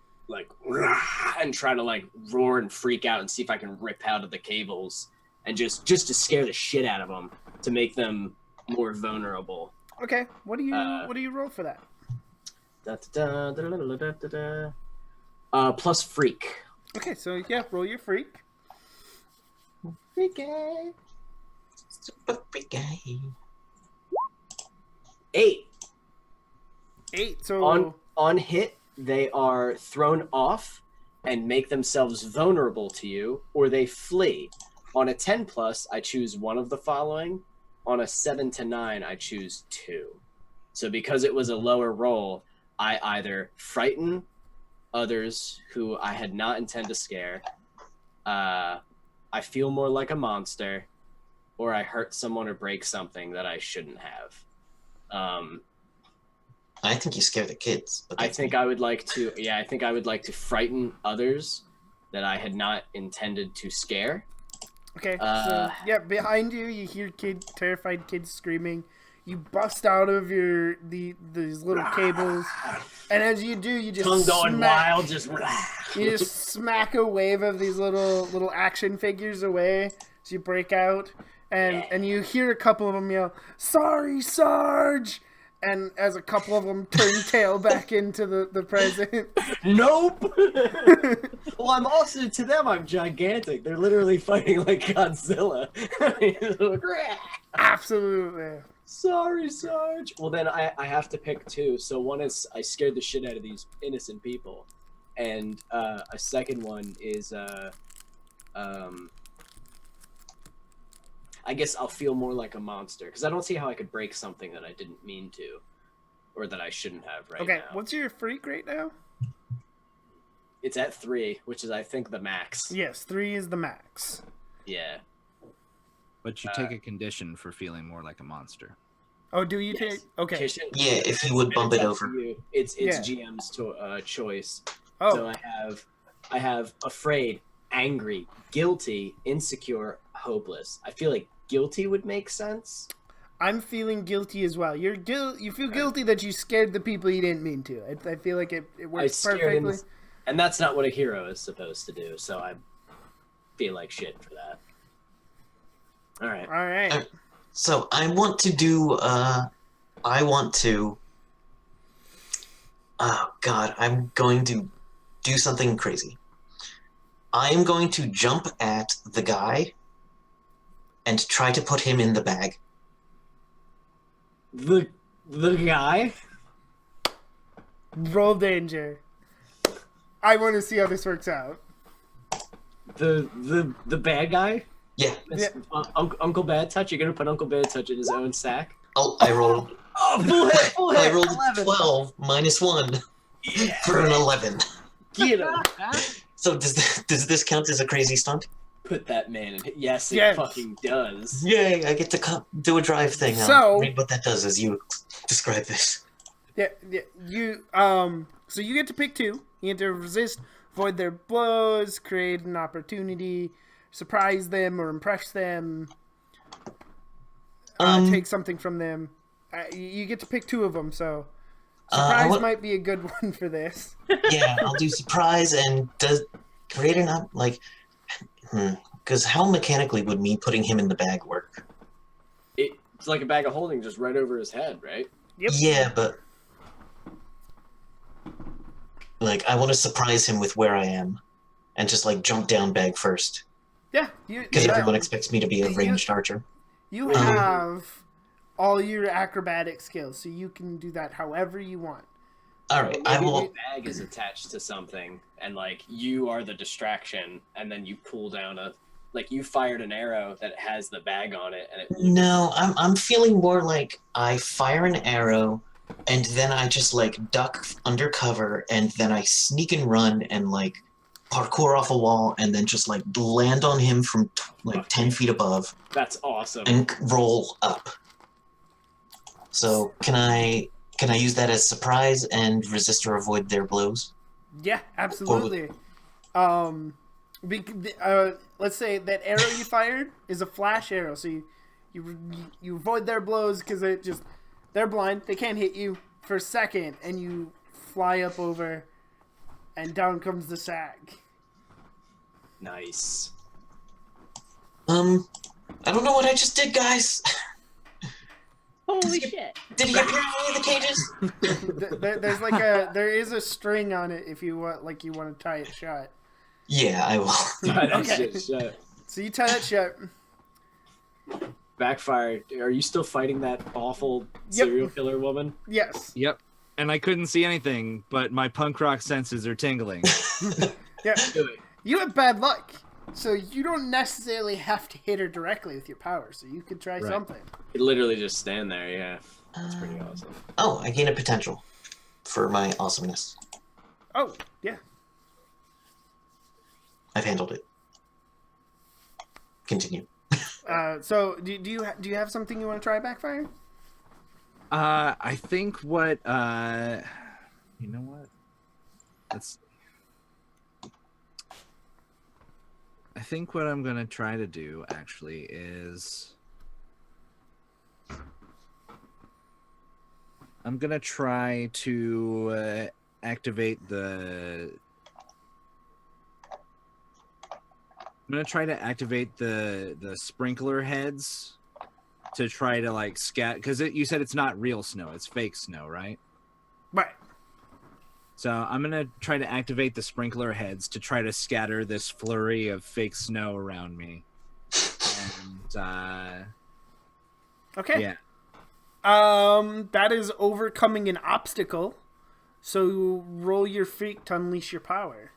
and try to like roar and freak out and see if I can rip out of the cables and just to scare the shit out of them to make them more vulnerable. Okay, what do you roll for that? Plus freak. Okay, so yeah, roll your freak. Freaky. Super freaky. 8. 8. So on hit, they are thrown off and make themselves vulnerable to you, or they flee. On a 10 plus, I choose one of the following. On a 7 to 9, I choose 2. So because it was a lower roll, I either frighten others who I had not intended to scare, I feel more like a monster, or I hurt someone or break something that I shouldn't have. I think you scare the kids. But I think I would like to frighten others that I had not intended to scare. Okay, so yeah, behind you, you hear terrified kids screaming. You bust out of these little cables, and as you do, you just tongue going wild, just you just smack a wave of these little action figures away. So you break out, and you hear a couple of them yell, "Sorry, Sarge!" And as a couple of them turn tail back into the present. Nope. Well, to them, I'm gigantic. They're literally fighting like Godzilla. Absolutely. Sorry, Sarge. Well, then I have to pick 2. So one is I scared the shit out of these innocent people, and a second one is I guess I'll feel more like a monster because I don't see how I could break something that I didn't mean to, or that I shouldn't have now. Okay, what's your freak right now? It's at 3, which is I think the max. Yes, 3 is the max. Yeah. But you take a condition for feeling more like a monster. Oh, do you take? Okay. Yeah, if you would bump it over. It's GM's choice. Oh. So I have afraid, angry, guilty, insecure, hopeless. I feel like guilty would make sense. I'm feeling guilty as well. You feel guilty that you scared the people you didn't mean to. I feel like it works perfectly. And that's not what a hero is supposed to do. So I feel like shit for that. All right. So I want to do. Oh God! I'm going to do something crazy. I am going to jump at the guy and try to put him in the bag. The guy? Roll danger. I want to see how this works out. The bad guy? Yeah. Uncle Bad Touch? You're going to put Uncle Bad Touch in his own sack? Oh, I rolled. Full hit. I rolled 11. 12 minus 1 for an 11. Get him. So does this count as a crazy stunt? put that man in. Yes, it Yes. fucking does. Yay! I get to do a drive thing. So- I'll read what that does as you describe this. Yeah, you so you get to pick two. You get to resist, avoid their blows, create an opportunity, surprise them or impress them, take something from them. You get to pick two of them, so surprise might be a good one for this. Yeah, I'll do surprise and does create an because how mechanically would me putting him in the bag work? It's like a bag of holding just right over his head, right? Yep. Yeah, but like I want to surprise him with where I am, and just like jump down bag first Yeah, because everyone expects me to be a ranged archer. You have all your acrobatic skills, so you can do that however you want. All right, I Maybe will. the bag is attached to something, and like you are the distraction, and then you pull down you fired an arrow that has the bag on it, and it. No, I'm feeling more like I fire an arrow, and then I just like duck under cover, and then I sneak and run and like parkour off a wall, and then just like land on him from 10 feet above That's awesome. and roll up. So can I use that as surprise and resist or avoid their blows? Yeah, absolutely. Let's say that arrow you fired is a flash arrow, so you avoid their blows because they're blind, they can't hit you for a second, and you fly up over, and down comes the sack. Nice. I don't know what I just did, guys. Holy shit! Did he appear in any of the cages? There is a string on it if you want, you want to tie it shut. Yeah, I will. Okay. Shit. So you tie that shut. Backfire. Are you still fighting that awful serial killer woman? Yes. Yep. And I couldn't see anything, but my punk rock senses are tingling. Yeah. Do it. You have bad luck, so you don't necessarily have to hit her directly with your power. So you could try something. You literally just stand there. Yeah, that's pretty awesome. Oh, I gain a potential for my awesomeness. Oh, yeah. I've handled it. Continue. So do you have something you want to try, Backfire? I think what you know what? I think what I'm gonna try to do actually is I'm gonna try to activate the. I'm gonna try to activate the sprinkler heads to try to like scat because you said it's not real snow, it's fake snow, right? Right. So I'm gonna try to activate the sprinkler heads to try to scatter this flurry of fake snow around me. And Okay. yeah. That is overcoming an obstacle. So roll your freak to unleash your power.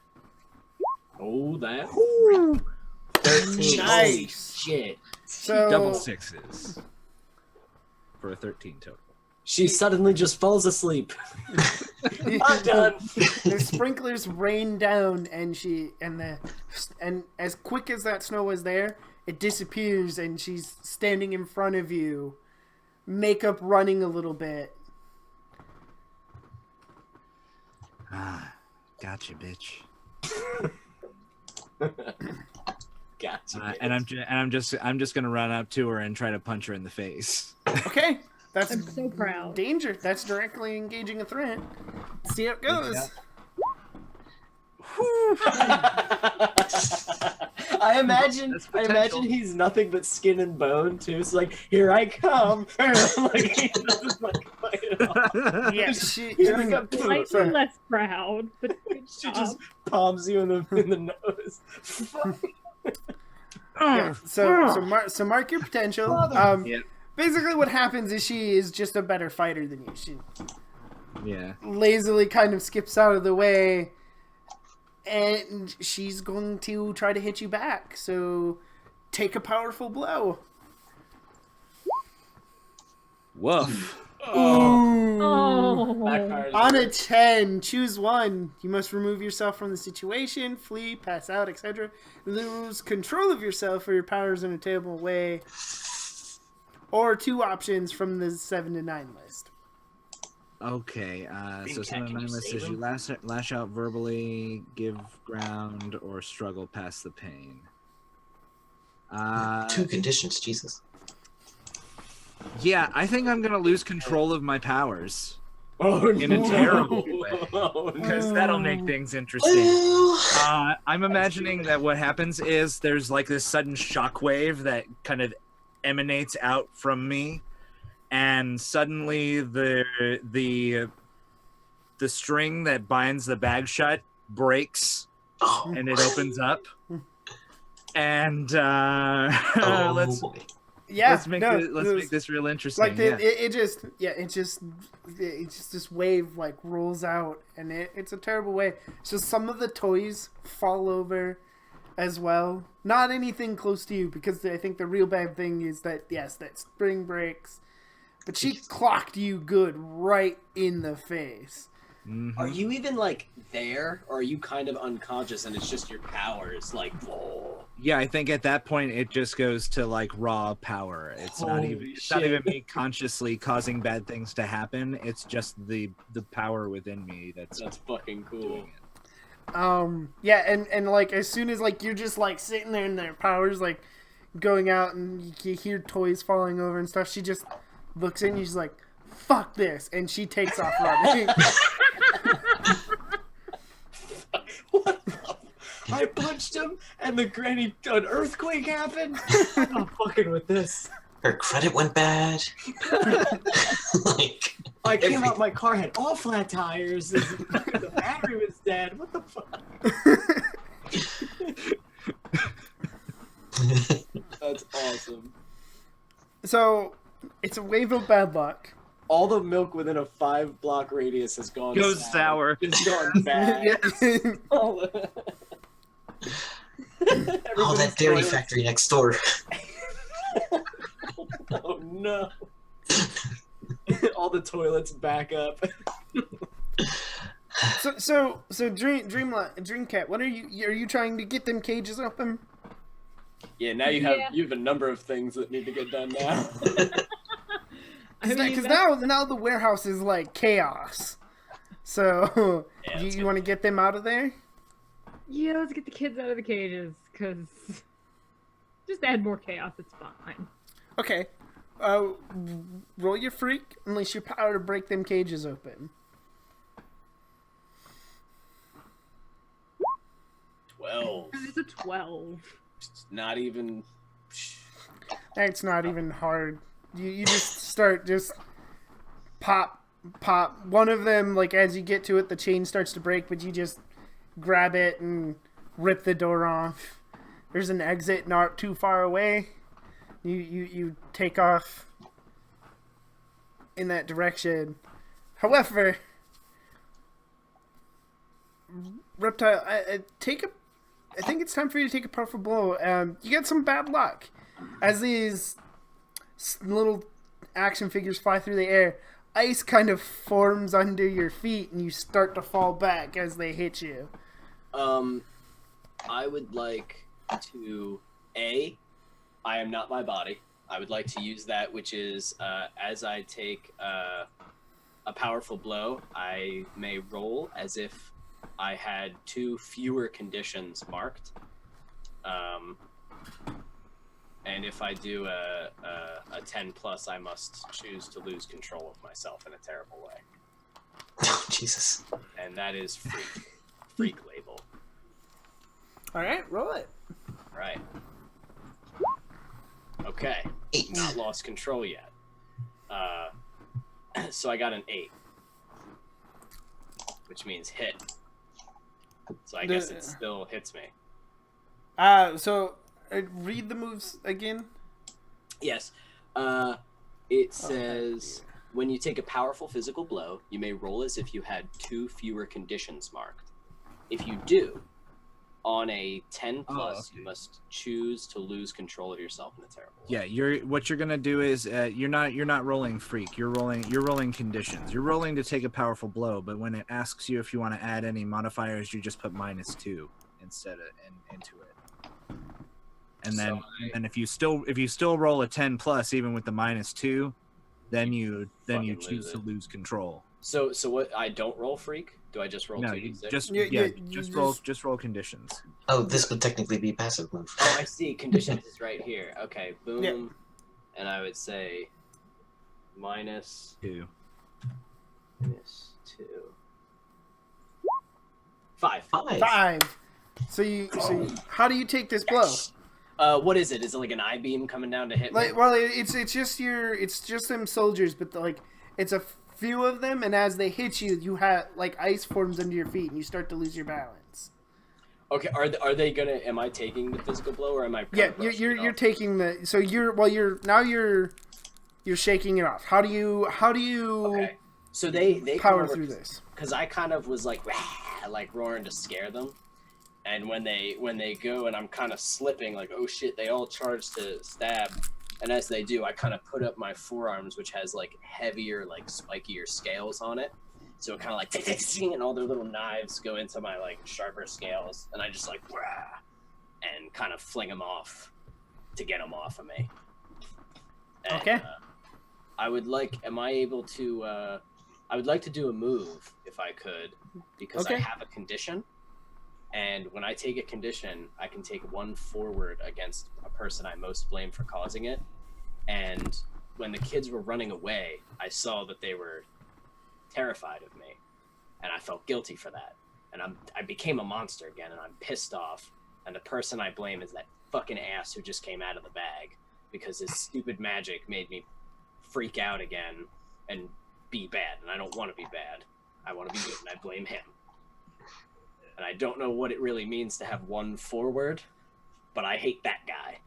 Oh, that. Nice. 13. Holy shit. So Double sixes for a 13 total. She suddenly just falls asleep. I'm done. the sprinklers rain down, and as quick as that snow was there, it disappears, and she's standing in front of you, makeup running a little bit. Gotcha, bitch. Gotcha. And I'm just gonna run up to her and try to punch her in the face. Okay, that's I'm so proud. danger. That's directly engaging a threat. Let's see how it goes. Yeah. I imagine That's potential. he's nothing but skin and bone too. So like, here I come. Like, he doesn't like fight at all. Yes, she, Here I come. Slightly less proud, but good She job. just palms you in the nose. yeah, so mark your potential. Yeah. Basically, what happens is she is just a better fighter than you. She Yeah. lazily kind of skips out of the way, and she's going to try to hit you back. So take a powerful blow. Woof. Ooh. Oh. Backfires. On a 10, choose one. You must remove yourself from the situation, flee, pass out, etc. Lose control of yourself or your powers in a terrible way. Or 2 options from the 7 to 9 list. Okay, so Cat, some of can my you list save is you him? lash out verbally, give ground, or struggle past the pain. 2 conditions, Jesus. Yeah, I think I'm gonna lose control of my powers Oh, in a no. terrible way. Oh, no. Because that'll make things interesting. Well, I'm imagining that what happens is there's like this sudden shockwave that kind of emanates out from me, and suddenly the string that binds the bag shut breaks, oh, and it opens up. And oh let's boy. Yeah, let's make no, make this real interesting. like Yeah. it just this wave like rolls out, and it's a terrible way. So some of the toys fall over as well. Not anything close to you, because I think the real bad thing is that yes, that spring breaks, but she clocked you good right in the face. Mhm. Are you even like there, or are you kind of unconscious and it's just your powers? Like, whoa. Yeah, I think at that point it just goes to like raw power. It's not Holy not even shit. me consciously causing bad things to happen. It's just the power within me that's That's fucking cool. doing it. Yeah, and like as soon as like you're just like sitting there and their powers like going out and you hear toys falling over and stuff, she just looks in and she's like, fuck this, and she takes off running. What the I punched him and an earthquake happened? I'm not fucking with this. Her credit went bad. Like, I came out, my car had all flat tires. The battery was dead. What the fuck? That's awesome. So it's a wave of bad luck. All the milk within a 5-block radius has gone Goes sour. It's gone bad. All the- oh, that dairy factory next door. Oh no. All the toilets back up. So Dreamcat, what are you trying to get them cages open? Yeah, now you have a number of things that need to get done now. Because now the warehouse is like chaos. So Yeah, you want to get them out of there? Yeah, let's get the kids out of the cages, because just add more chaos, it's fine. Okay. Roll your freak, unless your power to break them cages open. 12. It's a 12. It's not even. It's not even hard. You just start pop. One of them, like as you get to it, the chain starts to break, but you just grab it and rip the door off. There's an exit not too far away. You take off in that direction. However, Reptile, I think it's time for you to take a powerful blow. You get some bad luck as these little action figures fly through the air. Ice kind of forms under your feet, and you start to fall back as they hit you. I would like to I am not my body. I would like to use that, which is as I take a powerful blow, I may roll as if I had 2 fewer conditions marked. And if I do a 10 plus, I must choose to lose control of myself in a terrible way. Oh, Jesus. And that is freak label. All right, roll it. Right. Okay. 8. Not lost control yet. So I got an 8, which means hit. So I guess it still hits me. So read the moves again. Yes. It says when you take a powerful physical blow, you may roll as if you had 2 fewer conditions marked. If you do, On a 10 plus, okay. you must choose to lose control of yourself in a terrible way. Yeah, what you're gonna do is you're not rolling freak. You're rolling conditions. You're rolling to take a powerful blow, but when it asks you if you want to add any modifiers, you just put -2 instead of into it. And then if you still roll a 10 plus even with the -2, then you choose to lose control. So what? I don't roll freak. Do I just roll No, 2d6? just roll conditions. Oh, this would technically be a passive move. Oh, I see. Conditions is right here. Okay, boom. Yeah. And I would say -2. 5. 5. So how do you take this blow? What is it? Is it like an I-beam coming down to hit me? Like, well, it's just them soldiers, but like it's a few of them, and as they hit you, you have like ice forms under your feet, and you start to lose your balance. Okay, are they gonna? Am I taking the physical blow, or am I? Yeah, you're taking the. So you're shaking it off. How do you Okay. So they power through this? Because I kind of was like roaring to scare them, and when they go and I'm kind of slipping, like, oh shit, they all charge to stab. And as they do, I kind of put up my forearms, which has like heavier, like spikier scales on it. So it kind of like, and all their little knives go into my like sharper scales. And I just like, and kind of fling them off to get them off of me. And, Okay. I would like to do a move if I could, because I Okay. have a condition. And when I take a condition, I can take 1 forward against a person I most blame for causing it. And when the kids were running away, I saw that they were terrified of me. And I felt guilty for that. And I became a monster again, and I'm pissed off. And the person I blame is that fucking ass who just came out of the bag. Because his stupid magic made me freak out again and be bad. And I don't want to be bad. I want to be good, and I blame him. And I don't know what it really means to have 1 forward, but I hate that guy.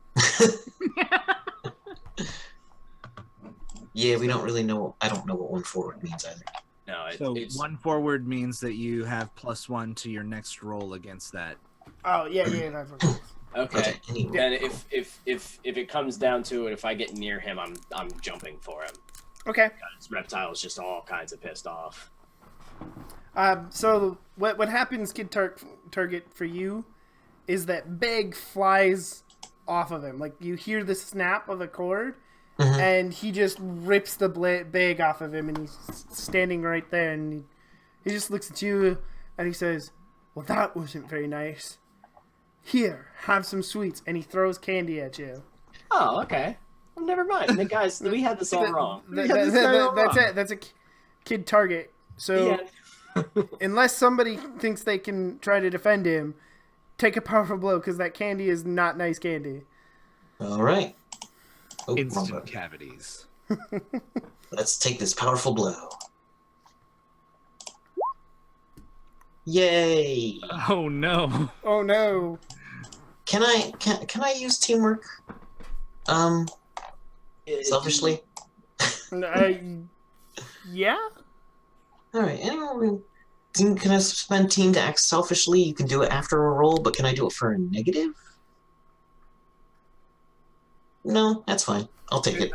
Yeah, we don't really know. I don't know what 1 forward means either. No, it's 1 forward means that you have +1 to your next roll against that. Oh yeah, that's what it is. okay. Anyway. And if it comes down to it, if I get near him, I'm jumping for him. Okay. This reptile is just all kinds of pissed off. So what happens, Kid Target, for you is that bag flies off of him. Like you hear the snap of the cord, Mhm. and he just rips the bag off of him, and he's standing right there, and he just looks at you, and he says, "Well, that wasn't very nice. Here, have some sweets," and he throws candy at you. Oh, okay. Well, never mind. The guys, we had this all wrong. That's a Kid Target. So. Yeah. Unless somebody thinks they can try to defend him, take a powerful blow, because that candy is not nice candy. All right. Oh, wrong Instant button. cavities. Let's take this powerful blow. Yay! Oh no. Oh no. Can I use teamwork? Selfishly. Yeah. All right. Anyone? Can I spend team to act selfishly? You can do it after a roll, but can I do it for a negative? No, that's fine. I'll take it.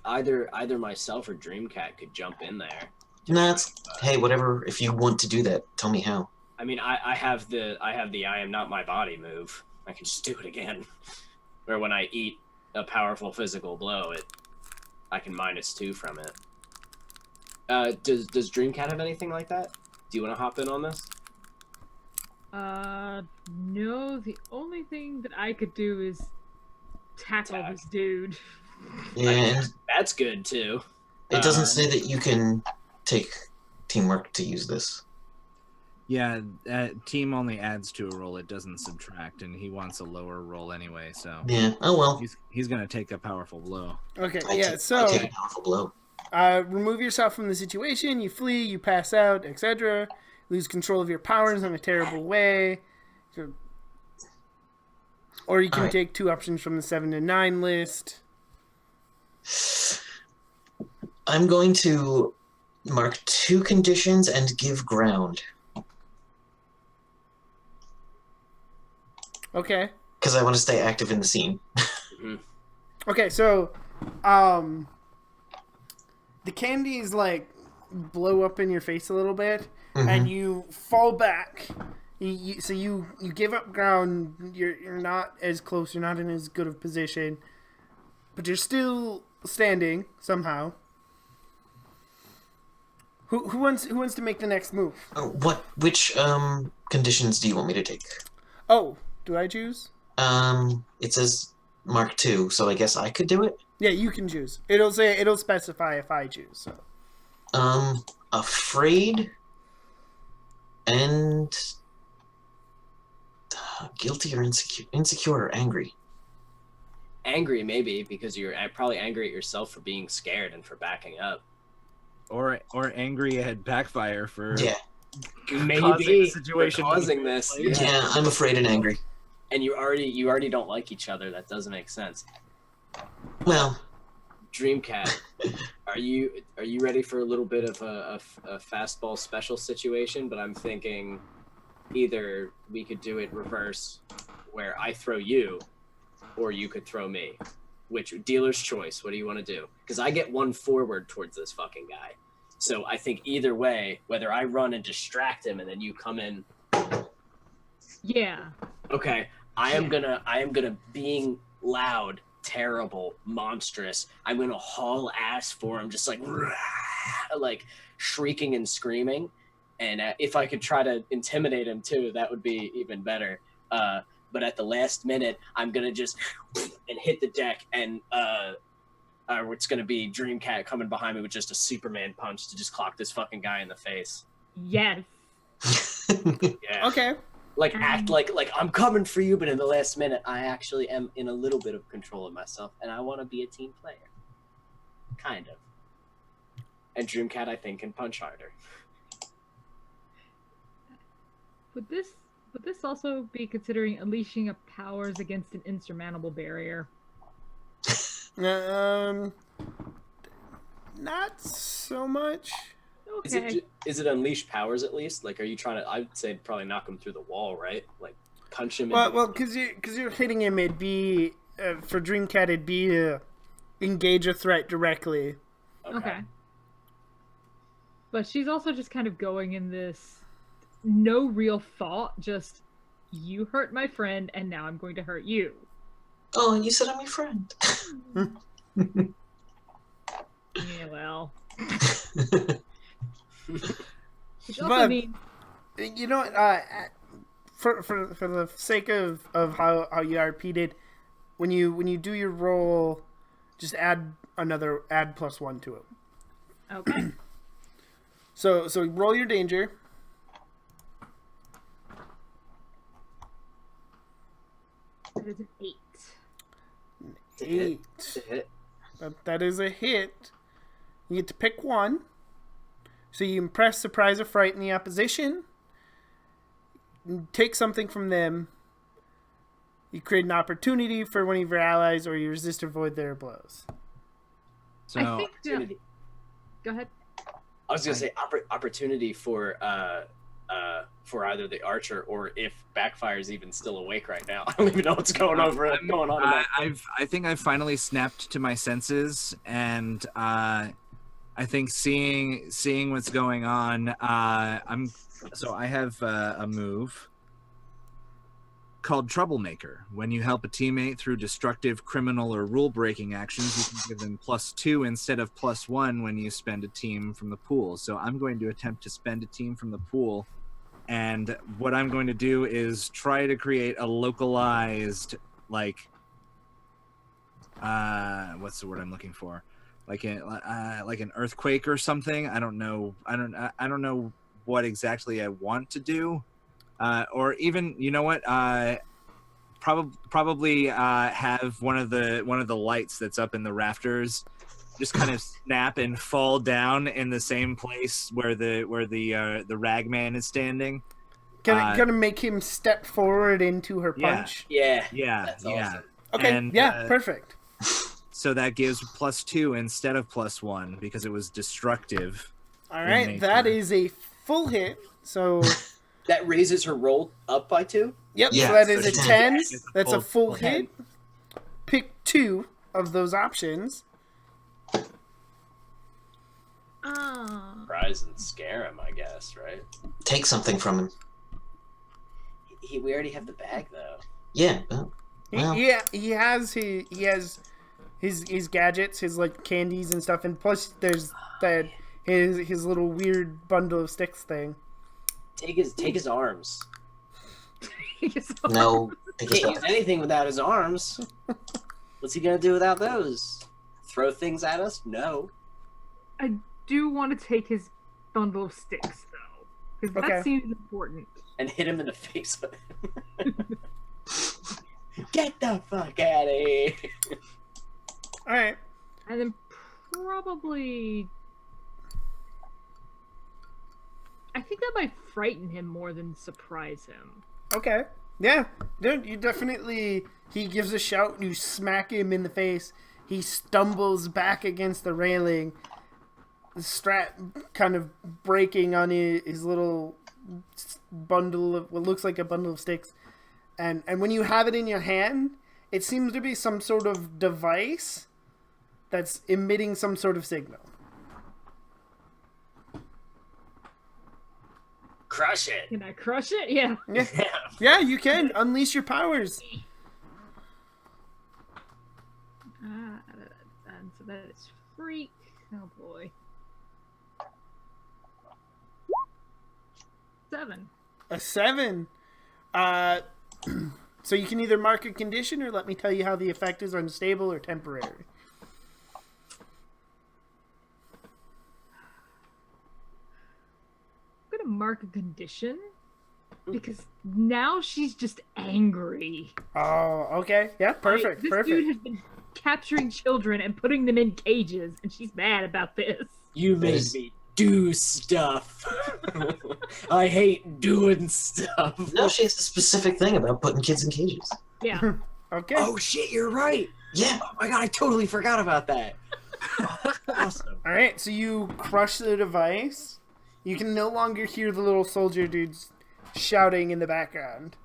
Either myself or Dreamcat could jump in there. No, hey, whatever. If you want to do that, tell me how. I mean, I have the I am not my body move. I can just do it again. Where when I eat a powerful physical blow, I can -2 from it. Does Dreamcat have anything like that? Do you want to hop in on this? No. The only thing that I could do is tackle this dude. Yeah, and That's good too. it doesn't say that you can take teamwork to use this. Yeah, team only adds to a roll. It doesn't subtract, and he wants a lower roll anyway. So Yeah. Oh well. he's gonna take a powerful blow. Okay. I Yeah. take So a powerful blow. remove yourself from the situation. You flee. You pass out, etc. Lose control of your powers in a terrible way. Or you can Alright. take 2 options from the 7 to 9 list. I'm going to mark 2 conditions and give ground. Okay. because I want to stay active in the scene. Okay, so the candies like blow up in your face a little bit, and you fall back. So you give up ground. You're not as close. You're not in as good of position, but you're still standing somehow. Who wants to make the next move? Oh, which conditions do you want me to take? Oh, do I choose? It says Mark II, so I guess I could do it. Yeah, you can choose. It'll specify if I choose. So. Afraid and guilty or insecure or angry. Angry, maybe, because you're probably angry at yourself for being scared and for backing up. Or angry at Backfire for Maybe causing the situation for causing this. Yeah, I'm afraid and angry. And you already don't like each other. That doesn't make sense. Well, Dreamcat, are you ready for a little bit of a fastball special situation? But I'm thinking either we could do it reverse, where I throw you, or you could throw me. Which dealer's choice? What do you want to do? Because I get one forward towards this fucking guy. So I think either way, whether I run and distract him and then you come in. Yeah. Okay, I am gonna being loud, terrible, monstrous. I'm gonna haul ass for him, just like shrieking and screaming. And if I could try to intimidate him too, that would be even better. But at the last minute, I'm gonna just and hit the deck, and it's gonna be Dreamcat coming behind me with just a Superman punch to just clock this fucking guy in the face. Yes. Yeah. Okay. Like act like I'm coming for you, but in the last minute, I actually am in a little bit of control of myself, and I want to be a team player, kind of. And Dreamcat, I think, can punch harder. Would this also be considering unleashing of powers against an insurmountable barrier? Not so much. Okay. Is it unleash powers at least? Like, are you trying to? I'd say probably knock him through the wall, right? Like, punch him. Well, because you're hitting him, it'd be for Dreamcat, it'd be engage a threat directly. Okay. But she's also just kind of going in this no real thought, just you hurt my friend and now I'm going to hurt you. oh, you said I'm your friend. Yeah, well. Which also But means you know what? For the sake of how you RP'd, when you do your roll, just add +1 to it. okay. So roll your danger. That is an 8. 8. To hit. That is a hit. You get to pick one. So you impress, surprise, or frighten the opposition. Take something from them. You create an opportunity for one of your allies, or you resist or avoid their blows. So I think go ahead. I was gonna say opportunity for either the archer or if Backfire's even still awake right now. I don't even know what's going on. I think I've finally snapped to my senses, and I think seeing what's going on. I have a move called Troublemaker. When you help a teammate through destructive, criminal, or rule-breaking actions, you can give them +2 instead of +1 when you spend a team from the pool. So I'm going to attempt to spend a team from the pool, and what I'm going to do is try to create a localized, what's the word I'm looking for? Like an earthquake or something. I don't know what exactly I want to do. Or even, you know what? Probably have one of the lights that's up in the rafters just kind of snap and fall down in the same place where the ragman is standing. Gonna make him step forward into her punch. Yeah. That's awesome. Okay. And, Perfect. So that gives +2 instead of +1 because it was destructive. All right, that is a full hit. So That raises her roll up by 2? Yep, Yeah, so that is so a 10. 10. Yes. That's a full Full hit. Pick 2 of those options. Surprise and scare him, I guess, right? Take something from him. We already have the bag, though. Yeah. Well, He has his gadgets, his like candies and stuff, and plus there's that his little weird bundle of sticks thing. Take his arms. no. Take his Can't use anything without his arms. What's he gonna do without those? Throw things at us? No. I do want to take his bundle of sticks, though, because Okay. that seems important. And hit him in the face with it. Get the fuck out of here. All right. And then probably... I think that might frighten him more than surprise him. Okay. Yeah. Dude, you definitely... He gives a shout, and you smack him in the face. He stumbles back against the railing. The strap kind of breaking on his little bundle of... what looks like a bundle of sticks. And when you have it in your hand, it seems to be some sort of device that's emitting some sort of signal. Crush it. Can I crush it? Yeah. Yeah. Yeah, you can. Unleash your powers. And so that is freak. Oh boy. 7. A 7. So you can either mark a condition or let me tell you how the effect is unstable or temporary. I'm gonna mark a condition because now she's just angry. Oh, okay. Yeah, perfect. This Perfect. dude has been capturing children and putting them in cages, and she's mad about this. You made me do stuff. I hate doing stuff. No, she has a specific thing about putting kids in cages. Yeah. Okay. Oh shit, you're right. Yeah. Oh my god, I totally forgot about that. Awesome. All right, so you crush the device. You can no longer hear the little soldier dudes shouting in the background.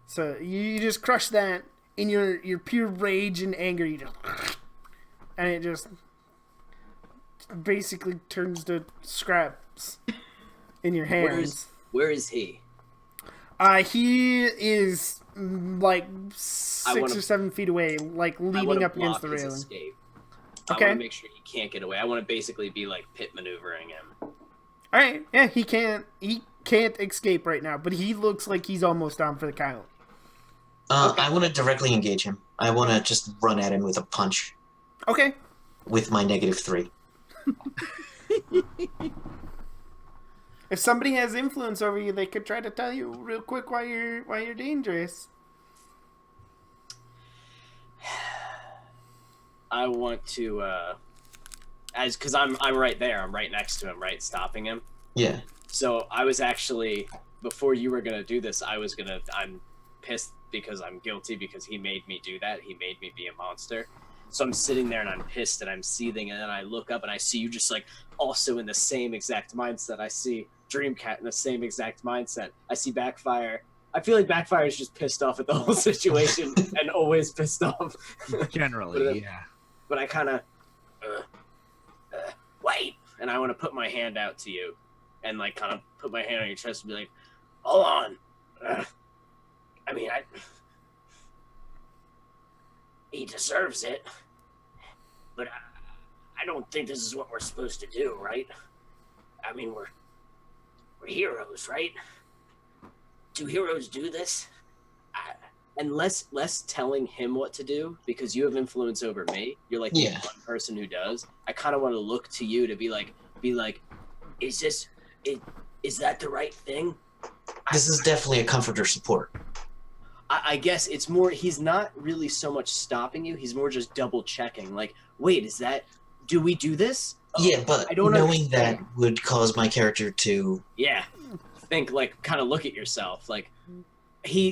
So you just crush that in your pure rage and anger. You just, and it just basically turns to scraps in your hands. Where is he? He is like 6 or 7 feet away, like I leaning wanna up against the block his railing. escape. Okay. I want to make sure he can't get away. I want to basically be like pit maneuvering him. All right, yeah, he can't escape right now, but he looks like he's almost on for the count. I want to directly engage him. I want to just run at him with a punch Okay. with my -3. If somebody has influence over you, they could try to tell you real quick why you're dangerous. I want to, because I'm right there. I'm right next to him, right, stopping him. Yeah. So I was actually, before you were gonna do this, I'm pissed because I'm guilty because he made me do that. He made me be a monster. So I'm sitting there and I'm pissed and I'm seething, and then I look up and I see you just like also in the same exact mindset. I see Dreamcat in the same exact mindset. I see Backfire. I feel like Backfire is just pissed off at the whole situation and always pissed off. Generally, yeah. But I kind of, wait, and I want to put my hand out to you, and like kind of put my hand on your chest and be like, hold on. I mean, he deserves it, but I don't think this is what we're supposed to do, right? I mean, we're heroes, right? Do heroes do this? And less telling him what to do, because you have influence over me. You're like the one person who does. I kind of want to look to you to be like, is that the right thing? This is definitely a comforter support. I guess it's more, he's not really so much stopping you. He's more just double checking. Like, wait, do we do this? Yeah, but I don't knowing understand. that would cause my character to... Yeah. Think, like, kind of look at yourself. Like,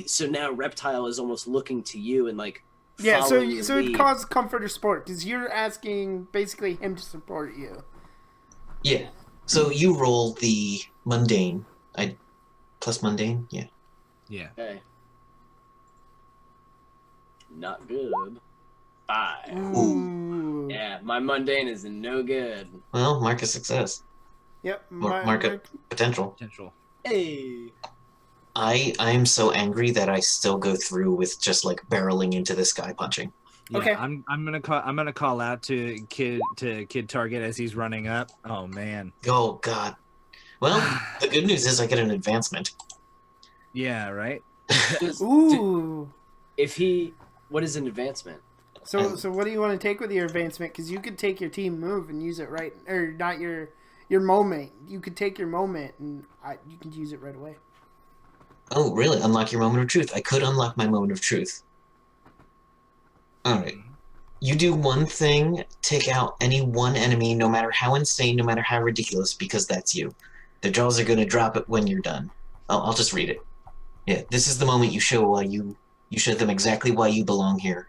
so now Reptile is almost looking to you and, like, Yeah, so following your it lead. causes comfort or support, because you're asking basically him to support you. Yeah. So you roll the mundane. plus mundane. Yeah. Yeah. Okay. Not good. 5. Ooh. Yeah, my mundane is no good. Well, mark a success. Yep. Mark a potential. Potential. Hey. I am so angry that I still go through with just like barreling into this guy punching. Yeah, Okay. I'm gonna call out to Kid Target as he's running up. Oh man. Oh God. Well, the good news is I get an advancement. Yeah, right? Ooh. What is an advancement? So what do you want to take with your advancement? Because you could take your team move and use it right, or not your moment. You could take your moment and you can use it right away. Oh, really? Unlock your moment of truth. I could unlock my moment of truth. Alright. You do one thing, take out any one enemy, no matter how insane, no matter how ridiculous, because that's you. The jaws are going to drop it when you're done. I'll just read it. Yeah, this is the moment you show you show them exactly why you belong here.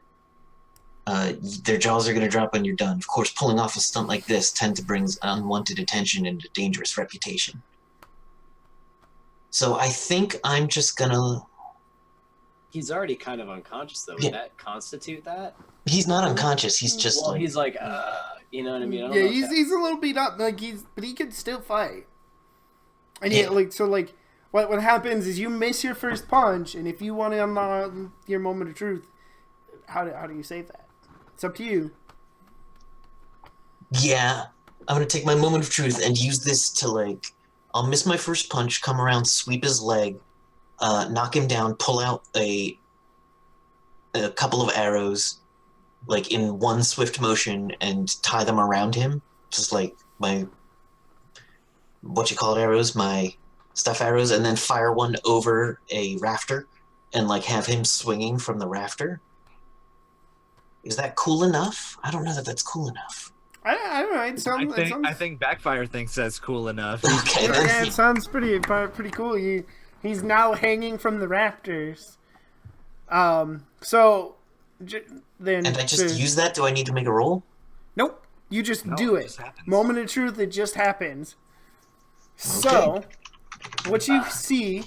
Their jaws are going to drop when you're done. Of course, pulling off a stunt like this tends to bring unwanted attention and a dangerous reputation. So I think I'm just gonna... He's already kind of unconscious, though. Would Yeah. that constitute that? He's not unconscious. He's just Well, like... he's like, you know what I mean? I don't Yeah, know if that- he's a little beat up, but he can still fight. And Yeah. what happens is you miss your first punch, and if you want to unlock your moment of truth, how do you save that? It's up to you. Yeah, I'm gonna take my moment of truth and use this to like... I'll miss my first punch, come around, sweep his leg, knock him down, pull out a couple of arrows, like in one swift motion, and tie them around him, just like my... what you call it, arrows? My stuff arrows, and then fire one over a rafter, and like have him swinging from the rafter. Is that cool enough? I don't know that that's cool enough. I don't know. It sounds, I think Backfire thinks that's cool enough. Okay, yeah, it sounds pretty cool. He's now hanging from the rafters. So then. And I just use that? Do I need to make a roll? Nope. You just No, do it it. just happens. Moment of truth. It just happens. So, what you see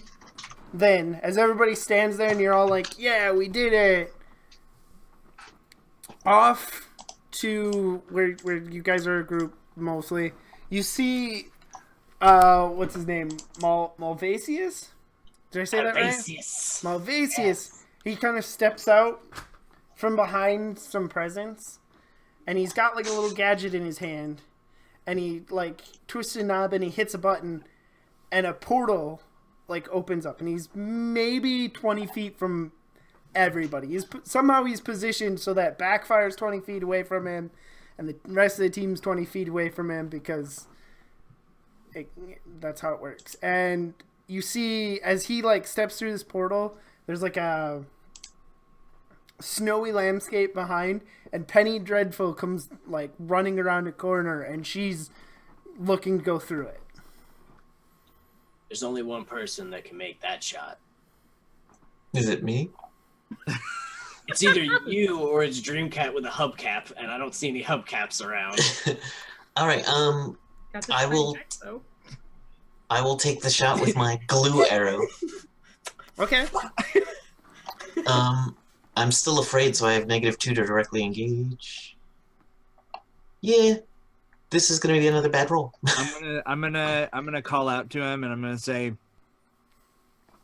then, as everybody stands there and you're all like, "Yeah, we did it." Off to where you guys are a group mostly. You see, what's his name? Malvasius? Did I say that right? Racist. Malvasius. Yes. He kind of steps out from behind some presents, and he's got like a little gadget in his hand, and he like twists a knob and he hits a button, and a portal like opens up, and he's maybe 20 feet from everybody. Somehow he's positioned so that Backfire's 20 feet away from him, and the rest of the team's 20 feet away from him because that's how it works. And you see as he like steps through this portal, there's like a snowy landscape behind, and Penny Dreadful comes like running around a corner, and she's looking to go through it. There's only one person that can make that shot. Is it me? It's either you or it's Dreamcat with a hubcap, and I don't see any hubcaps around. All right. Got the I will- check, though. I will take the shot with my glue arrow. Okay. I'm still afraid, so I have -2 to directly engage. Yeah, this is gonna be another bad roll. I'm gonna call out to him and I'm gonna say,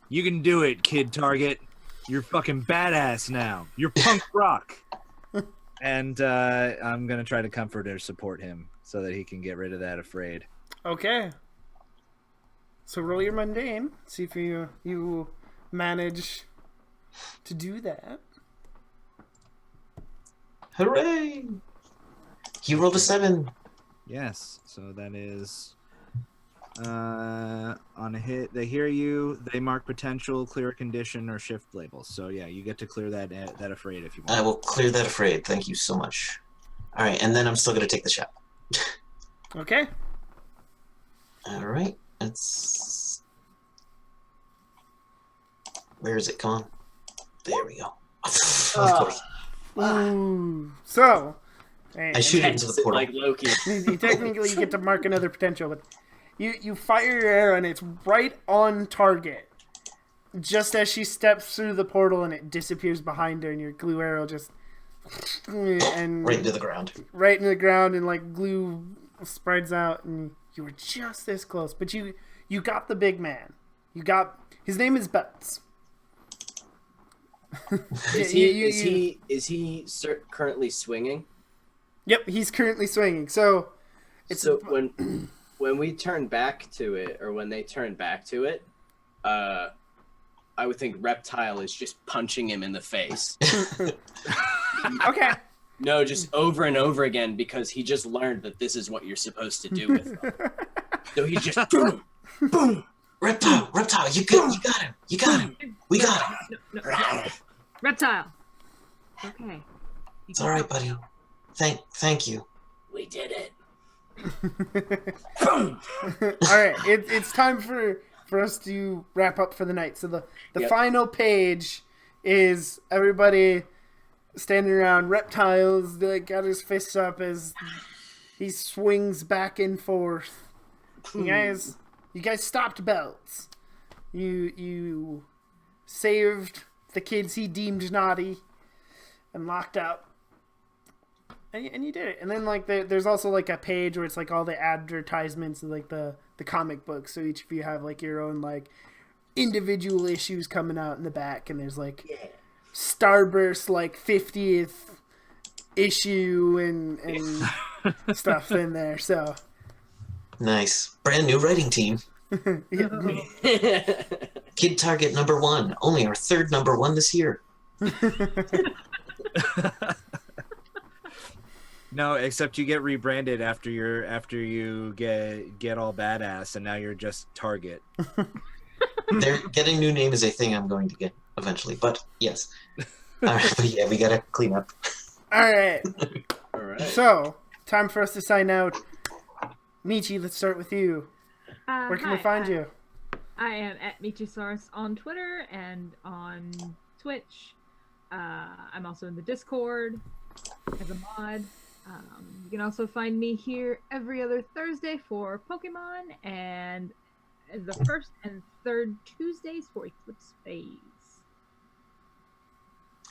"You can do it, Kid Target. You're fucking badass now. You're punk rock." And I'm gonna try to comfort or support him so that he can get rid of that afraid. Okay. So roll your mundane. See if you manage to do that. Hooray! He rolled a 7. Yes. So that is on a hit. They hear you. They mark potential, clear a condition, or shift labels. So yeah, you get to clear that afraid if you want. I will clear that afraid. Thank you so much. All right, and then I'm still gonna take the shot. Okay. All right, that's... Where is it? Come on. There we go. Of course. Ooh. So. Hey, I shoot it into the portal. Like Loki. you technically get to mark another potential, but you fire your arrow and it's right on target. just as she steps through the portal and it disappears behind her, and your glue arrow just and Right into the ground. right into the ground, and like glue spreads out, and you were just this close, but you got the big man. You got his name is Butts. Is he currently swinging? Yep, he's currently swinging. So it's So when we turn back to it, or when they turn back to it, I would think Reptile is just punching him in the face. okay. No, just over and over again, because he just learned that this is what you're supposed to do with them. So he just boom, boom. Reptile, you got him. We got him. No. Reptile. Okay. It's all right, buddy. Thank you. We did it. All right, it's time for us to wrap up for the night. So the final page is everybody standing around. Reptiles got his fists up as he swings back and forth. You guys stopped Belts. You saved the kids he deemed naughty and locked up. And you did it. And then there's also a page where it's all the advertisements of the comic books. So each of you have your own individual issues coming out in the back, and there's Starburst 50th issue and stuff in there. So nice. Brand new writing team. Kid Target #1. Only our third #1 this year. No, except you get rebranded after you get all badass, and now you're just Target. They're getting new name is a thing I'm going to get eventually, but yes. All right, but yeah, we gotta clean up. All right. All right. So time for us to sign out. Michi, let's start with you. Where can we find you? I am at Michisaurus on Twitter and on Twitch. I'm also in the Discord as a mod. You can also find me here every other Thursday for Pokemon, and the first and third Tuesdays for Eclipse Phase.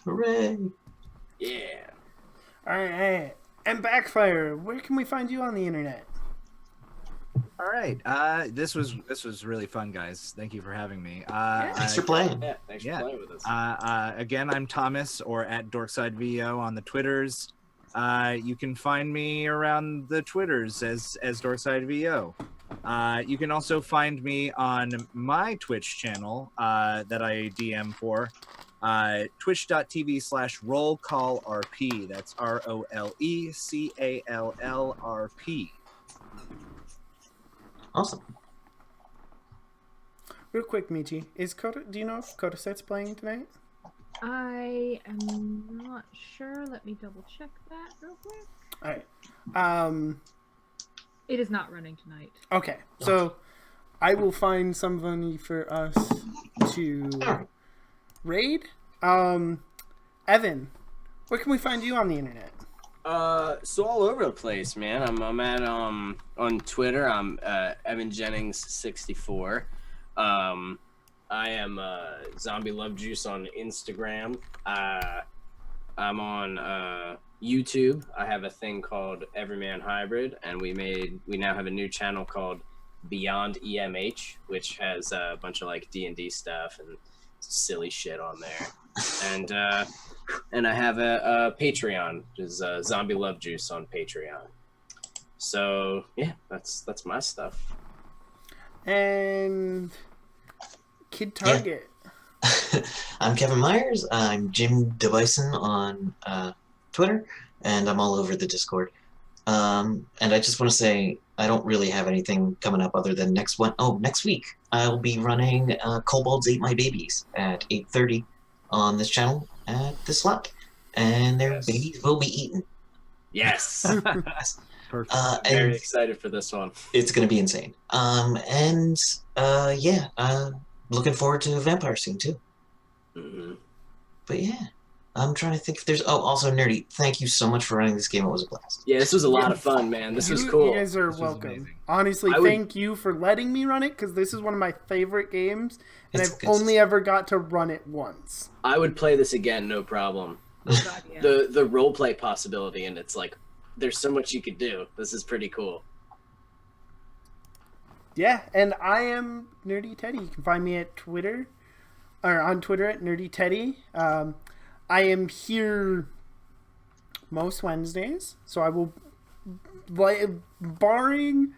Hooray! Yeah. All right. And Backfire, where can we find you on the internet? All right. This was really fun, guys. Thank you for having me. Thanks for playing. Yeah, thanks for playing with us. Again, I'm Thomas, or at DorksideVO on the Twitters. You can find me around the Twitters as DorksideVO. You can also find me on my Twitch channel that I DM for, twitch.tv/rollcallrp. That's ROLECALLRP. Awesome. Real quick, Michi, do you know if Kodaset's playing tonight? I am not sure. Let me double check that real quick. All right. It is not running tonight. Okay, so I will find somebody for us to raid. Evan, where can we find you on the internet? So all over the place, man. I'm at on Twitter. I'm Evan Jennings 64. I am Zombie Love Juice on Instagram. I'm on YouTube. I have a thing called Everyman Hybrid, and we now have a new channel called Beyond EMH, which has a bunch of D&D stuff and silly shit on there. And I have a Patreon, which is Zombie Love Juice on Patreon. So yeah, that's my stuff. And Kid Target. Yeah. I'm Kevin Myers. I'm Jim DeBison on Twitter, and I'm all over the Discord. And I just want to say I don't really have anything coming up other than next week I'll be running Kobolds Ate My Babies at 8:30 on this channel at this slot, and their babies will be eaten. Yes. Perfect. Very excited for this one. It's going to be insane. Looking forward to Vampire soon too. Mm-hmm. But yeah, I'm trying to think if there's. Oh, also Nerdy. Thank you so much for running this game. It was a blast. Yeah, this was a lot of fun, man. This was You cool. guys are This was welcome. amazing. Honestly, I would- thank you for letting me run it because this is one of my favorite games, and It's I've good. only ever got to run it once. I would play this again, no problem. Oh, God, yeah. The role play possibility, and it's like there's so much you could do. This is pretty cool. Yeah, and I am Nerdy Teddy. You can find me at Twitter, or on Twitter at Nerdy Teddy. I am here most Wednesdays, so I will, barring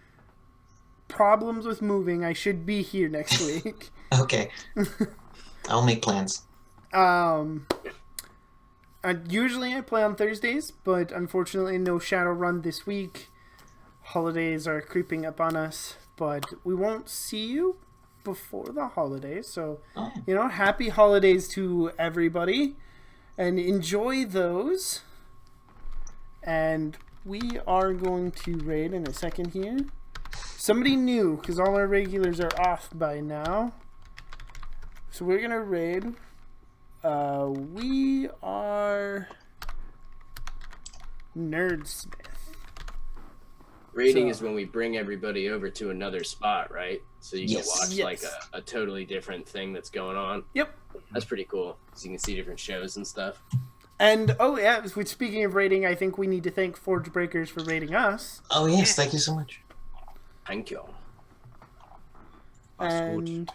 problems with moving, I should be here next week. Okay. I'll make plans. Usually I play on Thursdays, but unfortunately no Shadowrun this week. Holidays are creeping up on us, but we won't see you before the holidays, so Oh. happy holidays to everybody and enjoy those. And we are going to raid in a second here. Somebody new, because all our regulars are off by now. So we're gonna raid. We are Nerdsmith. Rating So- is when we bring everybody over to another spot, right? So you Yes. can watch Yes. like a totally different thing that's going on. Yep. That's pretty cool. So you can see different shows and stuff. And oh yeah, which speaking of rating, I think we need to thank Forge Breakers for rating us. Oh yes, thank you so much. Thank you. And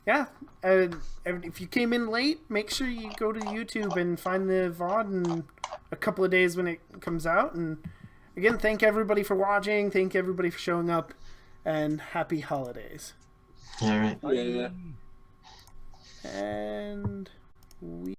yeah, if you came in late, make sure you go to YouTube and find the VOD in a couple of days when it comes out. And again, thank everybody for watching. Thank everybody for showing up. And happy holidays. All right. Yeah. And we